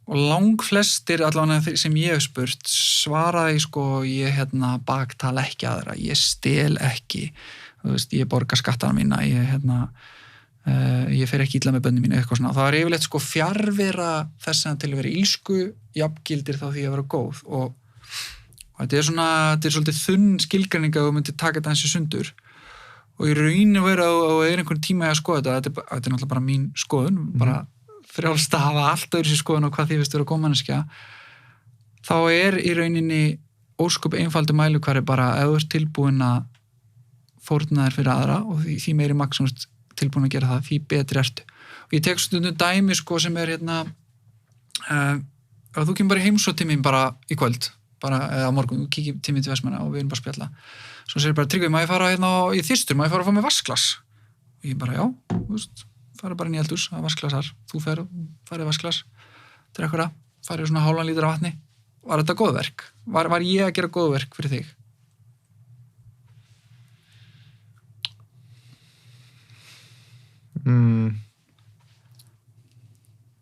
Og langflestir allavega sem ég hef spurt svaraði ég baktala ekki aðra, ég stel ekki, þú veist, ég borga skattana mína, ég fer ekki illa með börnin mínu eitthvað svona. Það er yfirleitt fjarvera þess að til að vera ílsku jafngildir þá því að vera góð og þetta er svolítið þunn skilgreining að þú myndir taka þetta eins í sundur og í rauninu vera og er einhvern tíma að skoða þetta er náttúrulega bara mín skoðun bara frjálst að hafa allt öðru sér skoðun og hvað því finnst vera góð manneskja þá er í rauninni ósköp einfaldi mælikvarði bara ef þú ert tilbúin að fórna þér fyrir aðra og því meiri maks sem tilbúin að gera það, því betri ertu. Og ég tek stundum dæmi sem er ef þú kemur bara heimsótt til mín bara í kvöld, bara eða morgun, þú kíkir til mín til Vestmanna og við erum bara að spjalla. Svo segir bara, Tryggvi, má ég fara í þyrstur, má ég fara að fá mig vasklas? Og ég bara, já, þú veist, farið bara inn í eldhús, það er vasklasar, þú farið vasklas, drekkur það, farið svona hálfan lítra af vatni. Var þetta góðverk? Var ég að gera góðverk fyrir þig?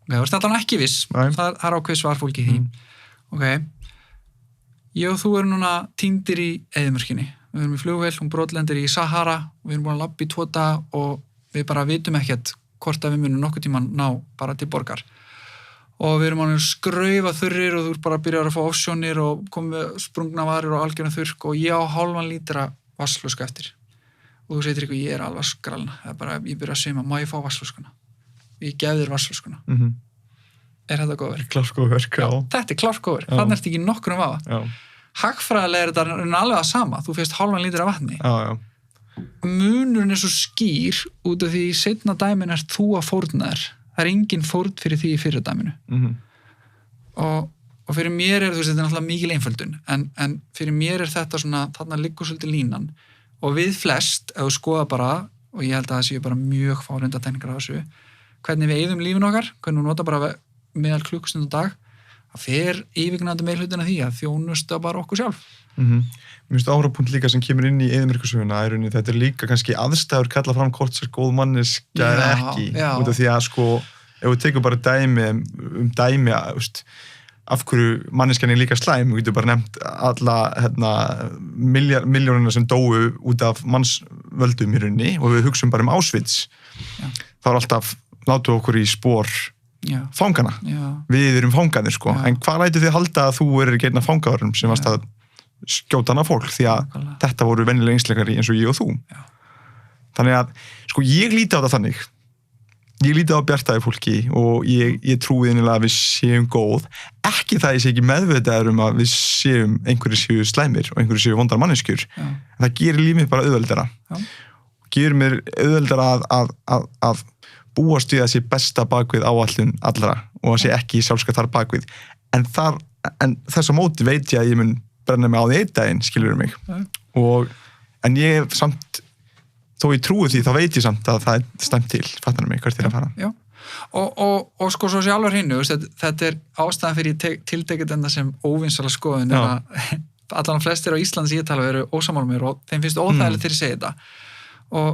Ok, þú ert allan ekki viss. Það er ákveð svarfólki í því. Ok. Ég og þú erum núna týndir í eyðimörkinni. Við erum í flugvél, hún brotlendir í Sahara, við erum búin að labba í 2 daga og við bara vitum ekkert hvort að við munum nokkuð tímann ná bara til borgar. Og við erum að skraufa þurrir og þú ert bara að byrja að fá ofsjónir og komið sprungna varir og algjörna þurrk og ég á hálfan lítra vatnsflösku eftir. Og þú segir eitthvað, ég er alveg skralna. Það er bara, ég byrja að svima, má ég fá vatnsflöskuna? Ég gef þér vatnsflöskuna. Er þetta góðverk? Klart góðverk, já. Þetta er klart góðverk. Þannig ertu ekki nokkur vafa. Já. Hagfræðilega er þetta alveg að sama. Þú fyrst hálfan lítra af vatni. Já. Munurinn er svo skýr út af því í seinna dæminu er þú að fórna þér. Það er engin fórn fyrir því í fyrra dæminu. Og fyrir mér er, þú veist, þetta er náttúrulega mikil einföldun, en fyrir mér er þetta svona, þarna liggur svolítið línan. Og við flest, ef þú skoða bara, og ég held að það séu bara mjög fá undantekningar á þessu, hvernig við eyðum lífin okkar, hvernig við nota bara meðal klukkustund á dag, það fer yfirgnandi meirhlutina því að þjónusta bara okkur sjálf. Mér finnst áhrapunkt líka sem kemur inn í eyðimörkusöguna, þetta er líka kannski aðstæður kalla fram hvort sér góð manneskja eða ekki, út af því að sko, ef við tekum bara dæmi, af hverju manneskjan er líka slæm, við getum bara nefnt alla milljónina sem dóu út af mannsvöldum í rauninni og við hugsum bara Auschwitz. Þá er alltaf, látum okkur í spor fangana. Við erum fanganir sko, en hvað lætur þið halda að þú eru ekki einn af fangaðurum sem varst að skjóta hana fólk, því að þetta voru venjulega einsleikari eins og ég og þú. Þannig að, sko, ég líti á það þannig. Ég líti á bjartaði fólki og ég trúi innilega að við séum góð. Ekki það ég sé ekki meðvitaður að við séum einhverju séu slæmir og einhverju séu vondar manneskjur. Það gerir lífið bara auðveldara. Gerir mér auðveldara að búast við að sé besta bakvið áætlun allra og að sé ekki sjálfsagt þar bakvið. En þess að móti veit ég að ég mun brenna mig á því einn daginn, skilur mig. En ég samt, þó ég trúi því, þá veit ég samt að það er stæmt til, fattar mig, hvert er að fara. Já, og sko svo sjálfur hinnu, þetta er ástæðan fyrir tiltekið enda sem óvinsala skoðun, allan flestir á Íslandi sem ég tala eru ósammála mér og þeim finnst óþægilegt til að segja þetta. Og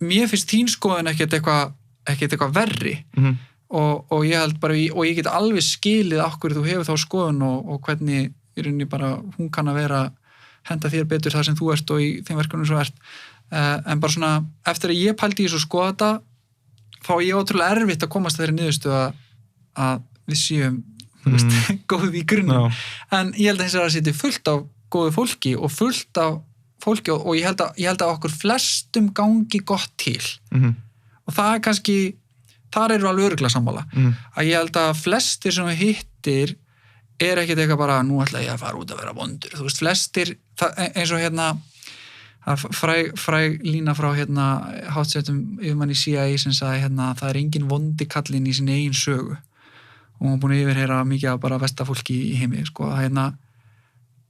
mér finnst þín skoðun ekkert eitthvað verri og ég held bara, og ég get alveg skilið okkur þú hefur þá skoðun og hvernig í rauninni bara hún kann að vera henda þér betur þar sem þú ert og í þeim verkefnum svo ert. En bara svona, eftir að ég pældi í þessu skoða þetta, þá er ég ótrúlega erfitt að komast að þeirri niðurstöðu að við séum, góð í grunnum. En ég held að hins vegar að setja fullt af góðu fólki og fullt af fólki og ég held að okkur flestum gangi gott til. Og það er kannski, þar eru alveg örugglega sammála. Að ég held að flestir sem við hittir er ekkert eitthvað bara, nú ætla ég að fara út að vera vondur. Þú veist, flestir, eins og hérna, fræg lína frá hérna hátsettum yfirmann í CIA sem sagði hérna það er engin vondi kallinn í sin eigin sögu og hún er búin að yfirheyra mikið af bara versta fólki í heimi sko að hérna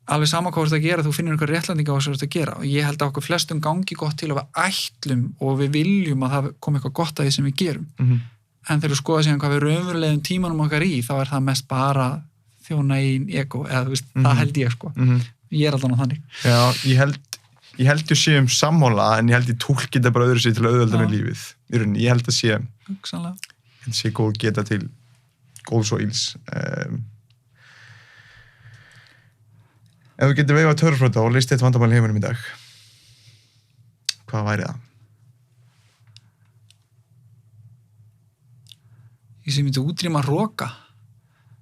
alveg sama hvað þú ert að gera, þú finnur einhver réttlætinga á þessu þú ert að gera og ég held að okkur flestum gangi gott til að við ætlum og við viljum að það komi eitthvað gott að því sem við gerum en þegar þú skoða síðan hvað við raunverulegum tímanum okkar í þá er það mest bara þjóna í ego eða þú veist, það held ég sko ég er alltaf þannig. Já, ég held þú séum sammála en ég held ég tólki þetta bara öðru sér til að auðvelda með lífið. Í rauninni, ég held að sé góð geta til góðs og íls. Ef þú getur veifað törfrota og leyst eitt vandamál í heiminum í dag, hvað væri það? Ég sem myndi útrýma roka.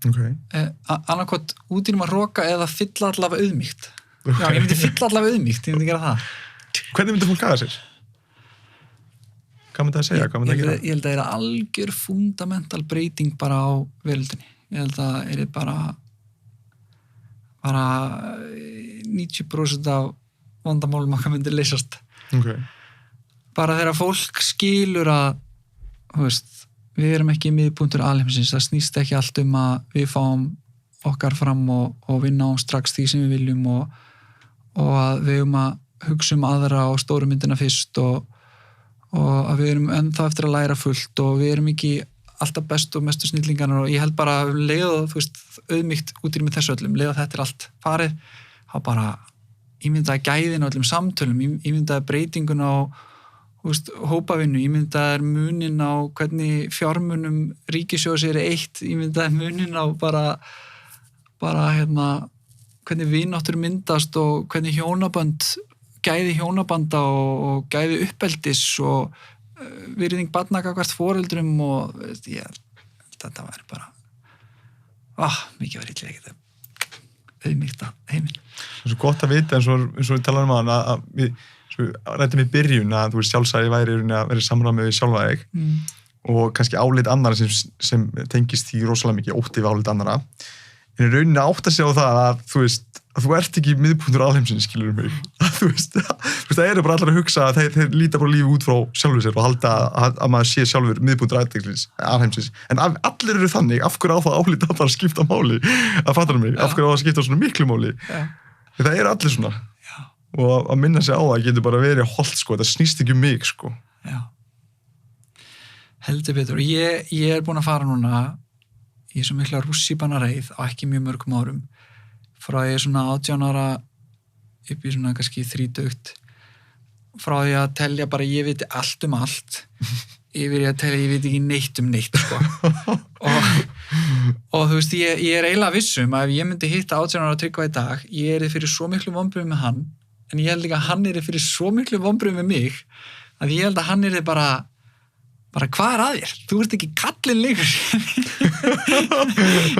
Annarkot útrýma roka eða fylla allavega auðmýkt. Já, ég myndi fylla allavega auðmýkt, ég myndi gera það. Hvernig myndi fólk hafa sér? Hvað myndi það segja? Hvað myndi það gera? Ég held að það er algjör fundamental breyting bara á veröldinni. Ég held að það er bara 90% af vandamálum okkar myndi leysast. Bara þegar fólk skilur að, þú veist, við erum ekki miðpunktur alheimsins, það snýst ekki allt að við fáum okkar fram og vinna á strax því sem við viljum og að við að hugsa aðra og stóru myndina fyrst og og að við erum ennþá eftir að læra fullt og við erum ekki alltaf bestu og mestu snillingarnar og ég held bara að leiða, þú veist, auðmýkt út í með þessu öllum, leiða þetta allt farið, þá bara ímyndaði gæðin á öllum samtölum, ímyndaði breytingun á, þú veist, hópavinnu, ímyndaði munin á hvernig fjármunum ríkissjóðs er eitt, ímyndaði munin á bara hvernig vináttur myndast og hvernig gæði hjónabanda og gæði uppeldis og virðing barna gagnvart foreldrum og veist, þetta væri bara mikið var illa ekkert auðmýkt að heiminn. Það er svo gott að vita eins og við talaðum að við rættum í byrjun að þú veist sjálfsæði væri að vera samræmi við sjálfa þig og kannski álit annara sem tengist því rosalega mikið ótti við álit annara en í rauninni átta sig á það að þú veist að þú ert ekki miðpunktur alheimsins, skilur mig að þú veist, það eru bara allar að hugsa að þeir líta bara lífi út frá sjálfur sér og halda að maður sé sjálfur miðpunktur alheimsins, en allir eru þannig, af hverju á það álita að bara skipta máli, að fattar mig, af hverju á það skipta svona miklu máli, það eru allir svona og að minna sig á það getur bara verið holdt sko, það snýst ekki mig sko. Já, heldur betur og ég búin að fara núna í svo mikla rússíbanareið á ekki mjög mörgum árum frá ég svona 18 ára upp í svona kannski 30 frá því að telja bara ég veit allt allt yfir ég að telja ég veit ekki neitt neitt sko og þú veist ég er eiginlega vissum að ef ég myndi hitta 18 ára Tryggva í dag ég er fyrir svo miklu vonbrigðum með hann en ég held líka að hann er fyrir svo miklu vonbrigðum með mig að ég held að hann er bara hvað er að þér? Þú ert ekki kallinn lengur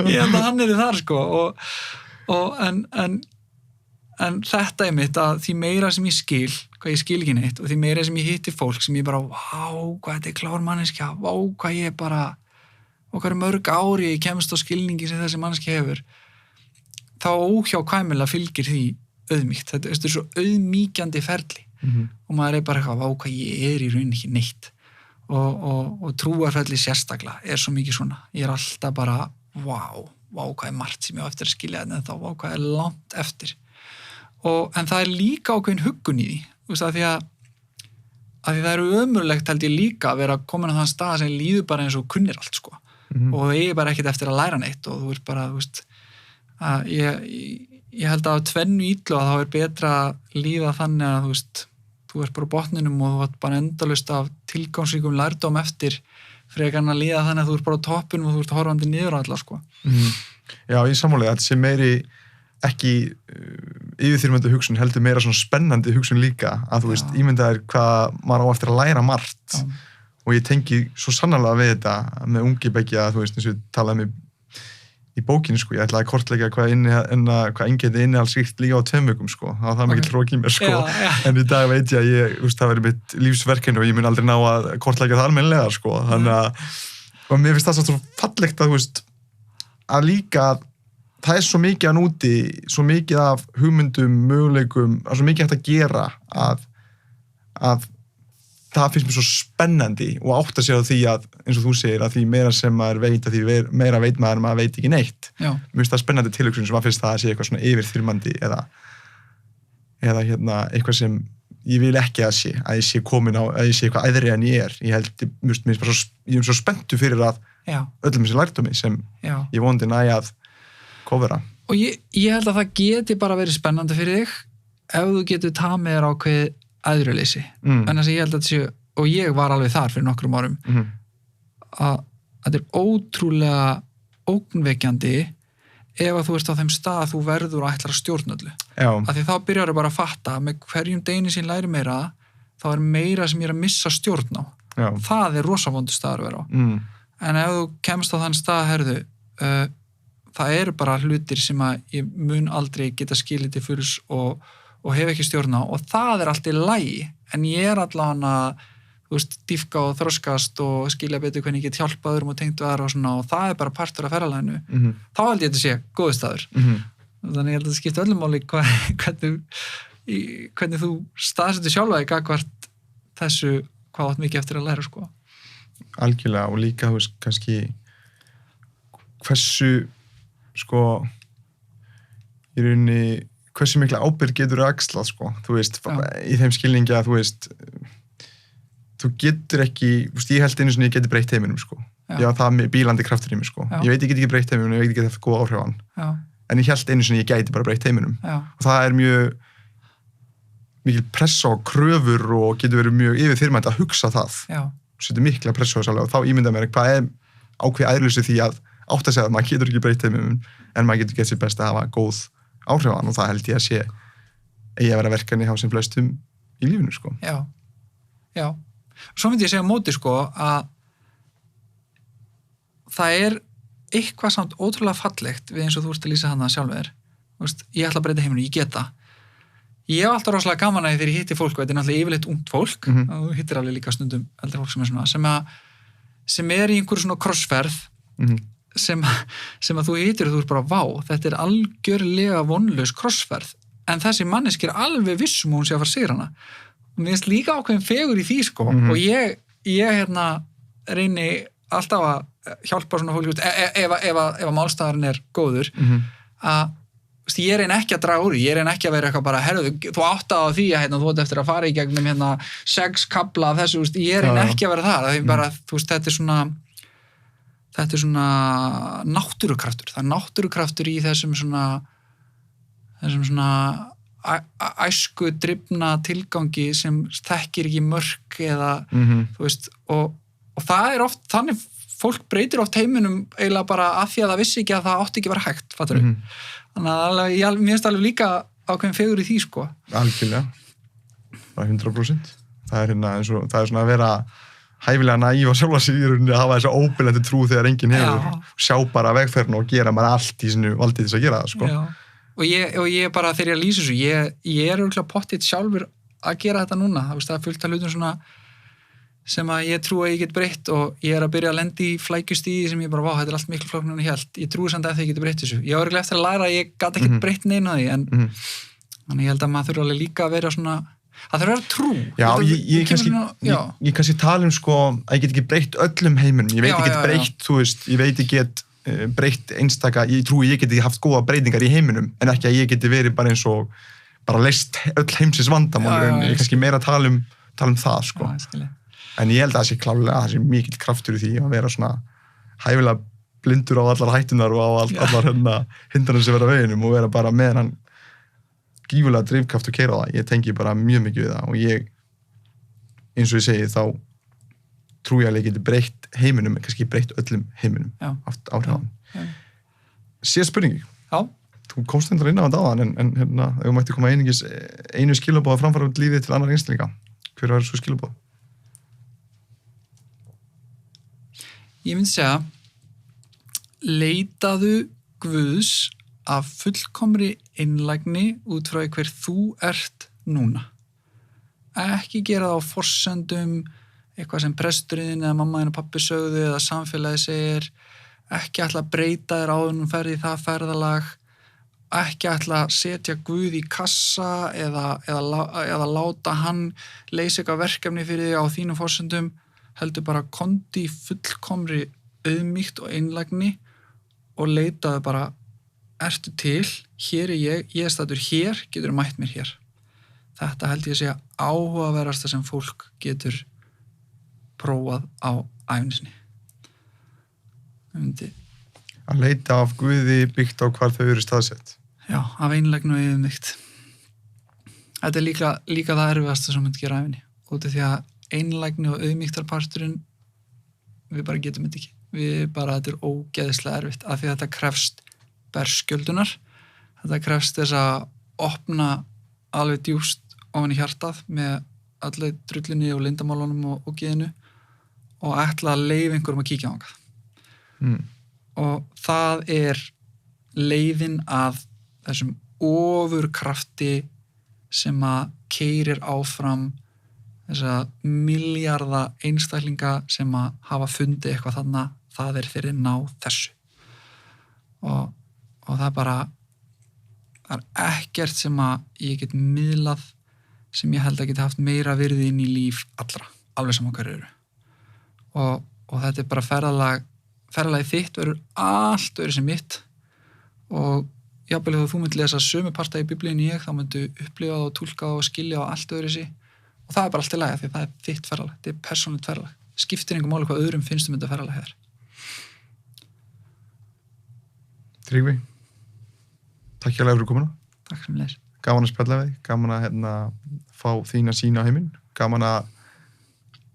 ég held að hann er þar sko en þetta er mitt að því meira sem ég skil hvað ég skil ekki neitt og því meira sem ég hitti fólk sem ég bara, hvað þetta er klár manneskja, hvað ég bara hvað er mörg ári ég kemst á skilningi sem þessi manneskja hefur þá óhjákvæmilega fylgir því auðmýkt, þetta er svo auðmýkjandi ferli og maður er bara hvað ég er í rauninni ekki neitt og trúarferli sérstaklega er svo mikið svona, ég er alltaf bara hvað er margt sem ég á eftir að skilja en þá hvað er langt eftir en það er líka ákveðin huggun í því þú veist, að því það eru ömurlegt held ég líka að vera komin á þann stað sem líður bara eins og kunnir allt sko og ég er bara ekkert eftir að læra neitt og þú ert bara, þú veist að ég held að á tvennu illu að þá er betra að líða þannig að þú ert bara á botninum og þú ert bara endalaust af tilgangsríkum lærdóm eftir frekar en að líða þannig að þú ert bara á toppinum og þú ert horfandi niður á alla sko. Já, ég sammála þetta sé meiri ekki yfirþyrmandi hugsun heldur meira svona spennandi hugsun líka að þú veist, ímyndaðir hvað maður á eftir að læra margt og ég tengi svo sannarlega við þetta með ungi begja að þú veist, eins og ég talaði með í bókinu sko, ég ætlaði að kortleggja hvað inngeti innihaldsríkt líka á 2 vikum sko, það var mikill hrók í mér sko, en í dag veit ég að það verið mitt lífsverkefni og ég mun aldrei ná að kortleggja það almennilega sko, þannig að og mér finnst það svo fallegt að þú veist, að líka það er svo mikið að núti, svo mikið af hugmyndum, möguleikum, að svo mikið hægt að gera að það finnst mér svo spennandi og átt að segja því að, eins og þú segir, að því meira sem maður veit að því meira veit maður veit ekki neitt. Mér finnst það spennandi tilhugsun sem maður finnst það að sé eitthvað svona yfirþyrmandi eða eitthvað sem ég vil ekki að ég sé komin á, að ég sé eitthvað æðri en ég er. Ég held, ég er svo spenntu fyrir að öllum þessi lærdómi sem ég vonandi næja að kofera. Og ég held að það geti bara verið spennandi fyrir þig ef þú getur tamið þér ákveðið æðruleysi, en þess að ég held að þessi, og ég var alveg þar fyrir nokkrum árum að þetta er ótrúlega ógnvekjandi ef að þú ert á þeim stað að þú verður að ætla að stjórna öllu, af því þá byrjar þau bara að fatta með hverjum degi sem ég læri meira þá er meira sem ég er að missa stjórn á það er rosa vondur staðar að vera á en ef þú kemst á þann stað herðu, það eru bara hlutir sem að ég mun aldrei geta skilið til fulls og hef ekki stjórn á og það er allt í lagi en ég er allavega þú veist, dýfka og þroskast og skilja betur hvernig ég get hjálpað öðrum og tengt við aðra og svona og það er bara partur af ferðalaginu þá held ég að þetta sé góður staður þannig ég held að það skipta öllum máli hvernig þú staðsetur sjálfa þig gagnvart þessu hvað átt mikið eftir að læra sko. Algjörlega og líka þú veist kannski hversu sko í rauninni hversu mikla ábyrgð getur axlað sko, þú veist, í þeim skilningi að þú veist þú getur ekki, ég held einu sinni ég geti breytt heiminum, sko. Já, það er bílandi kraftur í mig, sko. Já. Ég veit ég get ekki breytt heiminum, ég veit ég get haft góð áhrif á hann. Já. En ég held einu sinni ég gæti bara breytt heiminum. Já. Og það er mjög mikil pressa og kröfur og getur verið mjög yfirþyrmandi að hugsa það. Já. Setur mikla pressu á þess alveg og þá ímynda mér hvað er ákveð æðruleysi því að átt að segja að maður getur ekki breytt heiminum en maður getur gett sér best að hafa góð áhrif á hann og það held ég að sé eigi að vera verkefni hjá sem flestum í lífinu, sko. Já. Já. Svo myndi ég segja á móti, sko, að það er eitthvað samt ótrúlega fallegt við eins og þú ert að lýsa hana sjálfur. Ég ætla að breyta heiminum, ég get það. Ég hef alltaf rosalega gaman að þegar ég hitti fólk og þetta er náttúrulega yfirleitt ungt fólk og þú hittir alveg líka stundum eldri fólk sem er svona sem er í einhverju svona krossferð sem að þú hittir og þú ert bara vá, þetta er algjörlega vonlaus krossferð en þessi manneski er alveg vissum og hún sé að fara að sigra hana og mér finnst líka ákveðin fegur í því, sko og ég reyni alltaf að hjálpa svona fólk ef að málstæðarinn er góður að ég reyni ekki að draga úr, ég reyni ekki að vera eitthvað bara, herðu, þú átt á því að þú ert eftir að fara í gegnum 6 kafla af þessu, ég reyni ekki að vera þar, því bara, þetta er svona náttúrukraftur, það er náttúrukraftur í þessum svona æsku drifna tilgangi sem þekkir ekki mörk eða, þú veist, og það er oft, þannig fólk breytir oft heiminum eiginlega bara af því að það vissi ekki að það átti ekki að vera hægt, fattar þú? Þannig að mér finnst alveg líka ákveðin fegur í því, sko. Algjörlega. Það er 100%. Það er svona að vera hæfilega næv og sjálfa sig í rauninni að hafa þessa óbillandi trú þegar enginn hefur. Sjá bara vegferðina og gera maður allt í sinu valdi þess að gera það, sko. Já. Og ég bara, þegar ég lýsi þessu, ég er örugglega pottþétt sjálfur að gera þetta núna. Það er fullt af hlutum svona sem að ég trú að ég get breytt og ég er að byrja að lenda í flækjustíði sem ég bara, vá, þetta er allt miklu flóknara en ég held. Ég trúi samt að ég geti breytt þessu. Ég var eftir að læra að ég gat ekki breytt neina því, en þannig ég held að maður þurfa alveg líka að vera svona, það þurfa að vera trú. Já, ég kannski tala sko, að ég get ekki breytt öllum heiminum. Ég veit ég get breytt, þú veist, ég veit ég get breytt einstaka, ég trúi ég geti haft góða breytingar í heiminum, en ekki að ég geti verið bara eins og bara leyst öll heimsins vandamál. Ég kannski meira tala um það, sko. En ég held að það sé klárlega, það sé mikill kraftur í því að vera svona hæfilega blindur á allar hættunar og á allar hindranir sem vera á veginum og vera bara með hann gífurlega drifkraft og keyra á það. Ég tengi bara mjög mikið við það og ég, eins og ég segi, þá trúi ég að ég geti breytt heiminum, kannski breytt öllum heiminum, haft áhrif á hann. Sér spurningi. Já. Þú komst inn á þetta áðan, en ef þú mætti koma einu skilaboð að framfara út lífið til annar einstaklinga, hver var svo skilaboð? Ég myndi segja, leitaðu Guðs af fullkomri einlægni út frá hver þú ert núna. Ekki gera það á forsendum, eitthvað sem presturinn eða mammaðinn og pappi sögðu eða samfélagi segir, ekki ætla að breyta þér áður en ferði það ferðalag, ekki ætla að setja Guð í kassa eða láta hann leysa eitthvað verkefni fyrir þig á þínum forsendum, heldur bara kondi fullkomri auðmýkt og einlægni og leitaðu bara, ertu til, hér er ég er staddur hér, getur mætt mér hér. Þetta held ég að segja áhugaverðasta sem fólk getur prófað á ævinni sinni. Að leita af Guði byggt á hvar þau eru staðsett. Já, af einlægni og auðmýkt. Þetta er líka það erfiðasta sem myndi gera ævinni, út af því að einlægni og auðmýktarparturinn við bara getum þetta ekki. Þetta er ógeðislega erfitt af því að þetta krefst berskjöldunar, þetta krefst þess að opna alveg djúst ofan í hjartað með allir drullinni og leyndamálunum og geðinu og ætla að leyfa einhverjum að kíkja á þangað. Og það er leiðin að þessum ofurkrafti sem að keyrir áfram þessa milljarða einstaklinga sem að hafa fundið eitthvað þarna, það er þeirri ná þessu. Og það er bara, það er ekkert sem að ég get miðlað sem ég held að geta haft meira virði inn í líf allra, alveg saman hverju eru. Og þetta er bara ferðalagi þitt verður allt öðru sem mitt og jafnvel þú myndir lesa sömu parta í biblíunni þá myndu upplifa það og túlka það og skilja á allt öðru sig og það er bara allt í lagi því það er þitt ferðalag, þetta er persónulegt ferðalag, skiptir einhver máli hvað öðrum finnst þetta ferðalag hér. Tryggvi, takk hérlega fyrir komuna. Takk sem leys. Gaman að spjalla við þig, gaman að fá þína sýn á heiminn, gaman að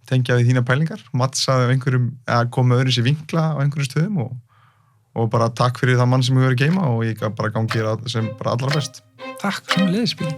tengja við þína pælingar, mattsaði af einhverjum, eða koma öðru sér vinkla á einhverjum stöðum og bara takk fyrir það mann sem hefur verið að geyma og ég bara gangi þér sem bara allra best. Takk sem leys, Bíl.